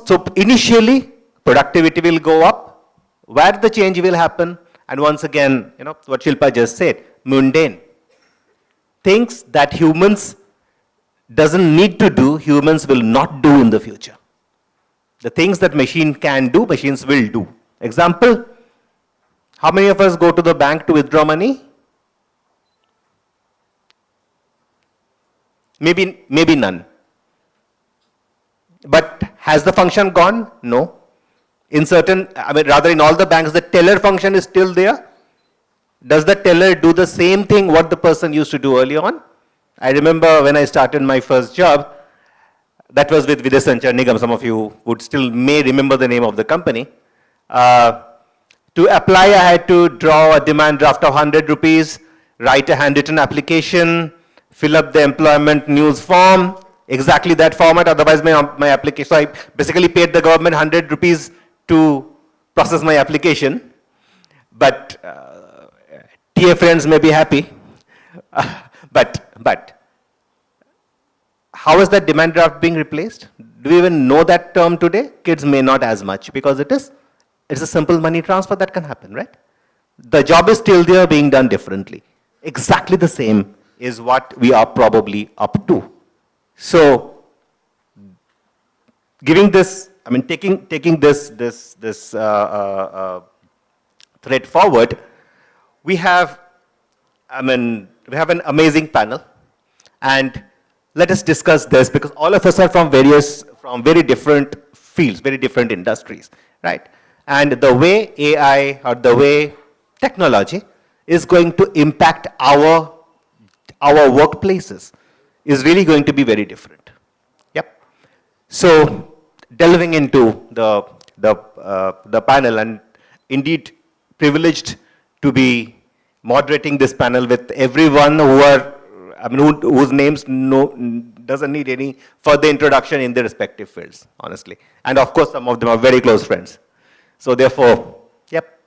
[SPEAKER 16] So initially, productivity will go up, where the change will happen, and once again, what Shilpa just said, mundane. Things that humans doesn't need to do, humans will not do in the future. The things that machine can do, machines will do. Example, how many of us go to the bank to withdraw money? Maybe none. But has the function gone? No. In rather in all the banks, the teller function is still there. Does the teller do the same thing what the person used to do early on? I remember when I started my first job, that was with Vidya Sanchar Nigam. Some of you would still may remember the name of the company. To apply, I had to draw a demand draft of 100 rupees, write a handwritten application, fill up the employment news form, exactly that format, otherwise my application. So I basically paid the government 100 rupees to process my application. But TA friends may be happy. But how is that demand draft being replaced? Do we even know that term today? Kids may not as much, because it's a simple money transfer that can happen, right? The job is still there, being done differently. Exactly the same is what we are probably up to. So, giving this, taking this thread forward, we have an amazing panel, and let us discuss this, because all of us are from very different fields, very different industries, right? And the way AI or the way technology is going to impact our workplaces is really going to be very different. Yep. So delving into the panel, and indeed privileged to be moderating this panel with everyone whose names doesn't need any further introduction in their respective fields, honestly. And of course, some of them are very close friends. So therefore, yep.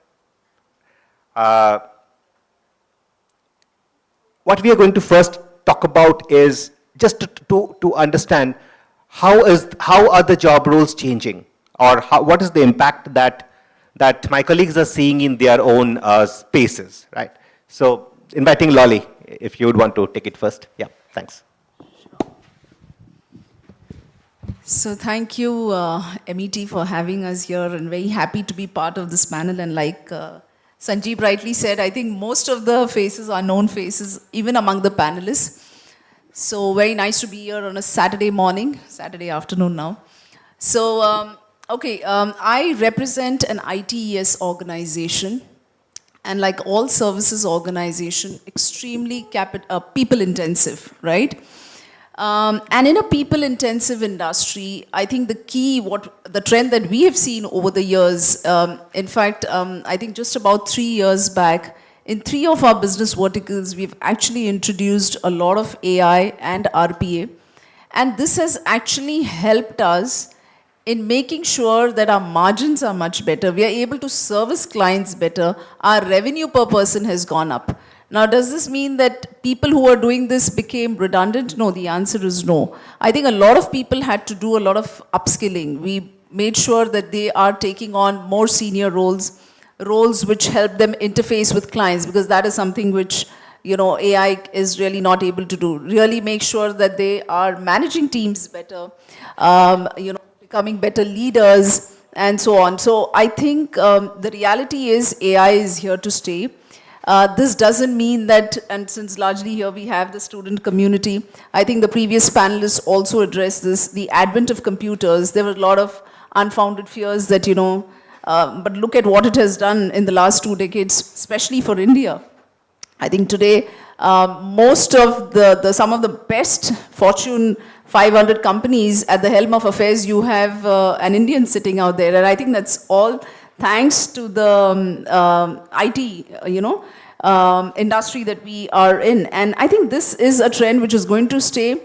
[SPEAKER 16] What we are going to first talk about is just to understand how are the job roles changing, or what is the impact that my colleagues are seeing in their own spaces, right? So inviting Lolly, if you would want to take it first. Yeah, thanks.
[SPEAKER 17] So thank you, MET, for having us here, and very happy to be part of this panel. And like Sanjeev rightly said, I think most of the faces are known faces, even among the panelists. So very nice to be here on a Saturday morning, Saturday afternoon now. So, I represent an ITES organization, and like all services organization, extremely people intensive, right? And in a people-intensive industry, I think the key, the trend that we have seen over the years, in fact, I think just about 3 years back, in 3 of our business verticals, we've actually introduced a lot of AI and RPA. And this has actually helped us in making sure that our margins are much better. We are able to service clients better. Our revenue per person has gone up. Now, does this mean that people who are doing this became redundant? No, the answer is no. I think a lot of people had to do a lot of upskilling. We made sure that they are taking on more senior roles, roles which help them interface with clients, because that is something which AI is really not able to do. Really make sure that they are managing teams better, becoming better leaders, and so on. So I think the reality is AI is here to stay. This doesn't mean that, and since largely here we have the student community, I think the previous panelists also addressed this, the advent of computers. There were a lot of unfounded fears that, but look at what it has done in the last 2 decades, especially for India. I think today, most of some of the best Fortune 500 companies at the helm of affairs, you have an Indian sitting out there. And I think that's all thanks to the IT, industry that we are in. And I think this is a trend which is going to stay.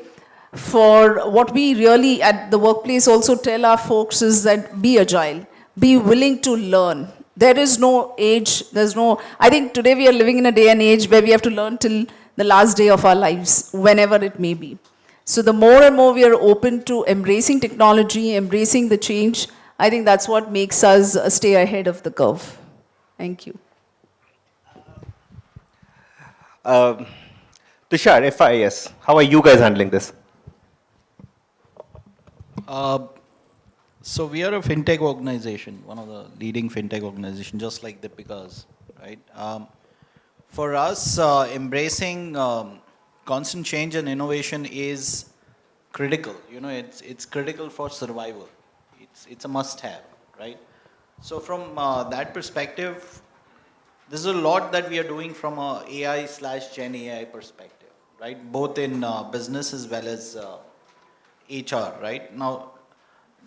[SPEAKER 17] For what we really at the workplace also tell our folks is that be agile, be willing to learn. There is no age, I think today we are living in a day and age where we have to learn till the last day of our lives, whenever it may be. So the more and more we are open to embracing technology, embracing the change, I think that's what makes us stay ahead of the curve. Thank you.
[SPEAKER 16] Tushar, FIS, how are you guys handling this?
[SPEAKER 18] So we are a fintech organization, one of the leading fintech organizations, just like Deepika's, right? For us, embracing constant change and innovation is critical. It's critical for survival. It's a must-have, right? So from that perspective, there's a lot that we are doing from a AI/Gen AI perspective, right? Both in business as well as HR, right? Now,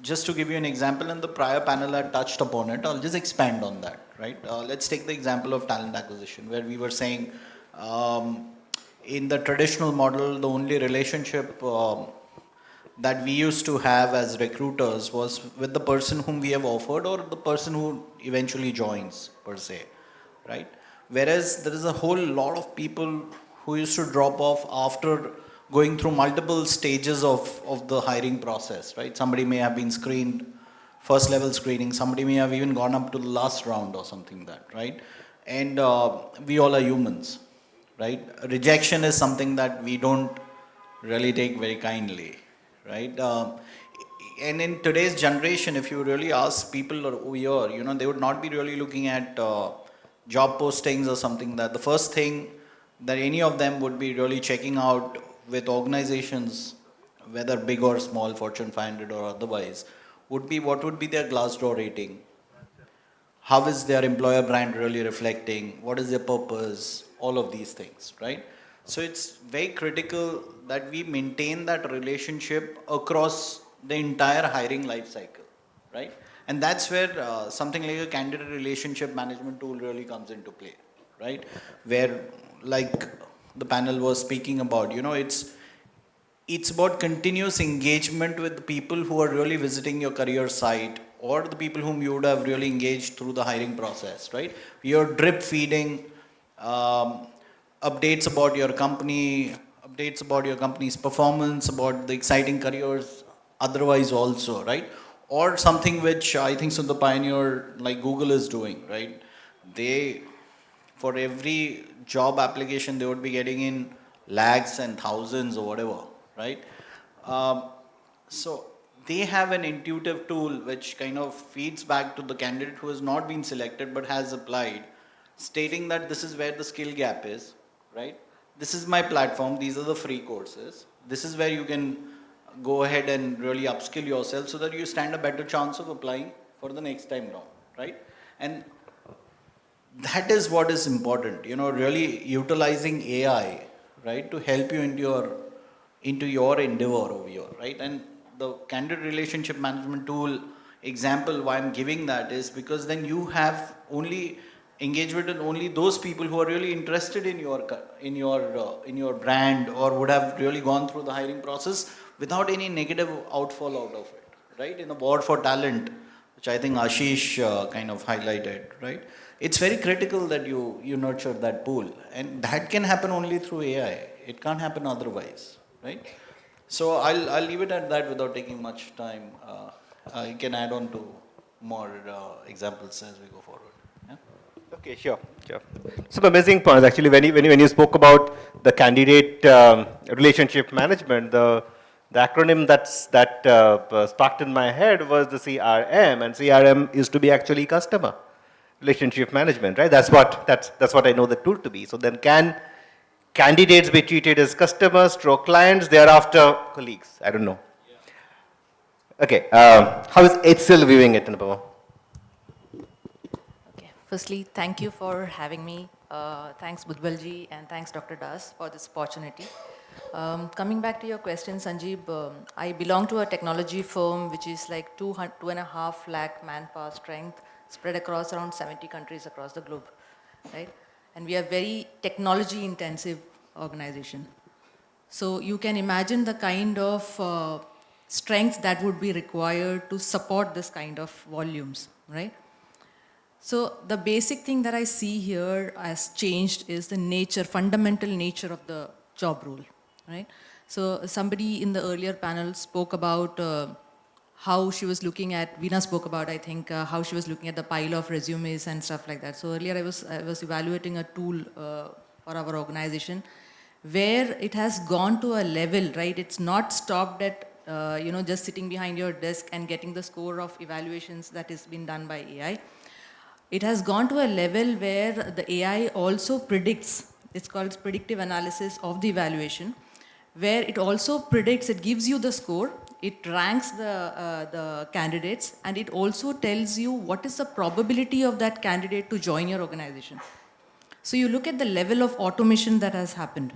[SPEAKER 18] just to give you an example, in the prior panel I touched upon it, I'll just expand on that, right? Let's take the example of talent acquisition, where we were saying in the traditional model, the only relationship that we used to have as recruiters was with the person whom we have offered or the person who eventually joins, per se, right? Whereas there is a whole lot of people who used to drop off after going through multiple stages of the hiring process, right? Somebody may have been screened, first level screening, somebody may have even gone up to the last round or something like that, right? And we all are humans, right? Rejection is something that we don't really take very kindly, right? And in today's generation, if you really ask people over here, they would not be really looking at job postings or something that the first thing that any of them would be really checking out with organizations, whether big or small, Fortune 500 or otherwise, would be what would be their Glassdoor rating? How is their employer brand really reflecting? What is their purpose? All of these things, right? So it's very critical that we maintain that relationship across the entire hiring life cycle, right? And that's where something like a candidate relationship management tool really comes into play, right? Where, like the panel was speaking about, it's about continuous engagement with the people who are really visiting your career site or the people whom you would have really engaged through the hiring process, right? You're drip feeding updates about your company, updates about your company's performance, about the exciting careers otherwise also, right? Or something which I think so the pioneer like Google is doing, right? They, for every job application, they would be getting in lakhs and thousands or whatever, right? So they have an intuitive tool which kind of feeds back to the candidate who has not been selected but has applied, stating that this is where the skill gap is, right? This is my platform, these are the free courses. This is where you can go ahead and really upskill yourself so that you stand a better chance of applying for the next time round, right? And that is what is important, really utilizing AI, right, to help you in your into your endeavor over here, right? And the candidate relationship management tool example why I'm giving that is because then you have only engagement with only those people who are really interested in your brand or would have really gone through the hiring process without any negative outfall out of it, right? In a board for talent, which I think Ashish kind of highlighted, right? It's very critical that you nurture that pool, and that can happen only through AI. It can't happen otherwise, right? So I'll leave it at that without taking much time. You can add on to more examples as we go forward. Yeah?
[SPEAKER 16] Okay, sure. Some amazing points actually. When you spoke about the candidate relationship management, the acronym that sparked in my head was the CRM, and CRM is to be actually customer relationship management, right? That's what I know the tool to be. So then, can candidates be treated as customers, stroke clients, thereafter colleagues? I don't know. Okay, how is HCL viewing it, Anupama?
[SPEAKER 19] Firstly, thank you for having me. Thanks Budwalji and thanks Dr. Das for this opportunity. Coming back to your question, Sanjeev, I belong to a technology firm which is like 2.5 lakh manpower strength spread across around 70 countries across the globe, right? And we are very technology intensive organization. So you can imagine the kind of strength that would be required to support this kind of volumes, right? So the basic thing that I see here has changed is the nature, fundamental nature of the job role, right? So somebody in the earlier panel spoke about how she was looking at, Veena spoke about, I think, how she was looking at the pile of resumes and stuff like that. So earlier I was evaluating a tool for our organization where it has gone to a level, right? It's not stopped at, just sitting behind your desk and getting the score of evaluations that is been done by AI. It has gone to a level where the AI also predicts, it's called predictive analysis of the evaluation, where it also predicts, it gives you the score, it ranks the candidates, and it also tells you what is the probability of that candidate to join your organization. So you look at the level of automation that has happened,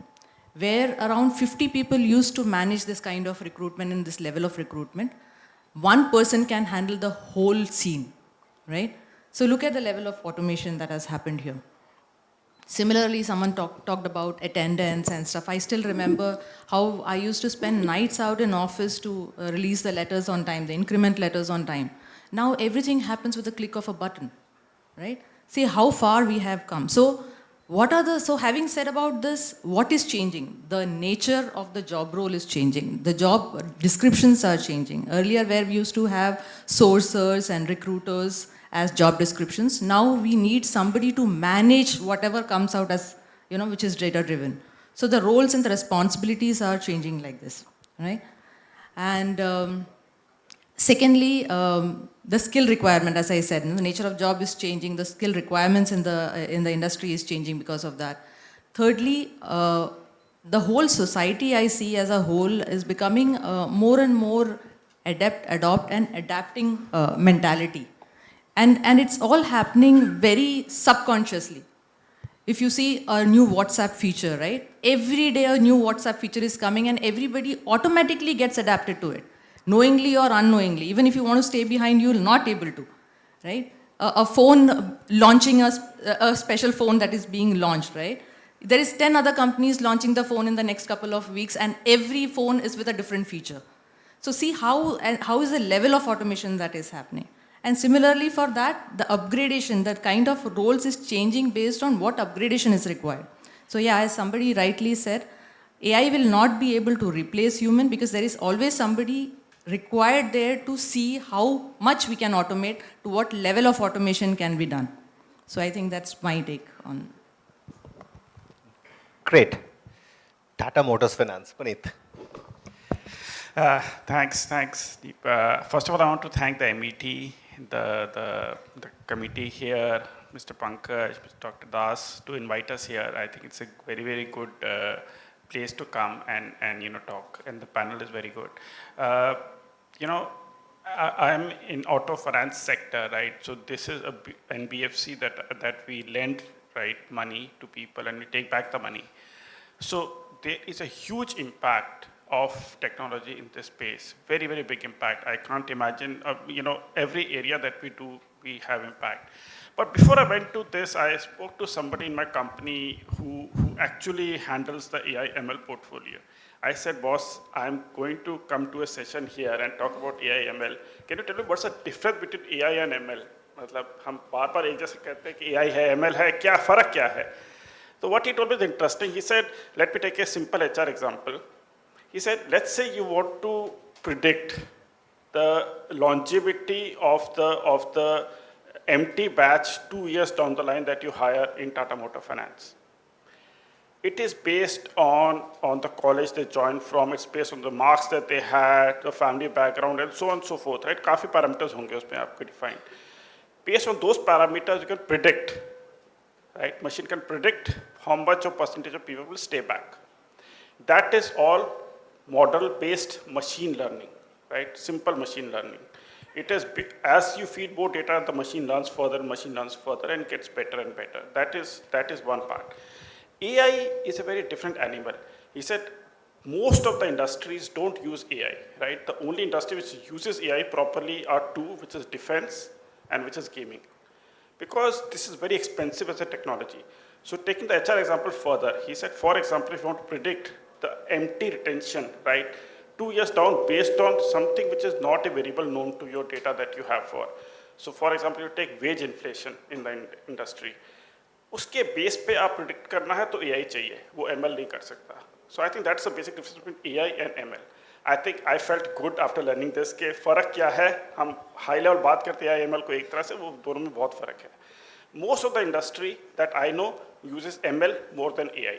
[SPEAKER 19] where around 50 people used to manage this kind of recruitment and this level of recruitment. One person can handle the whole scene, right? So look at the level of automation that has happened here. Similarly, someone talked about attendance and stuff. I still remember how I used to spend nights out in office to release the letters on time, the increment letters on time. Now everything happens with a click of a button, right? See how far we have come. So having said about this, what is changing? The nature of the job role is changing. The job descriptions are changing. Earlier where we used to have sourcers and recruiters as job descriptions, now we need somebody to manage whatever comes out as, which is data driven. So the roles and the responsibilities are changing like this, right? And secondly, the skill requirement, as I said, the nature of job is changing. The skill requirements in the industry is changing because of that. Thirdly, the whole society I see as a whole is becoming more and more adopt and adapting mentality. And it's all happening very subconsciously. If you see a new WhatsApp feature, right? Every day a new WhatsApp feature is coming and everybody automatically gets adapted to it, knowingly or unknowingly. Even if you want to stay behind, you'll not able to, right? A phone launching a special phone that is being launched, right? There is 10 other companies launching the phone in the next couple of weeks and every phone is with a different feature. So see how is the level of automation that is happening. And similarly for that, the upgradation, that kind of roles is changing based on what upgradation is required. So yeah, as somebody rightly said, AI will not be able to replace human because there is always somebody required there to see how much we can automate, to what level of automation can be done. So I think that's my take on.
[SPEAKER 16] Great. Tata Motors Finance, Puneet.
[SPEAKER 20] Thanks. First of all, I want to thank the MET, the committee here, Mr. Pankaj, Mr. Dr. Das, to invite us here. I think it's a very, very good place to come and talk, and the panel is very good. I'm in auto finance sector, right? So this is an NBFC that we lend, right, money to people and we take back the money. So there is a huge impact of technology in this space. Very, very big impact. I can't imagine, every area that we do, we have impact. But before I went to this, I spoke to somebody in my company who actually handles the AI ML portfolio. I said, boss, I'm going to come to a session here and talk about AI ML. Can you tell me what's the difference between AI and ML? मतलब हम बार-बार एक जैसे कहते हैं कि AI है, ML है, क्या फर्क क्या है? So what he told me is interesting. He said, let me take a simple HR example. He said, let's say you want to predict the longevity of the empty batch 2 years down the line that you hire in Tata Motor Finance. It is based on the college they joined from, it's based on the marks that they had, the family background, and so on and so forth, right? काफ़ी parameters होंगे उसमें आपके defined. Based on those parameters, you can predict, right? Machine can predict how much of percentage of people will stay back. That is all model-based machine learning, right? Simple machine learning. It is, as you feed more data, the machine learns further, and gets better and better. That is one part. AI is a very different animal. He said, most of the industries don't use AI, right? The only industry which uses AI properly are two, which is defense and which is gaming. Because this is very expensive as a technology. So taking the HR example further, he said, for example, if you want to predict the empty retention, right, 2 years down based on something which is not a variable known to your data that you have for. So for example, you take wage inflation in the industry. उसके base पे आप predict करना है तो AI चाहिए, वो ML नहीं कर सकता. So I think that's the basic difference between AI and ML. I think I felt good after learning this कि फ़र्क क्या है, हम high level बात करते हैं ML को एक तरह से, वो दोनों में बहुत फ़र्क है. Most of the industry that I know uses ML more than AI,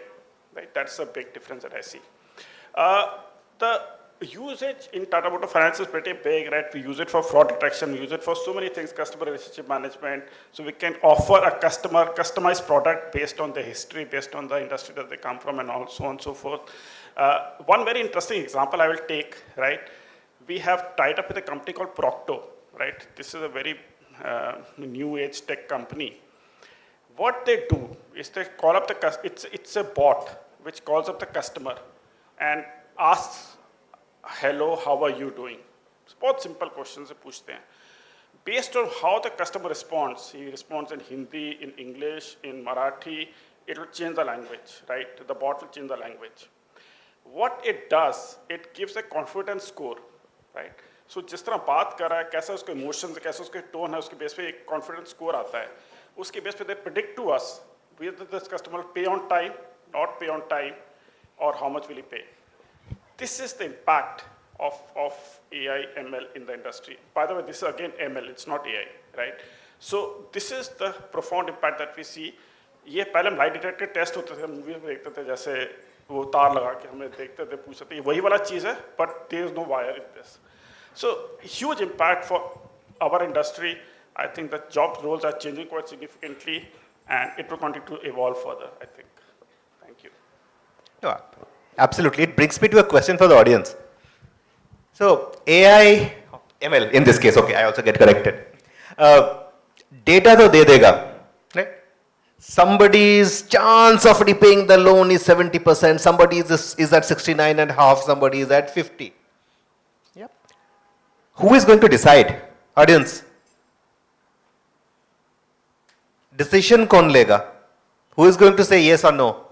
[SPEAKER 20] right? That's a big difference that I see. The usage in Tata Motor Finance is pretty big, right? We use it for fraud detection, we use it for so many things, customer relationship management. So we can offer a customer customized product based on the history, based on the industry that they come from, and so on and so forth. One very interesting example I will take, right? We have tied up with a company called Procto, right? This is a very new age tech company. What they do is they call up the customer, it's a bot which calls up the customer and asks, hello, how are you doing? It's बहुत simple questions they पूछते हैं. Based on how the customer responds, he responds in Hindi, in English, in Marathi, it will change the language, right? The bot will change the language. What it does, it gives a confidence score, right? So जिस तरह बात कर रहा है, कैसा उसके emotions, कैसा उसके tone है, उसके base पे एक confidence score आता है. उसके base पे they predict to us whether this customer will pay on time, not pay on time, or how much will he pay. This is the impact of AI ML in the industry. By the way, this is again ML, it's not AI, right? So this is the profound impact that we see. ये पहले हम lie detector test होते थे, movies में देखते थे जैसे वो तार लगा के हमें देखते थे, पूछते थे, ये वही वाला चीज़ है, but there is no wire in this. So huge impact for our industry. I think the job roles are changing quite significantly, and it will continue to evolve further, I think. Thank you.
[SPEAKER 16] Yeah, absolutely. It brings me to a question for the audience. So AI, ML in this case, okay, I also get corrected. Data to de dega, right? Somebody's chance of repaying the loan is 70%, somebody is at 69.5%, somebody is at 50%. Yep. Who is going to decide? Audience. Decision कौन लेगा? Who is going to say yes or no?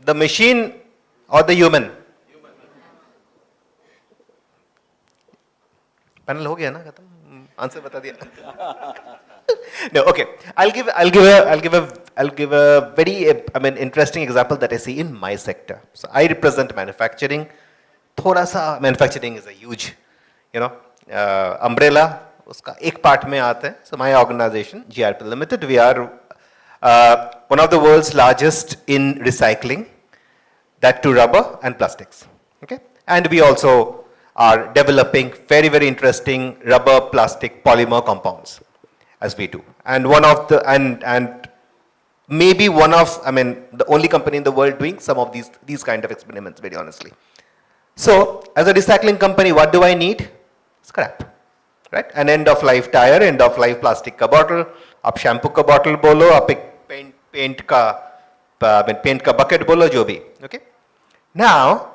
[SPEAKER 16] The machine or the human? Panel हो गया ना खत्म? Answer बता दिया. No, okay. I'll give a very interesting example that I see in my sector. So I represent manufacturing. थोड़ा सा manufacturing is a huge, umbrella. उसका एक part में आते हैं. So my organization, GRP Limited, we are one of the world's largest in recycling, that to rubber and plastics. Okay, and we also are developing very, very interesting rubber, plastic, polymer compounds, as we do. And one of the and maybe one of the only company in the world doing some of these kind of experiments, very honestly. So as a recycling company, what do I need? Scrap. Right? An end of life tire, end of life plastic का bottle, आप shampoo का bottle बोलो, आप एक paint का bucket बोलो, जो भी. Okay? Now,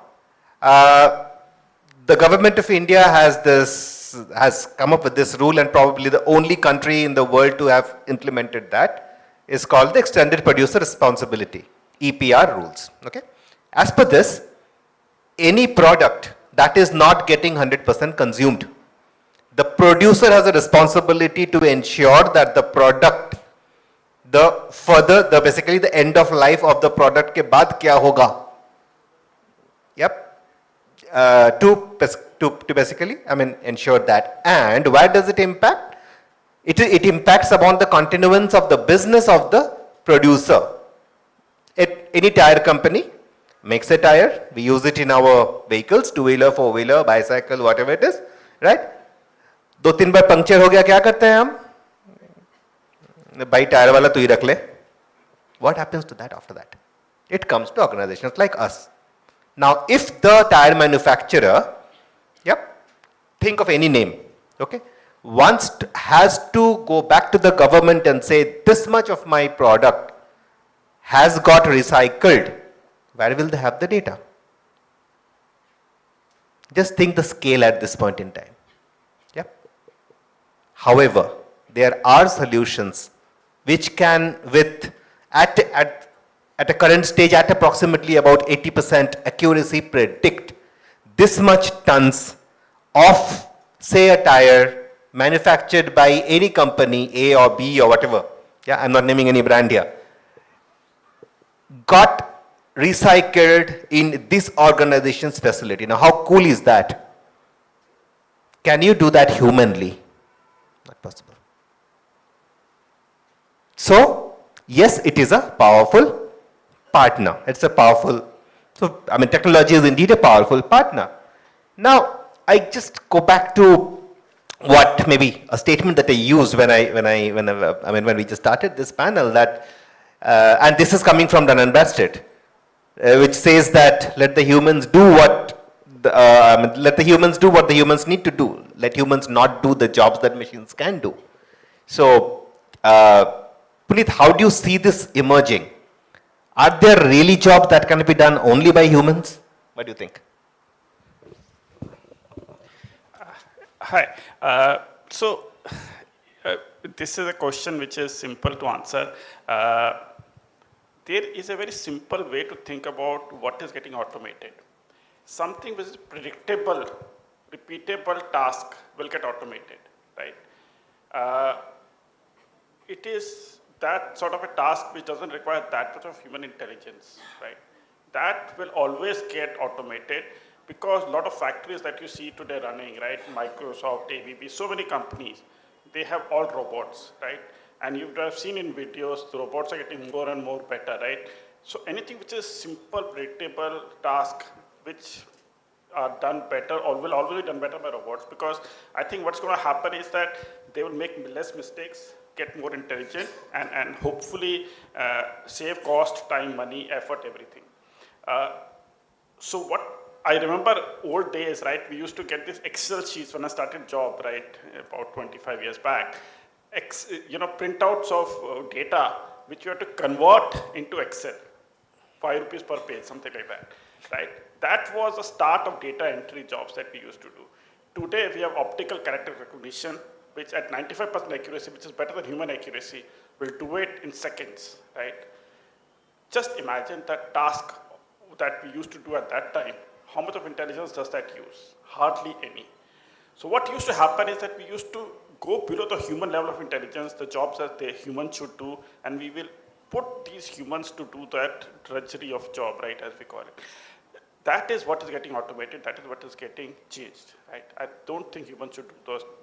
[SPEAKER 16] The government of India has come up with this rule, and probably the only country in the world to have implemented that is called the Extended Producer Responsibility, EPR rules. Okay? As per this, any product that is not getting 100% consumed, the producer has a responsibility to ensure that the product, basically the end of life of the product ke baad kya hoga. Yep. To basically, ensure that. And where does it impact? It impacts upon the continuance of the business of the producer. Any tire company makes a tire, we use it in our vehicles, two-wheeler, four-wheeler, bicycle, whatever it is, right? 2-3 bar puncture हो गया, क्या करते हैं हम? भाई tyre वाला तू ही रख ले. What happens to that after that? It comes to organizations like us. Now, if the tire manufacturer, think of any name, okay, has to go back to the government and say, this much of my product has got recycled, where will they have the data? Just think the scale at this point in time. However, there are solutions which can, at a current stage, at approximately about 80% accuracy, predict this much tons of, say, a tire manufactured by any company, A or B or whatever. Yeah, I'm not naming any brand here. Got recycled in this organization's facility. Now, how cool is that? Can you do that humanly? Not possible. So, yes, it is a powerful partner. It's a powerful, technology is indeed a powerful partner. Now, I just go back to what maybe a statement that I used when we just started this panel, that, and this is coming from Dun & Bradstreet, which says that let the humans do what the humans need to do. Let humans not do the jobs that machines can do. So, Puneet, how do you see this emerging? Are there really jobs that can be done only by humans? What do you think?
[SPEAKER 20] Hi. This is a question which is simple to answer. There is a very simple way to think about what is getting automated. Something which is predictable, repeatable task will get automated, right? It is that sort of a task which doesn't require that much of human intelligence, right? That will always get automated, because a lot of factories that you see today running, right? Microsoft, ABB, so many companies, they have all robots, right? And you would have seen in videos, the robots are getting more and more better, right? So anything which is simple, predictable task, which are done better or will always be done better by robots, because I think what's going to happen is that they will make less mistakes, get more intelligent, and hopefully save cost, time, money, effort, everything. So what I remember old days, right? We used to get these Excel sheets when I started job, right? About 25 years back. Printouts of data, which you have to convert into Excel. 5 rupees per page, something like that, right? That was the start of data entry jobs that we used to do. Today, we have optical character recognition, which at 95% accuracy, which is better than human accuracy, will do it in seconds, right? Just imagine that task that we used to do at that time. How much of intelligence does that use? Hardly any. So what used to happen is that we used to go below the human level of intelligence, the jobs that the humans should do, and we will put these humans to do that drudgery of job, right, as we call it. That is what is getting automated, that is what is getting changed, right? I don't think humans should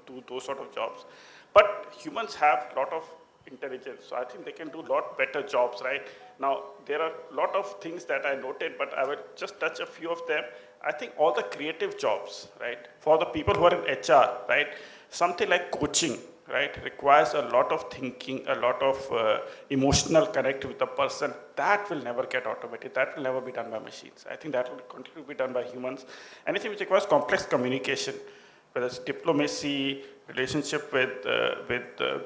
[SPEAKER 20] do those sort of jobs. But humans have a lot of intelligence, so I think they can do a lot better jobs, right? Now, there are a lot of things that I noted, but I will just touch a few of them. I think all the creative jobs, right, for the people who are in HR, right, something like coaching, right, requires a lot of thinking, a lot of emotional connect with the person. That will never get automated. That will never be done by machines. I think that will continue to be done by humans. Anything which requires complex communication, whether it's diplomacy, relationship with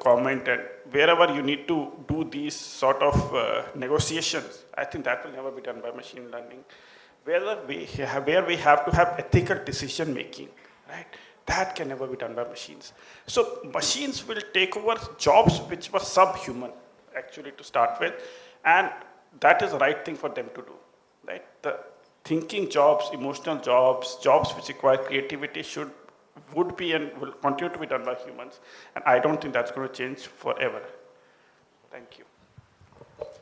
[SPEAKER 20] government, and wherever you need to do these sort of negotiations, I think that will never be done by machine learning. where we have to have ethical decision making, right? That can never be done by machines. So machines will take over jobs which were subhuman, actually, to start with, and that is the right thing for them to do, right? The thinking jobs, emotional jobs, jobs which require creativity would be and will continue to be done by humans, and I don't think that's going to change forever. Thank you.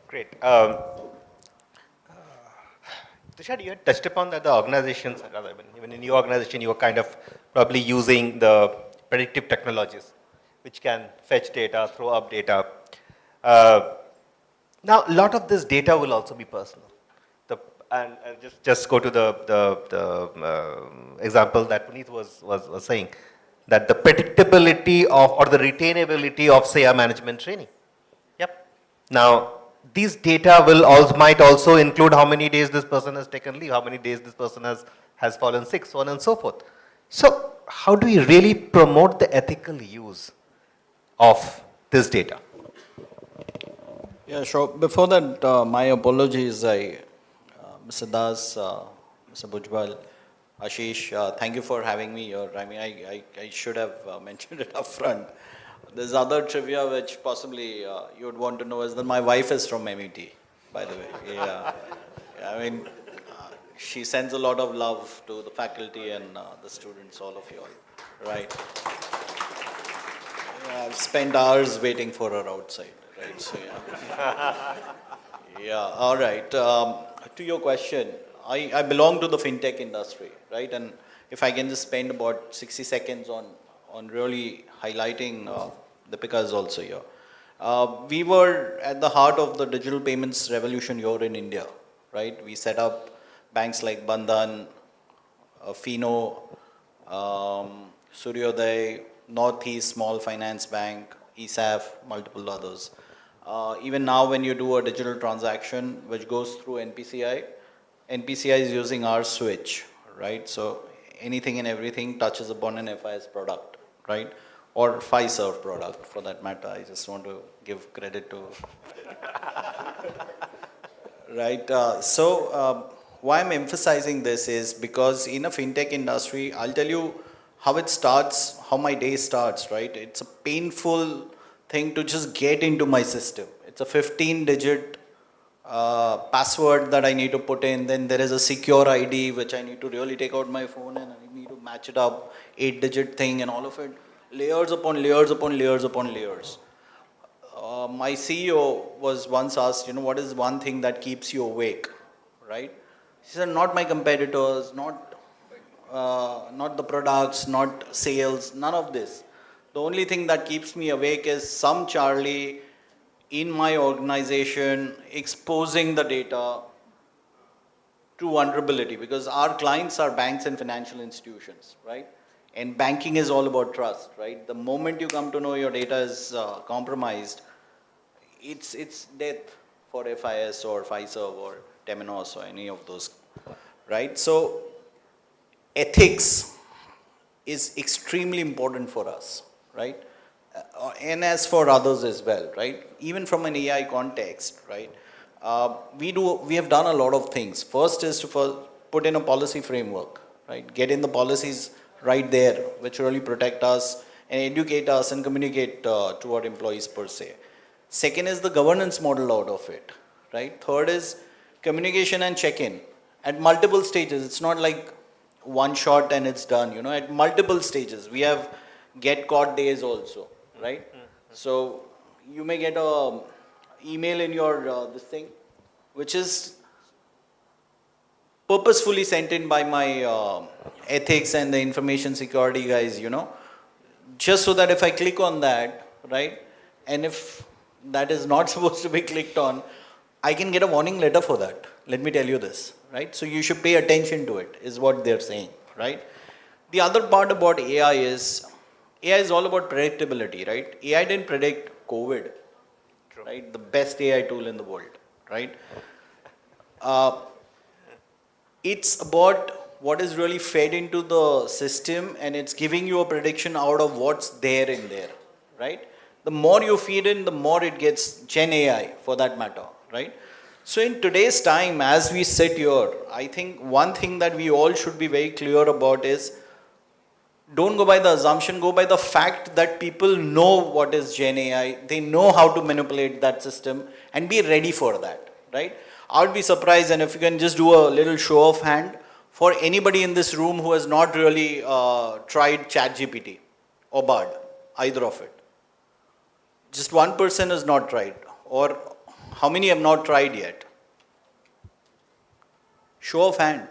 [SPEAKER 16] Great. Tushar, you had touched upon that the organizations, rather, even in your organization, you were kind of probably using the predictive technologies, which can fetch data, throw up data. Now, a lot of this data will also be personal. And just go to the example that Puneet was saying, that the predictability of, or the retainability of, say, a management training. Yep. Now, these data might also include how many days this person has taken leave, how many days this person has fallen sick, so on and so forth. So, how do we really promote the ethical use of this data?
[SPEAKER 18] Yeah, sure. Before that, my apologies. Mr. Das, Mr. Bhujbal, Ashish, thank you for having me here. I mean, I should have mentioned it up front. There's other trivia which possibly you would want to know is that my wife is from MET, by the way. Yeah. I mean, she sends a lot of love to the faculty and the students, all of you all, right? Yeah, I've spent hours waiting for her outside, right? So, yeah. Yeah, all right. To your question, I belong to the fintech industry, right? And if I can just spend about 60 seconds on really highlighting Deepika's also here. We were at the heart of the digital payments revolution here in India, right? We set up banks like Bandhan, Fino, Suryoday, Northeast Small Finance Bank, ESAF, multiple others. Even now when you do a digital transaction which goes through NPCI is using our switch, right? So anything and everything touches upon an FIS product, right? Or Fiserv product for that matter. I just want to give credit to, right? Why I'm emphasizing this is because in a fintech industry, I'll tell you how it starts, how my day starts, right? It's a painful thing to just get into my system. It's a 15-digit password that I need to put in. Then there is a secure ID which I need to really take out my phone and I need to match it up, 8-digit thing and all of it. Layers upon layers upon layers upon layers. My CEO was once asked, what is one thing that keeps you awake, right? He said, not my competitors, not the products, not sales, none of this. The only thing that keeps me awake is some Charlie in my organization exposing the data to vulnerability, because our clients are banks and financial institutions, right? And banking is all about trust, right? The moment you come to know your data is compromised, it's death for FIS or Fiserv or Temenos or any of those, right? So ethics is extremely important for us, right? And as for others as well, right? Even from an AI context, right? We have done a lot of things. First is to put in a policy framework, right? Get in the policies right there, which really protect us and educate us and communicate to our employees per se. Second is the governance model out of it, right? Third is communication and check-in at multiple stages. It's not like one shot and it's done, at multiple stages. We have get caught days also, right? So you may get a email in your this thing, which is purposefully sent in by my ethics and the information security guys, just so that if I click on that, right, and if that is not supposed to be clicked on, I can get a warning letter for that. Let me tell you this, right? So you should pay attention to it, is what they're saying, right? The other part about AI is all about predictability, right? AI didn't predict COVID, right? The best AI tool in the world, right? It's about what is really fed into the system, and it's giving you a prediction out of what's there in there, right? The more you feed in, the more it gets Gen AI for that matter, right? So in today's time, as we sit here, I think one thing that we all should be very clear about is, don't go by the assumption, go by the fact that people know what is Gen AI, they know how to manipulate that system and be ready for that, right? I would be surprised, and if you can just do a little show of hand for anybody in this room who has not really tried ChatGPT or Bard, either of it. Just one person has not tried, or how many have not tried yet? Show of hand.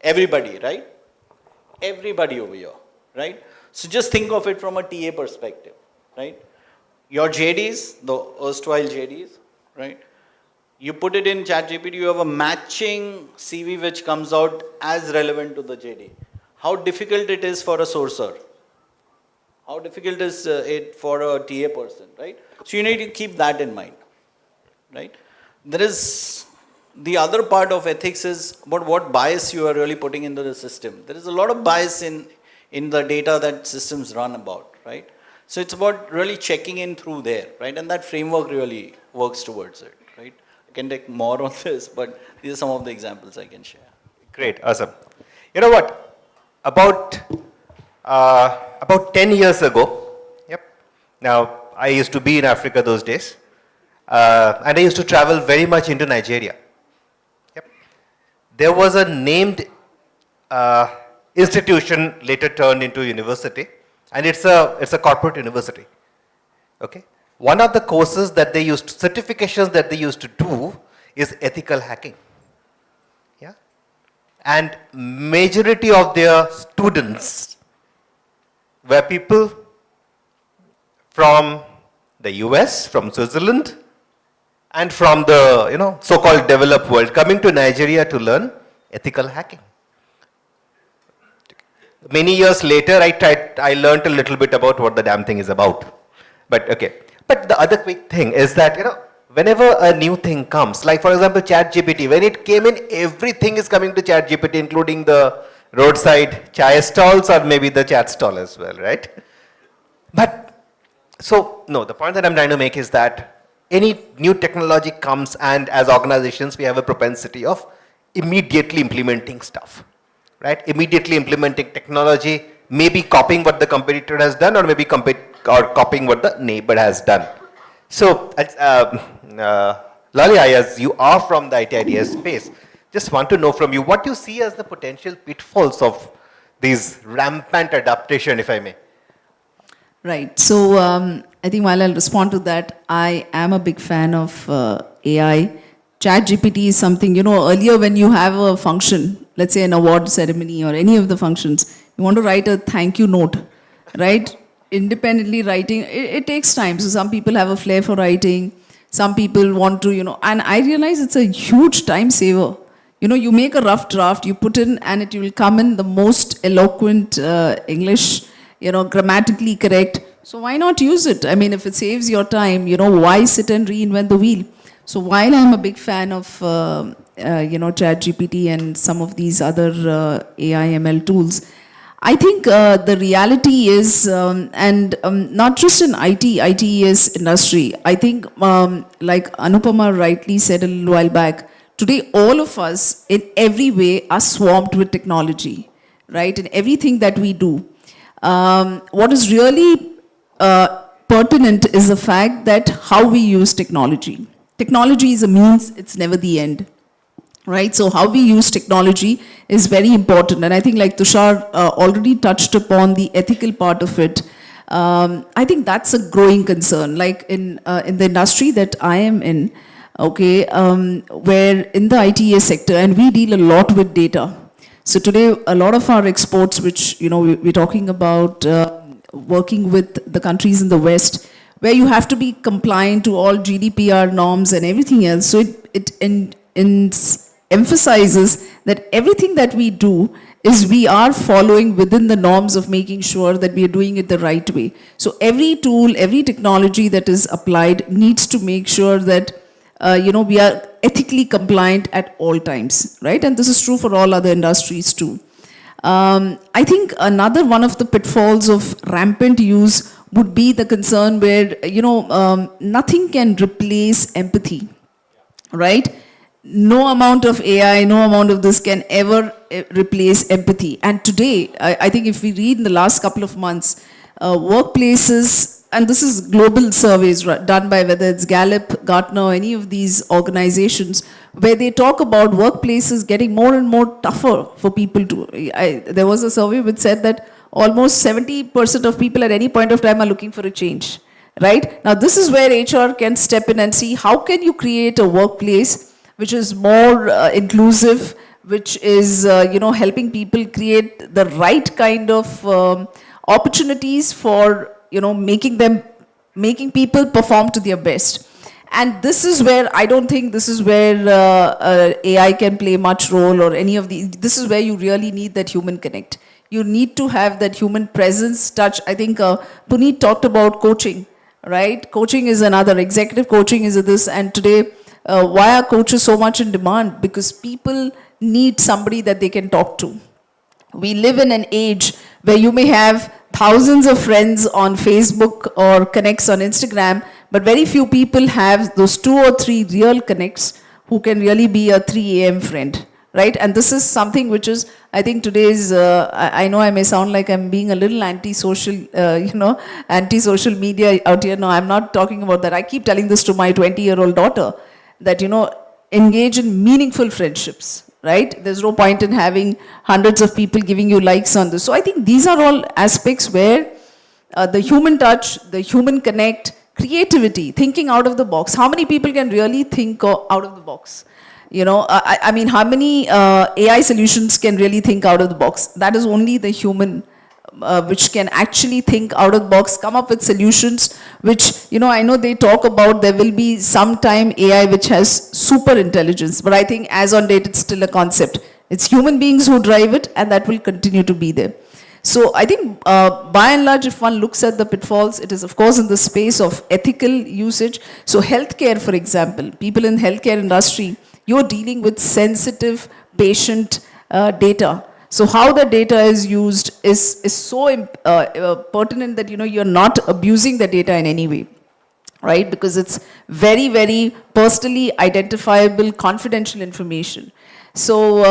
[SPEAKER 18] Everybody, right? Everybody over here, right? So just think of it from a TA perspective, right? Your JDs, the erstwhile JDs, right? You put it in ChatGPT, you have a matching CV which comes out as relevant to the JD. How difficult it is for a sourcer? How difficult is it for a TA person, right? So you need to keep that in mind, right? There is the other part of ethics is about what bias you are really putting into the system. There is a lot of bias in the data that systems run about, right? So it's about really checking in through there, right? And that framework really works towards it, right? I can take more on this, but these are some of the examples I can share.
[SPEAKER 16] Great, awesome. You know what? About 10 years ago, now I used to be in Africa those days, and I used to travel very much into Nigeria. There was a named institution later turned into university, and it's a corporate university. Okay. One of the courses that they used, certifications that they used to do is ethical hacking. Yeah. And majority of their students were people from the US, from Switzerland, and from the so-called developed world coming to Nigeria to learn ethical hacking. Many years later, I learned a little bit about what the damn thing is about. But okay. But the other quick thing is that whenever a new thing comes, like for example ChatGPT, when it came in, everything is coming to ChatGPT, including the roadside chai stalls or maybe the chat stall as well, right? But so no, the point that I'm trying to make is that any new technology comes, and as organizations we have a propensity of immediately implementing stuff, right? Immediately implementing technology, maybe copying what the competitor has done, or maybe copying what the neighbor has done. So, Lalia, as you are from the IT/ITES space, just want to know from you what you see as the potential pitfalls of these rampant adaptation, if I may.
[SPEAKER 17] Right. So I think while I'll respond to that, I am a big fan of AI. ChatGPT is something, earlier when you have a function, let's say an award ceremony or any of the functions, you want to write a thank you note, right? Independently writing, it takes time. So some people have a flair for writing. Some people want to, and I realize it's a huge time saver. You make a rough draft, you put in, and it will come in the most eloquent English, grammatically correct. So why not use it? I mean, if it saves your time, why sit and reinvent the wheel? So while I'm a big fan of, ChatGPT and some of these other AI ML tools, I think the reality is, not just in ITES industry, I think like Anupama rightly said a little while back, today all of us in every way are swamped with technology, right? In everything that we do. What is really pertinent is the fact that how we use technology. Technology is a means, it's never the end. Right, so how we use technology is very important, and I think like Tushar already touched upon the ethical part of it. I think that's a growing concern. Like in the industry that I am in, okay, where in the ITES sector, and we deal a lot with data. So today, a lot of our exports, which we're talking about working with the countries in the West, where you have to be compliant to all GDPR norms and everything else. So it emphasizes that everything that we do is we are following within the norms of making sure that we are doing it the right way. So every tool, every technology that is applied needs to make sure that we are ethically compliant at all times, right? And this is true for all other industries too. I think another one of the pitfalls of rampant use would be the concern where nothing can replace empathy, right? no amount of AI, no amount of this can ever replace empathy. And today, I think if we read in the last couple of months, workplaces, and this is global surveys done by whether it's Gallup, Gartner, any of these organizations, where they talk about workplaces getting more and more tougher for people to. There was a survey which said that almost 70% of people at any point of time are looking for a change. Right? Now, this is where HR can step in and see how can you create a workplace which is more inclusive, which is helping people create the right kind of opportunities for making people perform to their best. And this is where I don't think this is where AI can play much role or any of the. This is where you really need that human connect. You need to have that human presence, touch. I think Puneet talked about coaching, right? Coaching is another. Executive coaching is this, and today. Why are coaches so much in demand? Because people need somebody that they can talk to. We live in an age where you may have thousands of friends on Facebook or connects on Instagram, but very few people have those 2 or 3 real connects who can really be a 3 a.m. friend, right? And this is something which is, I think today's, I know I may sound like I'm being a little anti-social, anti-social media out here. No, I'm not talking about that. I keep telling this to my 20-year-old daughter, that, engage in meaningful friendships, right? There's no point in having hundreds of people giving you likes on this. So I think these are all aspects where the human touch, the human connect, creativity, thinking out of the box. How many people can really think out of the box? I mean, how many AI solutions can really think out of the box? That is only the human which can actually think out of the box, come up with solutions which, I know they talk about there will be some time AI which has super intelligence, but I think as on date it's still a concept. It's human beings who drive it, and that will continue to be there. So I think by and large, if one looks at the pitfalls, it is of course in the space of ethical usage. So healthcare, for example, people in healthcare industry, you're dealing with sensitive patient data. So how the data is used is so pertinent that you're not abusing the data in any way, right? Because it's very, very personally identifiable, confidential information. So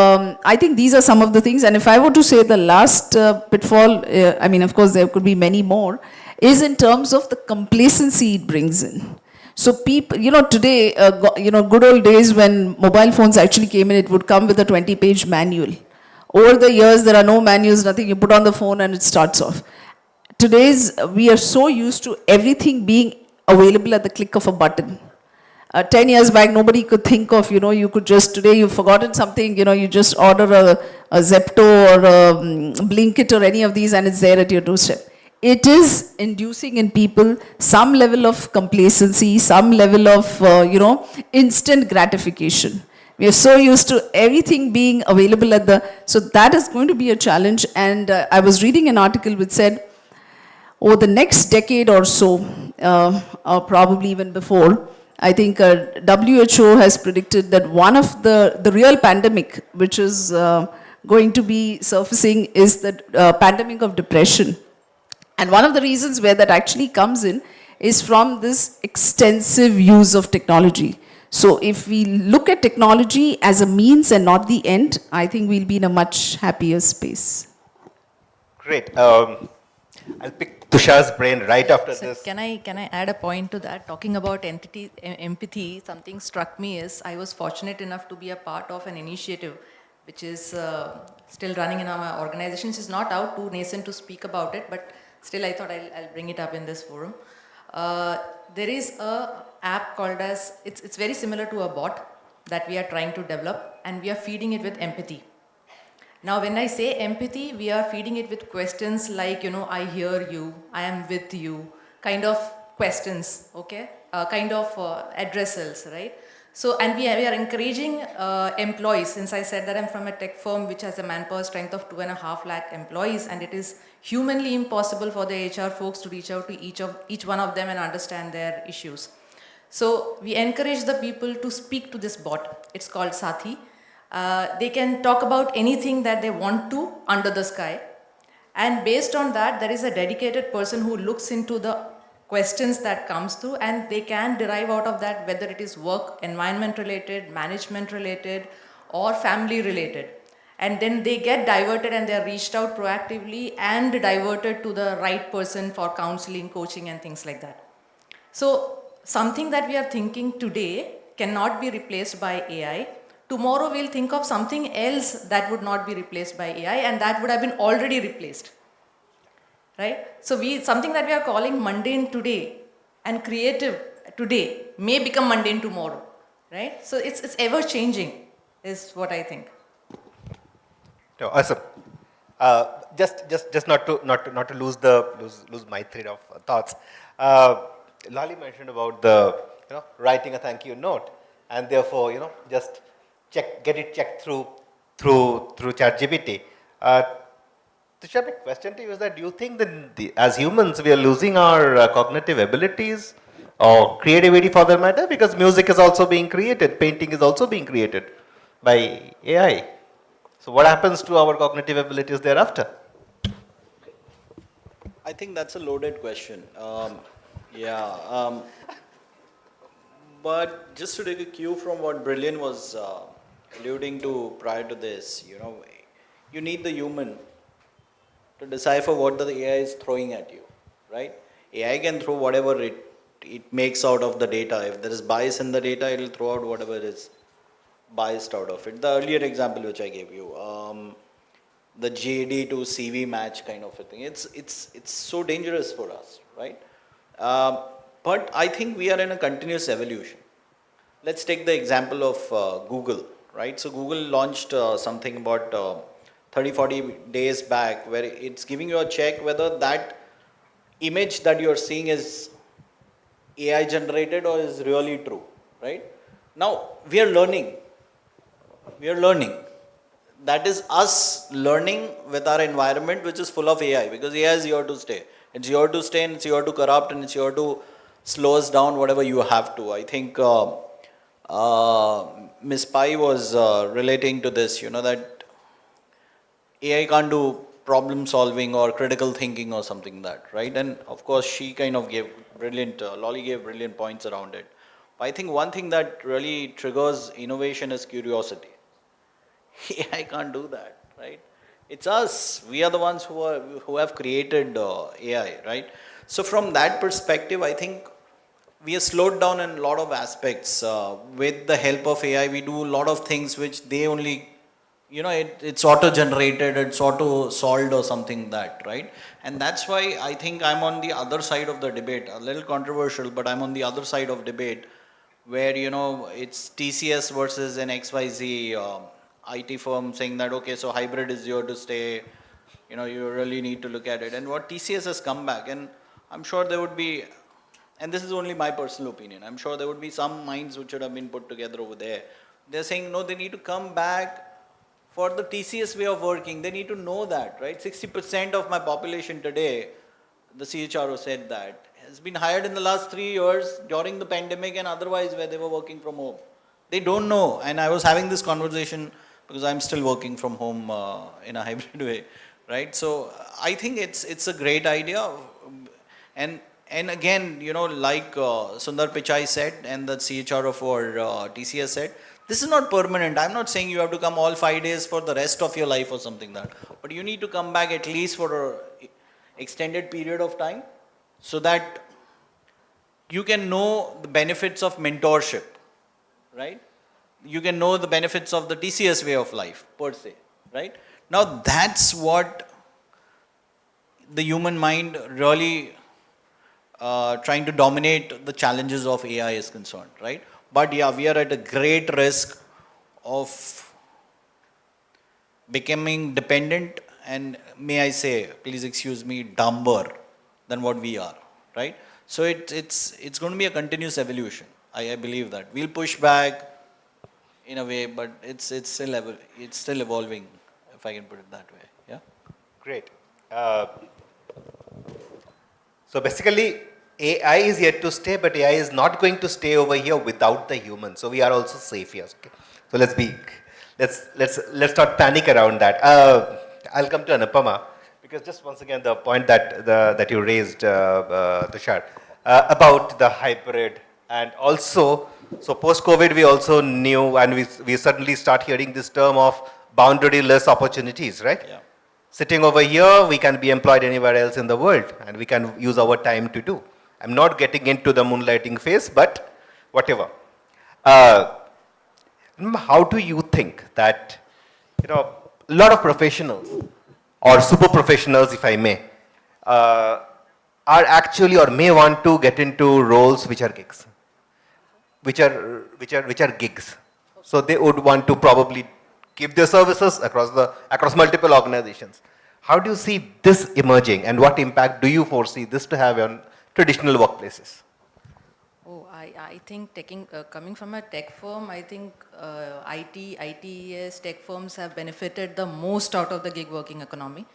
[SPEAKER 17] I think these are some of the things. And if I were to say the last pitfall, I mean, of course, there could be many more, is in terms of the complacency it brings in. So people, today, good old days when mobile phones actually came in, it would come with a 20-page manual. Over the years, there are no manuals, nothing. You put on the phone and it starts off. We are so used to everything being available at the click of a button. 10 years back, nobody could think of, you could just, today you've forgotten something, you just order a Zepto or a Blinkit or any of these and it's there at your doorstep. It is inducing in people some level of complacency, some level of, instant gratification. We are so used to everything being available so that is going to be a challenge. And I was reading an article which said, over the next decade or so, or probably even before, I think WHO has predicted that one of the real pandemic, which is going to be surfacing, is the pandemic of depression. And one of the reasons where that actually comes in is from this extensive use of technology. So if we look at technology as a means and not the end, I think we'll be in a much happier space.
[SPEAKER 16] Great. I'll pick Tushar's brain right after this.
[SPEAKER 19] Can I add a point to that? Talking about empathy, something struck me is I was fortunate enough to be a part of an initiative which is still running in our organization. It's not out, too nascent to speak about it, but still I thought I'll bring it up in this forum. There is a app called as, it's very similar to a bot that we are trying to develop, and we are feeding it with empathy. Now when I say empathy, we are feeding it with questions like, I hear you, I am with you, kind of questions, okay? Kind of addressals, right? So, and we are encouraging employees, since I said that I'm from a tech firm which has a manpower strength of 2.5 lakh employees, and it is humanly impossible for the HR folks to reach out to each one of them and understand their issues. So we encourage the people to speak to this bot. It's called Sathi. They can talk about anything that they want to under the sky. And based on that, there is a dedicated person who looks into the questions that comes through, and they can derive out of that whether it is work, environment related, management related, or family related. And then they get diverted and they are reached out proactively and diverted to the right person for counseling, coaching, and things like that. So something that we are thinking today cannot be replaced by AI. Tomorrow we'll think of something else that would not be replaced by AI, and that would have been already replaced. Right? So something that we are calling mundane today and creative today may become mundane tomorrow. Right? So it's ever changing is what I think.
[SPEAKER 16] No, awesome. Just not to lose my thread of thoughts. Lali mentioned about the writing a thank you note, and therefore just get it checked through ChatGPT. Tushar, my question to you is that do you think that as humans we are losing our cognitive abilities or creativity for that matter, because music is also being created, painting is also being created by AI. So what happens to our cognitive abilities thereafter?
[SPEAKER 18] I think that's a loaded question. But just to take a cue from what Brilliant was alluding to prior to this, you need the human to decipher what the AI is throwing at you, right? AI can throw whatever it makes out of the data. If there is bias in the data, it will throw out whatever is biased out of it. The earlier example which I gave you, the JD to CV match kind of a thing. It's so dangerous for us, right? But I think we are in a continuous evolution. Let's take the example of Google, right? So Google launched something about 30-40 days back where it's giving you a check whether that image that you're seeing is AI generated or is really true, right? Now we are learning. That is us learning with our environment, which is full of AI, because AI is here to stay. It's here to stay, and it's here to corrupt, and it's here to slow us down whatever you have to. I think Ms. Pai was relating to this, that AI can't do problem solving or critical thinking or something like that, right? And of course, she kind of gave Lolly gave brilliant points around it. I think one thing that really triggers innovation is curiosity. AI can't do that, right? It's us. We are the ones who have created AI, right? So from that perspective, I think we are slowed down in a lot of aspects. With the help of AI, we do a lot of things which they only, it's auto-generated, it's auto-solved or something that, right? And that's why I think I'm on the other side of the debate. A little controversial, but I'm on the other side of debate where, it's TCS versus an XYZ IT firm saying that, okay, so hybrid is here to stay, you really need to look at it. And what TCS has come back, and I'm sure there would be, and this is only my personal opinion, I'm sure there would be some minds which would have been put together over there. They're saying, no, they need to come back for the TCS way of working. They need to know that, right? 60% of my population today, the CHRO said that, has been hired in the last 3 years during the pandemic and otherwise where they were working from home. They don't know. And I was having this conversation because I'm still working from home in a hybrid way, right? So I think it's a great idea. And again, like Sundar Pichai said and the CHRO for TCS said, this is not permanent. I'm not saying you have to come all 5 days for the rest of your life or something like that. But you need to come back at least for an extended period of time so that you can know the benefits of mentorship, right? You can know the benefits of the TCS way of life, per se, right? Now, that's what the human mind really trying to dominate the challenges of AI is concerned, right? But yeah, we are at a great risk of becoming dependent and, may I say, please excuse me, dumber than what we are, right? So it's going to be a continuous evolution. I believe that. We'll push back in a way, but it's still evolving, if I can put it that way. Yeah.
[SPEAKER 16] Great. So basically, AI is yet to stay, but AI is not going to stay over here without the human. So we are also safe here. Okay? So let's not panic around that. I'll come to Anupama because just once again the point that you raised, Tushar. about the hybrid. And also, so post-COVID, we also knew, and we suddenly start hearing this term of boundary-less opportunities, right?
[SPEAKER 18] Yeah.
[SPEAKER 16] Sitting over here, we can be employed anywhere else in the world, and we can use our time to do. I'm not getting into the moonlighting phase, but whatever. Uh, how do you think that, a lot of professionals, or super professionals, if I may, are actually or may want to get into roles which are gigs, which are gigs. So they would want to probably give their services across multiple organizations. How do you see this emerging, and what impact do you foresee this to have on traditional workplaces?
[SPEAKER 19] Oh, I think coming from a tech firm, I think ITES, tech firms have benefited the most out of the gig working economy.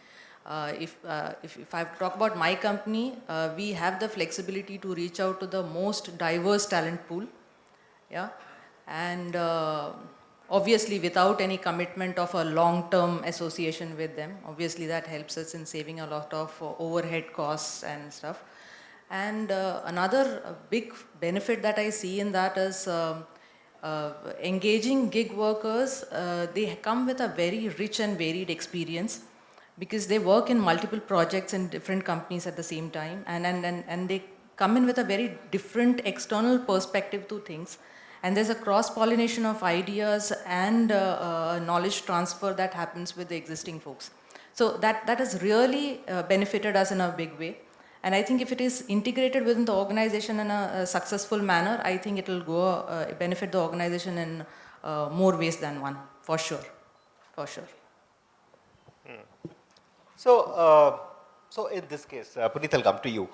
[SPEAKER 19] If I talk about my company, we have the flexibility to reach out to the most diverse talent pool. Yeah, and obviously without any commitment of a long-term association with them. Obviously that helps us in saving a lot of overhead costs and stuff. And another big benefit that I see in that is engaging gig workers. They come with a very rich and varied experience because they work in multiple projects in different companies at the same time, and they come in with a very different external perspective to things. And there's a cross-pollination of ideas and knowledge transfer that happens with the existing folks. So that has really benefited us in a big way. And I think if it is integrated within the organization in a successful manner, I think it will benefit the organization in more ways than one, for sure. For sure.
[SPEAKER 16] So in this case, Puneet, I'll come to you.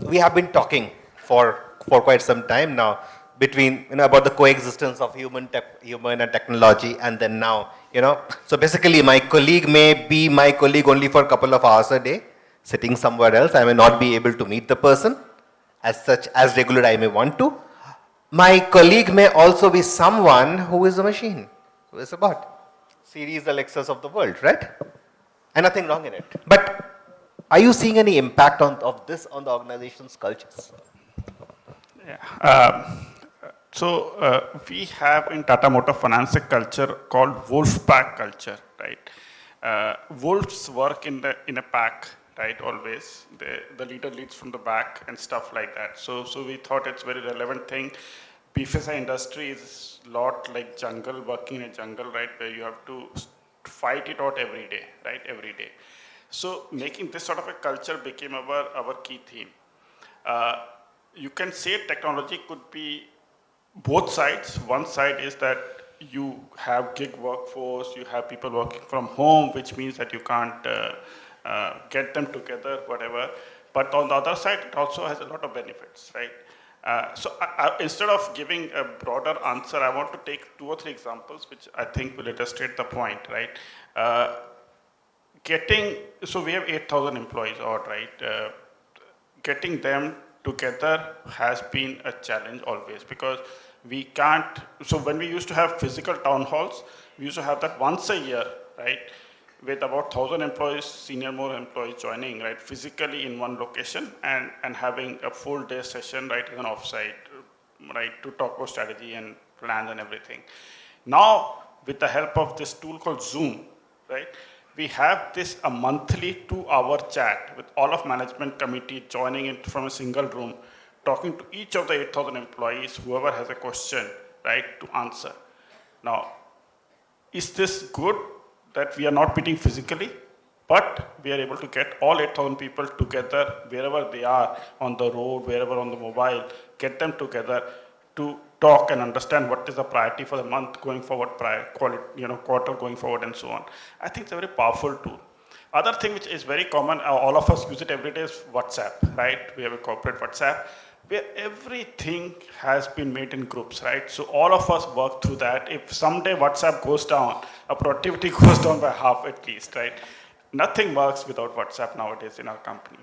[SPEAKER 16] We have been talking for quite some time now between, about the coexistence of human and technology, and then now, so basically my colleague may be my colleague only for a couple of hours a day, sitting somewhere else. I may not be able to meet the person as regular I may want to. My colleague may also be someone who is a machine, who is a bot. Series Alexas of the world, right? And nothing wrong in it. But are you seeing any impact of this on the organization's cultures?
[SPEAKER 20] Yeah. We have in Tata Motor Finance a culture called wolf pack culture, right? Wolves work in a pack, right? Always the leader leads from the back and stuff like that. So we thought it's a very relevant thing. BFSI industry is a lot like jungle, working in a jungle, right? Where you have to fight it out every day, right? Every day. So making this sort of a culture became our key theme. You can say technology could be both sides. One side is that you have gig workforce, you have people working from home, which means that you can't get them together, whatever. But on the other side, it also has a lot of benefits, right? Instead of giving a broader answer, I want to take 2 or 3 examples, which I think will illustrate the point, right? So we have 8,000 employees, all right? Getting them together has been a challenge always, because we can't, so when we used to have physical town halls, we used to have that once a year, right? With about 1,000 employees, senior more employees joining, right, physically in one location and having a full day session, right, in an offsite, right, to talk about strategy and plans and everything. Now, with the help of this tool called Zoom, right, we have this a monthly 2-hour chat with all of management committee joining in from a single room, talking to each of the 8,000 employees, whoever has a question, right, to answer. Now, is this good that we are not meeting physically, but we are able to get all 8,000 people together wherever they are, on the road, wherever on the mobile, get them together to talk and understand what is the priority for the month going forward, quarter going forward, and so on. I think it's a very powerful tool. Other thing which is very common, all of us use it every day, is WhatsApp, right? We have a corporate WhatsApp where everything has been made in groups, right? So all of us work through that. If someday WhatsApp goes down, our productivity goes down by half at least, right? Nothing works without WhatsApp nowadays in our company.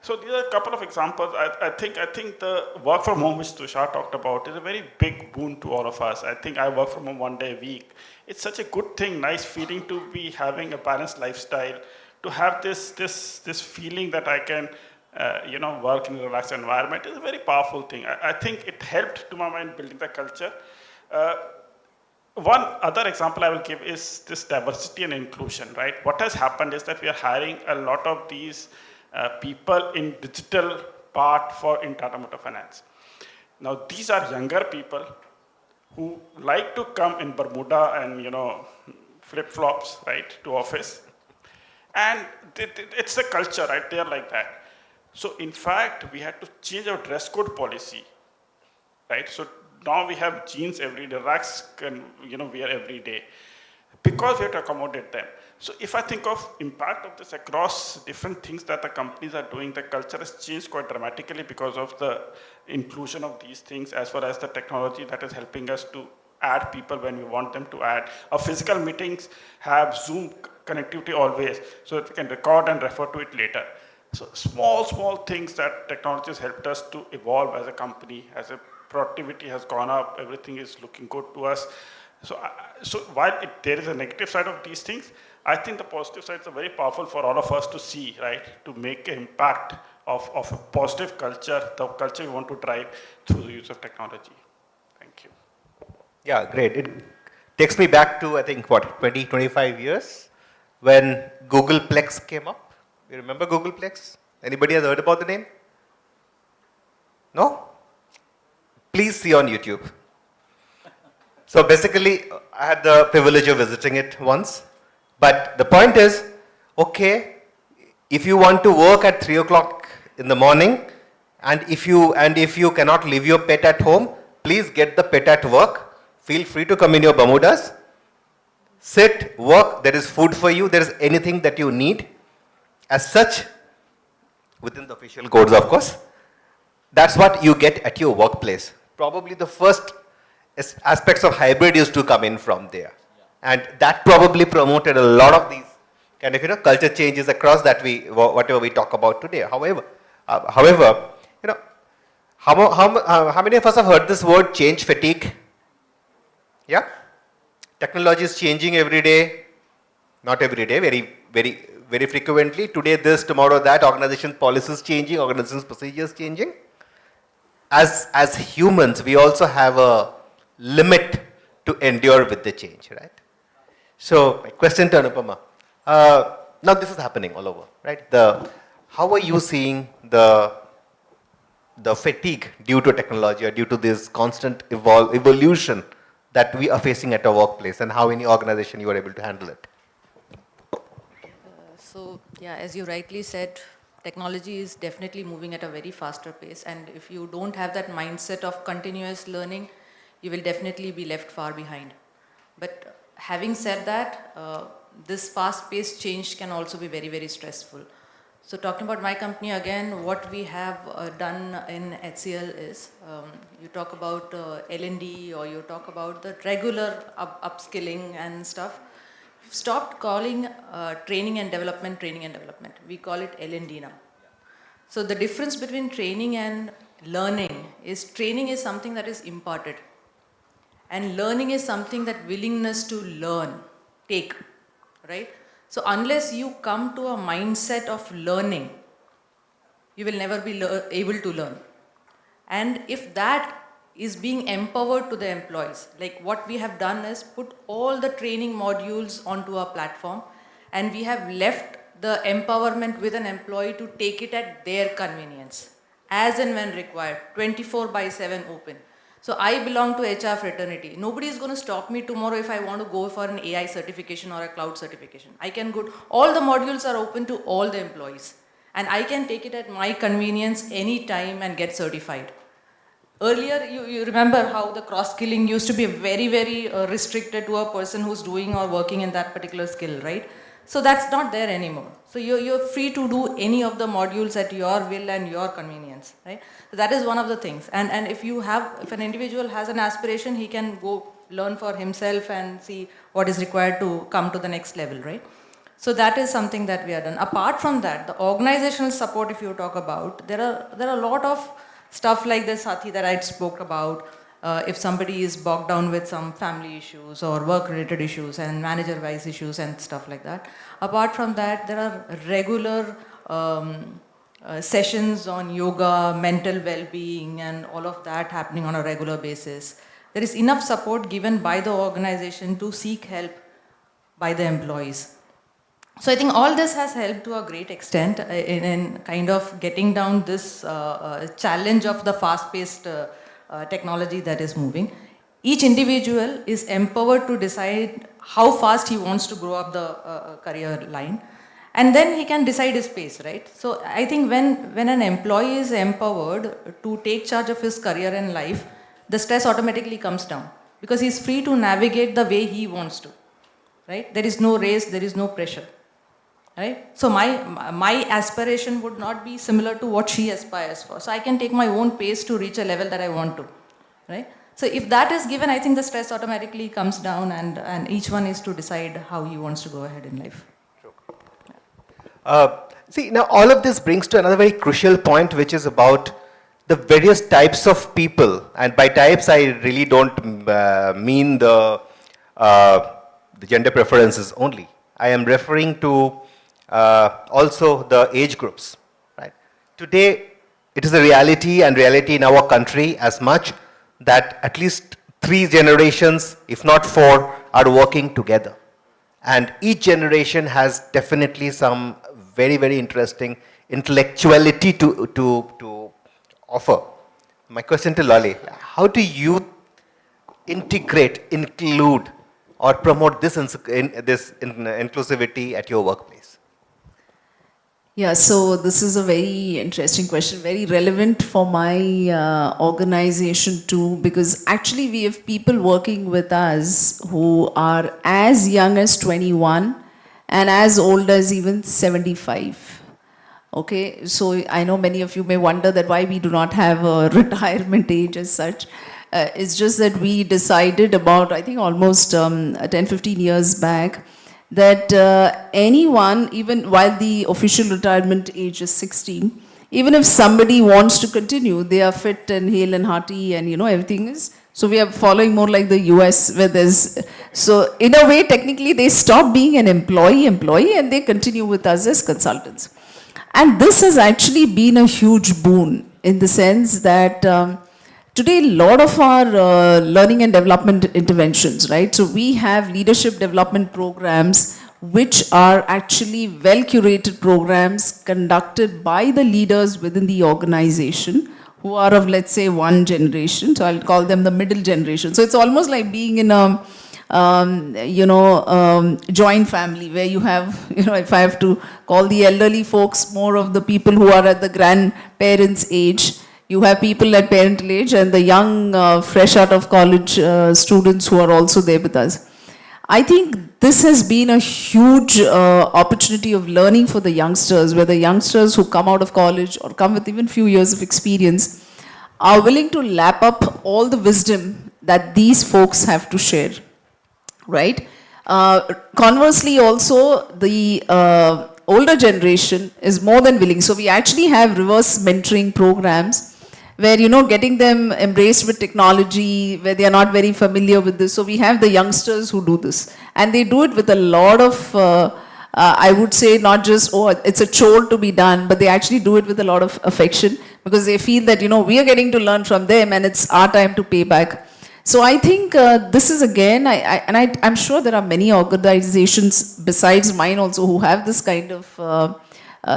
[SPEAKER 20] So these are a couple of examples. I think the work from home which Tushar talked about is a very big boon to all of us. I think I work from home 1 day a week. It's such a good thing, nice feeling to be having a balanced lifestyle, to have this feeling that I can work in a relaxed environment is a very powerful thing. I think it helped, to my mind, building the culture. One other example I will give is this diversity and inclusion, right? What has happened is that we are hiring a lot of these people in digital part in Tata Motor Finance. Now, these are younger people who like to come in Bermuda and, flip-flops, right, to office. And it's the culture, right? They are like that. So in fact, we had to change our dress code policy, right? So now we have jeans every day, racks can wear every day, because we have to accommodate them. So if I think of impact of this across different things that the companies are doing, the culture has changed quite dramatically because of the inclusion of these things, as well as the technology that is helping us to add people when we want them to add. Our physical meetings have Zoom connectivity always, so that we can record and refer to it later. So small things that technology has helped us to evolve as a company, as a productivity has gone up, everything is looking good to us. So while there is a negative side of these things, I think the positive sides are very powerful for all of us to see, right? To make an impact of a positive culture, the culture we want to drive through the use of technology. Thank you.
[SPEAKER 16] Yeah, great. It takes me back to, I think, 20, 25 years when Googleplex came up. You remember Googleplex? Anybody has heard about the name? No? Please see on YouTube. So basically, I had the privilege of visiting it once. But the point is, okay, if you want to work at 3 o'clock in the morning, and if you cannot leave your pet at home, please get the pet at work. Feel free to come in your Bermudas. Sit, work, there is food for you, there is anything that you need. As such, within the official codes, of course, that's what you get at your workplace. Probably the first aspects of hybrid used to come in from there. And that probably promoted a lot of these kind of culture changes across that whatever we talk about today. However, how many of us have heard this word change fatigue? Yeah? Technology is changing every day. Not every day, very frequently. Today this, tomorrow that, organization policies changing, organization's procedures changing. As humans, we also have a limit to endure with the change, right? So, my question to Anupama. Now this is happening all over, right? How are you seeing the fatigue due to technology or due to this constant evolution that we are facing at our workplace, and how in your organization you are able to handle it?
[SPEAKER 19] So, yeah, as you rightly said, technology is definitely moving at a very faster pace, and if you don't have that mindset of continuous learning, you will definitely be left far behind. But having said that, this fast-paced change can also be very, very stressful. So talking about my company again, what we have done in HCL is, you talk about L&D, or you talk about the regular upskilling and stuff. We've stopped calling training and development. We call it L&D now. So the difference between training and learning is, training is something that is imparted, and learning is something that willingness to learn, take, right? So unless you come to a mindset of learning, you will never be able to learn. And if that is being empowered to the employees, like what we have done is put all the training modules onto our platform, and we have left the empowerment with an employee to take it at their convenience, as and when required, 24/7 open. So I belong to HR fraternity. Nobody is going to stop me tomorrow if I want to go for an AI certification or a cloud certification. I can go, all the modules are open to all the employees, and I can take it at my convenience anytime and get certified. Earlier, you remember how the cross-skilling used to be very, very restricted to a person who's doing or working in that particular skill, right? So that's not there anymore. So you're free to do any of the modules at your will and your convenience, right? So that is one of the things. And if an individual has an aspiration, he can go learn for himself and see what is required to come to the next level, right? So that is something that we have done. Apart from that, the organizational support, if you talk about, there are a lot of stuff like the Sathi that I spoke about. If somebody is bogged down with some family issues or work-related issues and manager-wise issues and stuff like that. Apart from that, there are regular sessions on yoga, mental well-being, and all of that happening on a regular basis. There is enough support given by the organization to seek help by the employees. So I think all this has helped to a great extent in kind of getting down this challenge of the fast-paced technology that is moving. Each individual is empowered to decide how fast he wants to grow up the career line. And then he can decide his pace, right? So I think when an employee is empowered to take charge of his career and life, the stress automatically comes down because he's free to navigate the way he wants to, right? There is no race, there is no pressure, right? So my aspiration would not be similar to what she aspires for. So I can take my own pace to reach a level that I want to, right? So if that is given, I think the stress automatically comes down and each one is to decide how he wants to go ahead in life.
[SPEAKER 16] See, now all of this brings to another very crucial point, which is about the various types of people. And by types, I really don't mean the gender preferences only. I am referring to also the age groups. Right? Today, it is a reality in our country as much that at least 3 generations, if not 4, are working together. And each generation has definitely some very, very interesting intellectuality to offer. My question to Lolly, how do you integrate, include, or promote this inclusivity at your workplace?
[SPEAKER 17] Yeah, so this is a very interesting question, very relevant for my organization too, because actually we have people working with us who are as young as 21 and as old as even 75. Okay, so I know many of you may wonder that why we do not have a retirement age as such. It's just that we decided about, I think almost 10-15 years back, that anyone, even while the official retirement age is 16, even if somebody wants to continue, they are fit and hale and hearty and everything is. So we are following more like the US where there's, so in a way technically they stop being an employee and they continue with us as consultants. And this has actually been a huge boon in the sense that today, a lot of our learning and development interventions, right? So we have leadership development programs which are actually well-curated programs conducted by the leaders within the organization who are of, let's say, one generation. So I'll call them the middle generation. So it's almost like being in a, joint family where you have, if I have to call the elderly folks more of the people who are at the grandparents' age, you have people at parental age and the young, fresh out of college students who are also there with us. I think this has been a huge opportunity of learning for the youngsters, where the youngsters who come out of college or come with even few years of experience are willing to lap up all the wisdom that these folks have to share, right? Conversely also, the older generation is more than willing. So we actually have reverse mentoring programs where, getting them embraced with technology, where they are not very familiar with this. So we have the youngsters who do this. And they do it with a lot of, I would say, not just, oh, it's a chore to be done, but they actually do it with a lot of affection because they feel that, we are getting to learn from them and it's our time to pay back. So I think this is again, I'm sure there are many organizations besides mine also who have this kind of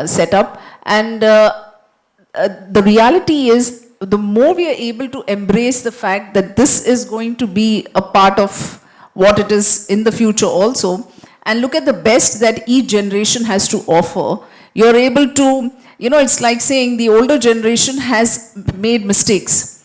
[SPEAKER 17] setup. And the reality is, the more we are able to embrace the fact that this is going to be a part of what it is in the future also, and look at the best that each generation has to offer, you're able to, it's like saying the older generation has made mistakes.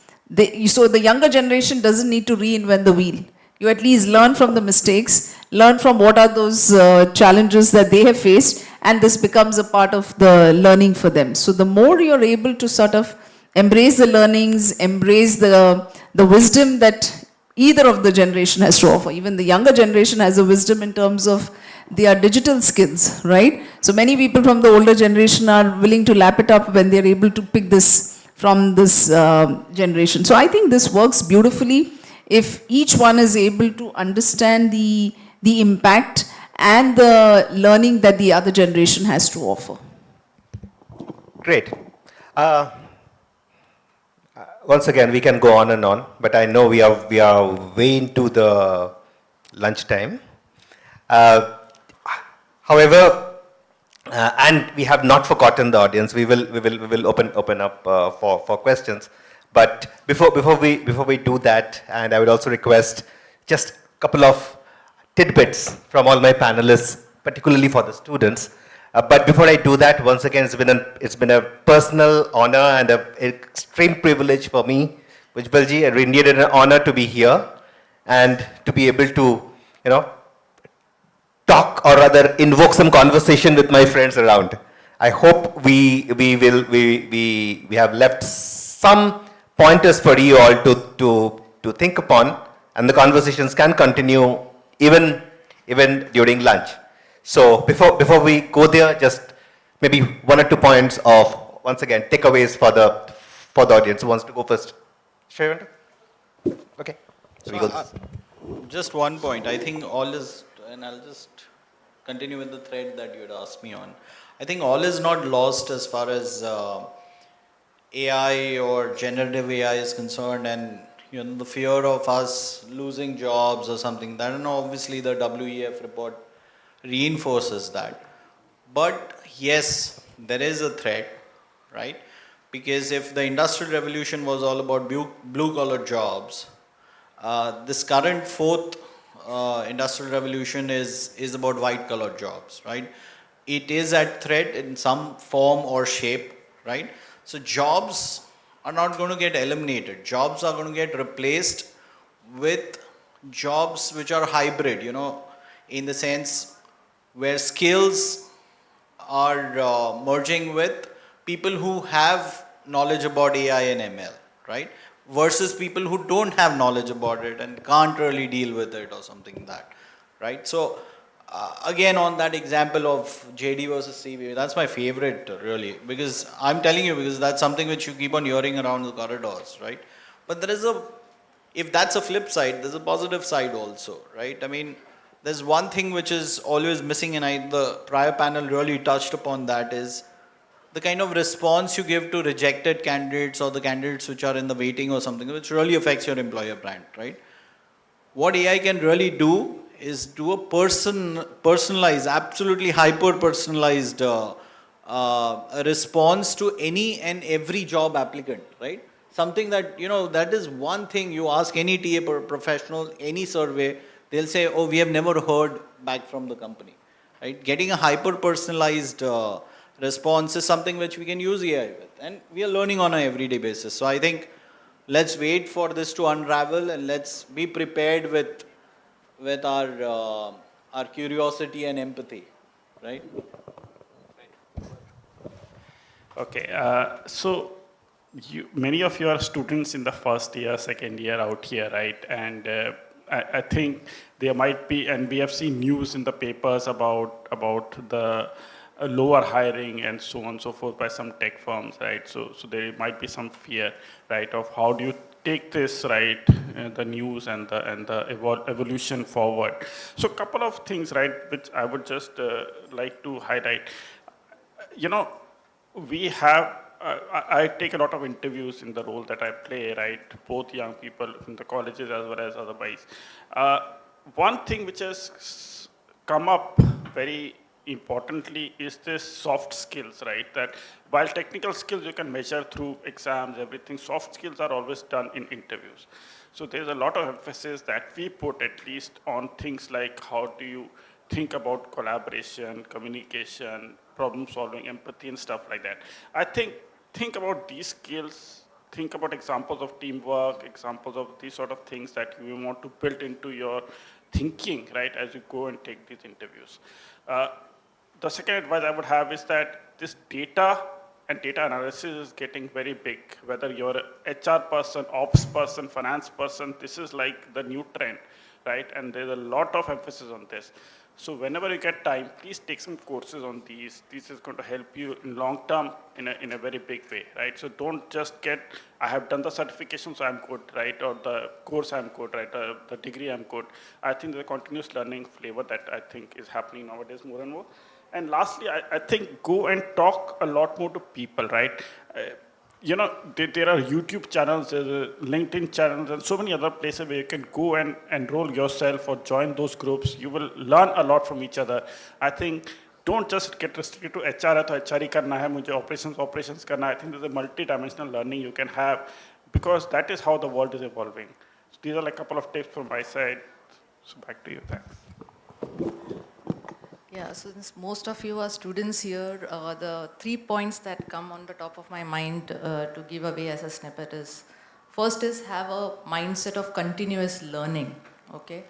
[SPEAKER 17] So the younger generation doesn't need to reinvent the wheel. You at least learn from the mistakes, learn from what are those challenges that they have faced, and this becomes a part of the learning for them. So the more you're able to sort of embrace the learnings, embrace the wisdom that either of the generation has to offer. Even the younger generation has a wisdom in terms of their digital skills, right? So many people from the older generation are willing to lap it up when they're able to pick this from this generation. So I think this works beautifully if each one is able to understand the impact and the learning that the other generation has to offer.
[SPEAKER 16] Great. Once again, we can go on and on, but I know we are way into the lunchtime. However, and we have not forgotten the audience. We will open up for questions. But before we do that, and I would also request just a couple of tidbits from all my panelists, particularly for the students. But before I do that, once again, it's been a personal honor and an extreme privilege for me, Ujbalji, and indeed an honor to be here and to be able to, talk or rather invoke some conversation with my friends around. I hope we have left some pointers for you all to think upon, and the conversations can continue even during lunch. So before we go there, just maybe 1 or 2 points of, once again, takeaways for the audience. Who wants to go first? Sure. Okay. So we go.
[SPEAKER 18] Just one point. I think all is, and I'll just continue with the thread that you had asked me on. I think all is not lost as far as AI or generative AI is concerned, and the fear of us losing jobs or something. I don't know. Obviously, the WEF report reinforces that. But yes, there is a threat, right? Because if the Industrial Revolution was all about blue-collar jobs, this current fourth Industrial Revolution is about white-collar jobs, right? It is at threat in some form or shape, right? So jobs are not going to get eliminated. Jobs are going to get replaced with jobs which are hybrid, in the sense where skills are merging with people who have knowledge about AI and ML, right? Versus people who don't have knowledge about it and can't really deal with it or something like that, right? So again, on that example of JD versus CV, that's my favorite really, because I'm telling you, because that's something which you keep on hearing around the corridors, right? But if that's a flip side, there's a positive side also, right? I mean, there's one thing which is always missing, and the prior panel really touched upon that, is the kind of response you give to rejected candidates or the candidates which are in the waiting or something, which really affects your employer brand, right? What AI can really do is do a personalized, absolutely hyper-personalized response to any and every job applicant, right? Something that, that is one thing you ask any TA professional, any survey, they'll say, oh, we have never heard back from the company, right? Getting a hyper-personalized response is something which we can use AI with, and we are learning on an everyday basis. So I think let's wait for this to unravel, and let's be prepared with our curiosity and empathy, right?
[SPEAKER 20] Okay, so many of you are students in the first year, second year out here, right? And I think there might be, and we have seen news in the papers about the lower hiring and so on and so forth by some tech firms, right? So there might be some fear, right, of how do you take this, right, the news and the evolution forward. So a couple of things, right, which I would just like to highlight. We have, I take a lot of interviews in the role that I play, right, both young people in the colleges as well as otherwise. One thing which has come up very importantly is this soft skills, right? That while technical skills you can measure through exams, everything, soft skills are always done in interviews. So there's a lot of emphasis that we put at least on things like how do you think about collaboration, communication, problem solving, empathy and stuff like that. I think about these skills, think about examples of teamwork, examples of these sort of things that you want to build into your thinking, right, as you go and take these interviews. The second advice I would have is that this data and data analysis is getting very big. Whether you're an HR person, ops person, finance person, this is like the new trend, right? And there's a lot of emphasis on this. So whenever you get time, please take some courses on these. This is going to help you in long term in a very big way, right? So don't just get, I have done the certification, so I'm good, right? Or the course I'm good, right? The degree I'm good. I think the continuous learning flavor that I think is happening nowadays more and more. And lastly, I think go and talk a lot more to people, right? You know, there are YouTube channels, LinkedIn channels, and so many other places where you can go and enroll yourself or join those groups. You will learn a lot from each other. I think don't just get restricted to HR है तो HR ही करना है मुझे operations करना है. I think there's a multi-dimensional learning you can have because that is how the world is evolving. So these are like a couple of tips from my side. So back to you, thanks.
[SPEAKER 19] Yeah, so since most of you are students here, the 3 points that come on the top of my mind to give away as a snippet is, first is have a mindset of continuous learning, okay?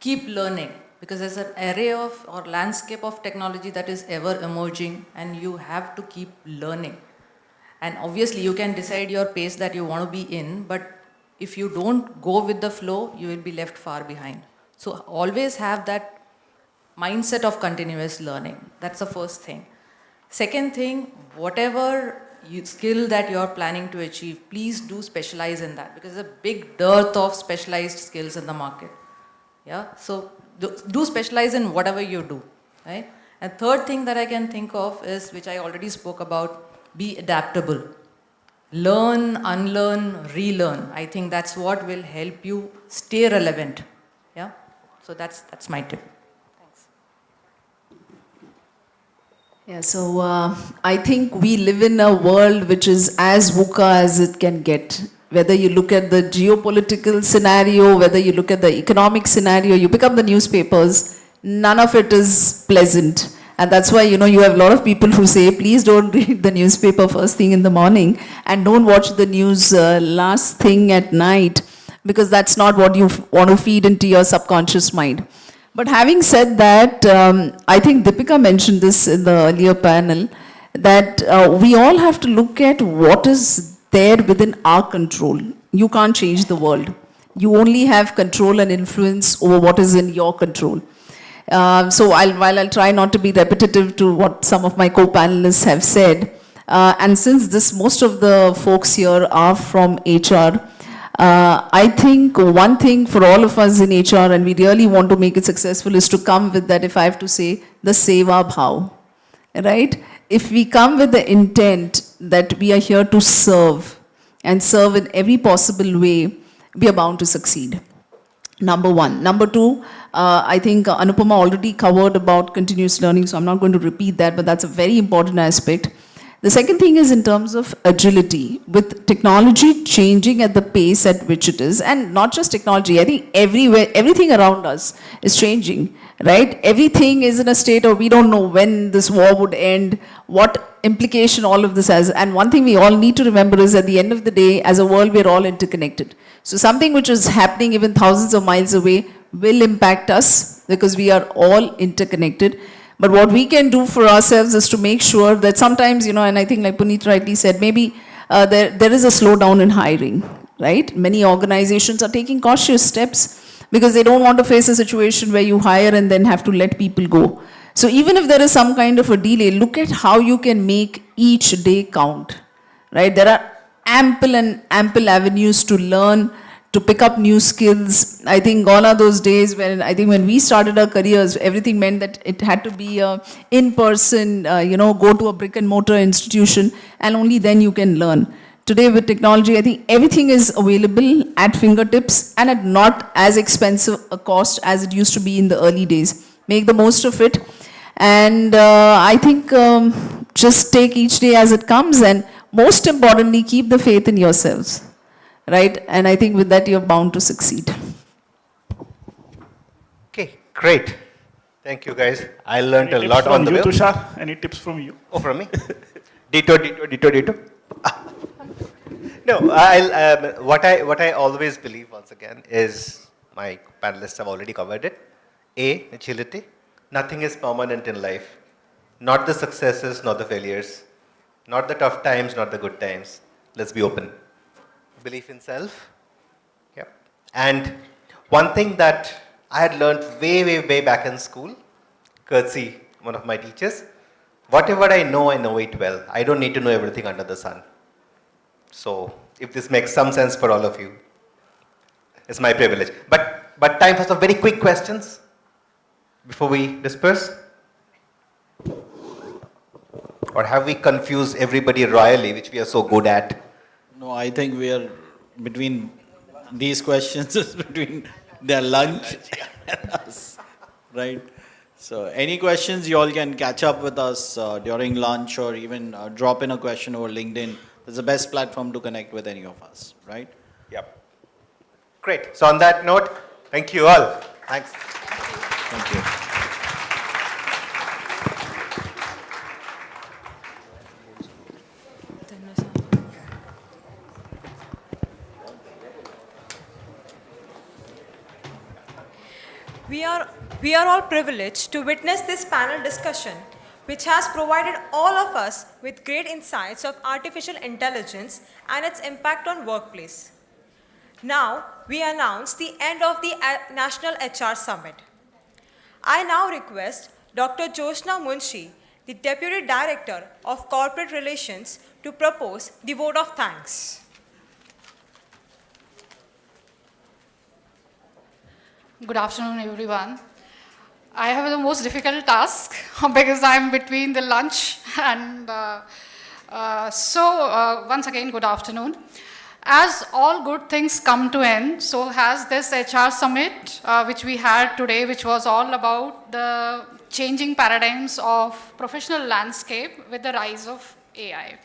[SPEAKER 19] Keep learning, because there's an array of or landscape of technology that is ever emerging and you have to keep learning. And obviously you can decide your pace that you want to be in, but if you don't go with the flow, you will be left far behind. So always have that mindset of continuous learning. That's the first thing. Second thing, whatever skill that you're planning to achieve, please do specialize in that because there's a big dearth of specialized skills in the market. Yeah, so do specialize in whatever you do, right? And third thing that I can think of is, which I already spoke about, be adaptable. Learn, unlearn, relearn. I think that's what will help you stay relevant. Yeah, so that's my tip.
[SPEAKER 17] Yeah, so I think we live in a world which is as VUCA as it can get. Whether you look at the geopolitical scenario, whether you look at the economic scenario, you pick up the newspapers, none of it is pleasant. And that's why, you know, you have a lot of people who say, please don't read the newspaper first thing in the morning and don't watch the news last thing at night, because that's not what you want to feed into your subconscious mind. But having said that, I think Deepika mentioned this in the earlier panel, that we all have to look at what is there within our control. You can't change the world. You only have control and influence over what is in your control. So while I'll try not to be repetitive to what some of my co-panelists have said, and since most of the folks here are from HR, I think one thing for all of us in HR, and we really want to make it successful, is to come with that, if I have to say, the seva bhav, right? If we come with the intent that we are here to serve, and serve in every possible way, we are bound to succeed. Number one. Number two, I think Anupama already covered about continuous learning, so I'm not going to repeat that, but that's a very important aspect. The second thing is in terms of agility. With technology changing at the pace at which it is, and not just technology, I think everywhere, everything around us is changing, right? Everything is in a state of we don't know when this war would end, what implication all of this has. And one thing we all need to remember is at the end of the day, as a world, we're all interconnected. So something which is happening even thousands of miles away will impact us because we are all interconnected. But what we can do for ourselves is to make sure that sometimes, you know, and I think like Puneet rightly said, maybe there is a slowdown in hiring, right? Many organizations are taking cautious steps because they don't want to face a situation where you hire and then have to let people go. So even if there is some kind of a delay, look at how you can make each day count, right? There are ample avenues to learn, to pick up new skills. I think gone are those days when we started our careers, everything meant that it had to be in person, go to a brick and mortar institution, and only then you can learn. Today with technology, I think everything is available at fingertips and at not as expensive a cost as it used to be in the early days. Make the most of it. And I think just take each day as it comes, and most importantly, keep the faith in yourselves. Right? And I think with that, you're bound to succeed.
[SPEAKER 16] Okay, great. Thank you, guys. I learned a
[SPEAKER 20] Any
[SPEAKER 16] lot
[SPEAKER 20] tips
[SPEAKER 16] on the
[SPEAKER 20] from
[SPEAKER 16] way.
[SPEAKER 20] you, Tushar? Any tips from you?
[SPEAKER 16] Oh, from me? Ditto. No, what I always believe, once again, is my panelists have already covered it. A, agility. Nothing is permanent in life. Not the successes, not the failures. Not the tough times, not the good times. Let's be open. Belief in self. Yep. And one thing that I had learned way back in school, courtesy one of my teachers, whatever I know it well. I don't need to know everything under the sun. So if this makes some sense for all of you, it's my privilege. But time for some very quick questions before we disperse. Or have we confused everybody royally, which we are so good at?
[SPEAKER 18] No, I think we are between these questions is between their lunch and us, right? So any questions, you all can catch up with us during lunch or even drop in a question over LinkedIn. It's the best platform to connect with any of us, right?
[SPEAKER 16] Yep. Great. So on that note, thank you all. Thanks.
[SPEAKER 18] Thank you.
[SPEAKER 1] We are all privileged to witness this panel discussion, which has provided all of us with great insights of artificial intelligence and its impact on workplace. Now, we announce the end of the National HR Summit. I now request Dr. Joshna Munshi, the Deputy Director of Corporate Relations, to propose the vote of thanks.
[SPEAKER 21] Good afternoon, everyone. I have the most difficult task because I'm between the lunch and once again, good afternoon. As all good things come to end, so has this HR summit which we had today, which was all about the changing paradigms of professional landscape with the rise of AI.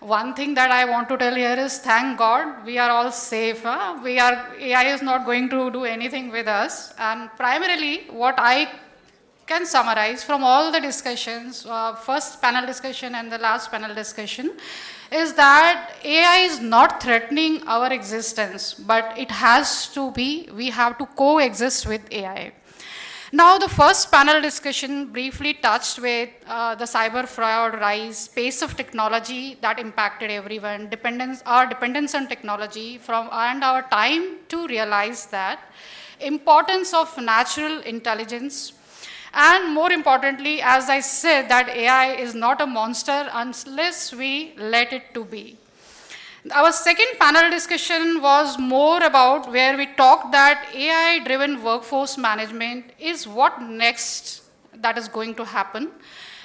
[SPEAKER 21] One thing that I want to tell here is, thank God we are all safe. AI is not going to do anything with us. And primarily, what I can summarize from all the discussions, first panel discussion and the last panel discussion, is that AI is not threatening our existence, but it has to be, we have to coexist with AI. Now, the first panel discussion briefly touched with the cyber fraud rise, pace of technology that impacted everyone, our dependence on technology and our time to realize that, importance of natural intelligence, and more importantly, as I said, that AI is not a monster unless we let it to be. Our second panel discussion was more about where we talked that AI-driven workforce management is what next that is going to happen.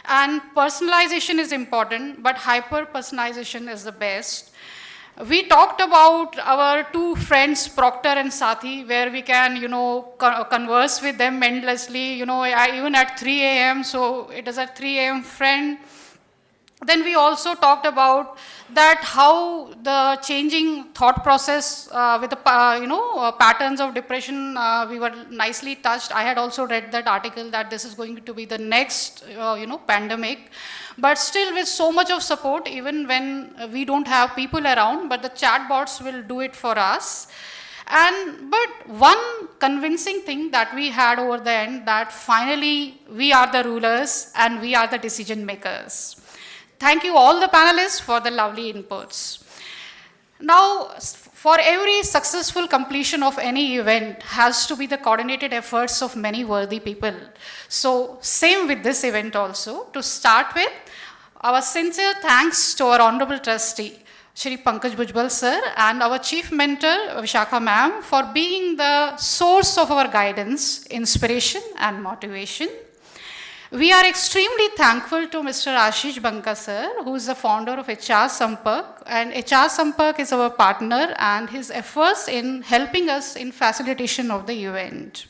[SPEAKER 21] And personalization is important, but hyper-personalization is the best. We talked about our two friends, Proctor and Sathi, where we can, converse with them endlessly, even at 3 a.m., so it is a 3 a.m. friend. Then we also talked about that how the changing thought process with the patterns of depression, we were nicely touched. I had also read that article that this is going to be the next pandemic, but still with so much of support, even when we don't have people around, but the chatbots will do it for us. But one convincing thing that we had over the end, that finally we are the rulers and we are the decision makers. Thank you all the panelists for the lovely inputs. Now, for every successful completion of any event has to be the coordinated efforts of many worthy people. So same with this event also. To start with, our sincere thanks to our Honorable Trustee, Shri Pankaj Bhujbal sir, and our Chief Mentor, Vishakha ma'am, for being the source of our guidance, inspiration and motivation. We are extremely thankful to Mr. Ashish Banka sir, who is the founder of HR Sampark, and HR Sampark is our partner, and his efforts in helping us in facilitation of the event.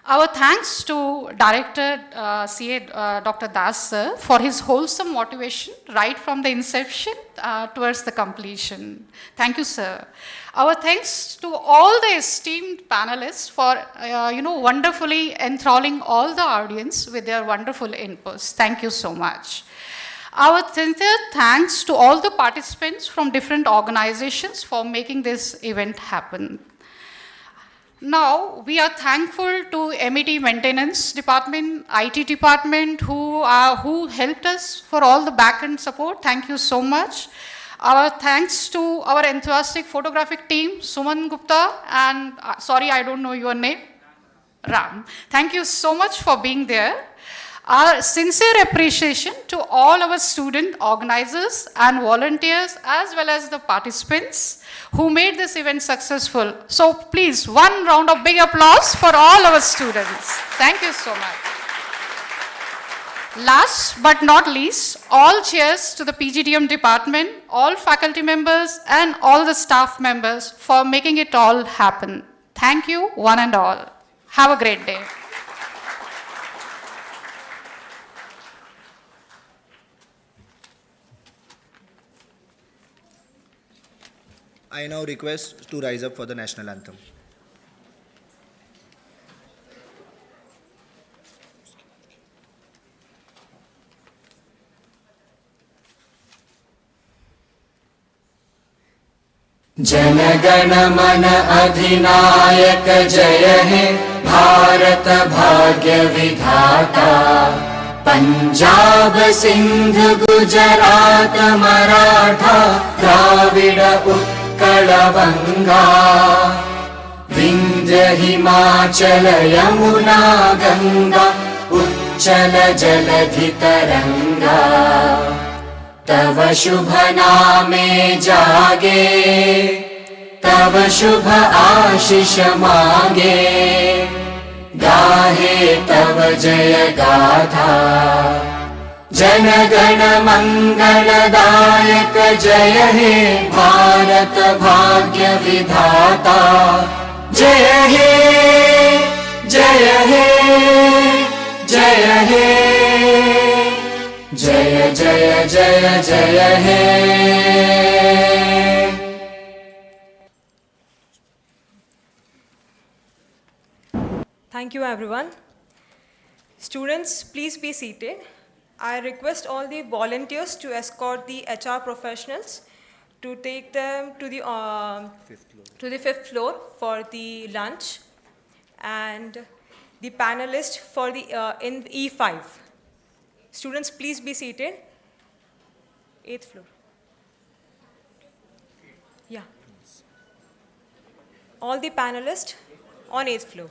[SPEAKER 21] Our thanks to Director CA Dr. Das sir for his wholesome motivation right from the inception towards the completion. Thank you, sir. Our thanks to all the esteemed panelists for wonderfully enthralling all the audience with their wonderful inputs. Thank you so much. Our sincere thanks to all the participants from different organizations for making this event happen. Now, we are thankful to MET Maintenance Department, IT Department, who helped us for all the back-end support. Thank you so much. Our thanks to our enthusiastic photographic team, Suman Gupta, and sorry, I don't know your name, Ram. Thank you so much for being there. Our sincere appreciation to all our student organizers and volunteers, as well as the participants who made this event successful. So please, one round of big applause for all our students. Thank you so much. Last but not least, all cheers to the PGDM department, all faculty members and all the staff members for making it all happen. Thank you, one and all. Have a great day.
[SPEAKER 2] I now request to rise up for the national anthem.
[SPEAKER 3] जनगण मन अधिनायक जय हे भारत भाग्य विधाता पंजाब सिंध गुजरात मराठा द्राविड उत्कल बंगा विंध्य हिमाचल यमुना गंगा उच्चल जलधि तरंगा तव शुभ नामे जागे तव शुभ आशीष मांगे गाहे तव जय गाथा जन गण मंगलदायक जय हे भारत भाग्य विधाता जय हे जय हे जय हे जय जय जय जय हे
[SPEAKER 1] Thank you, everyone. Students, please be seated. I request all the volunteers to escort the HR professionals to take them to the fifth floor for the lunch, and the panelists for the in E5. Students, please be seated. 8th floor. Yeah. All the panelists on 8th floor.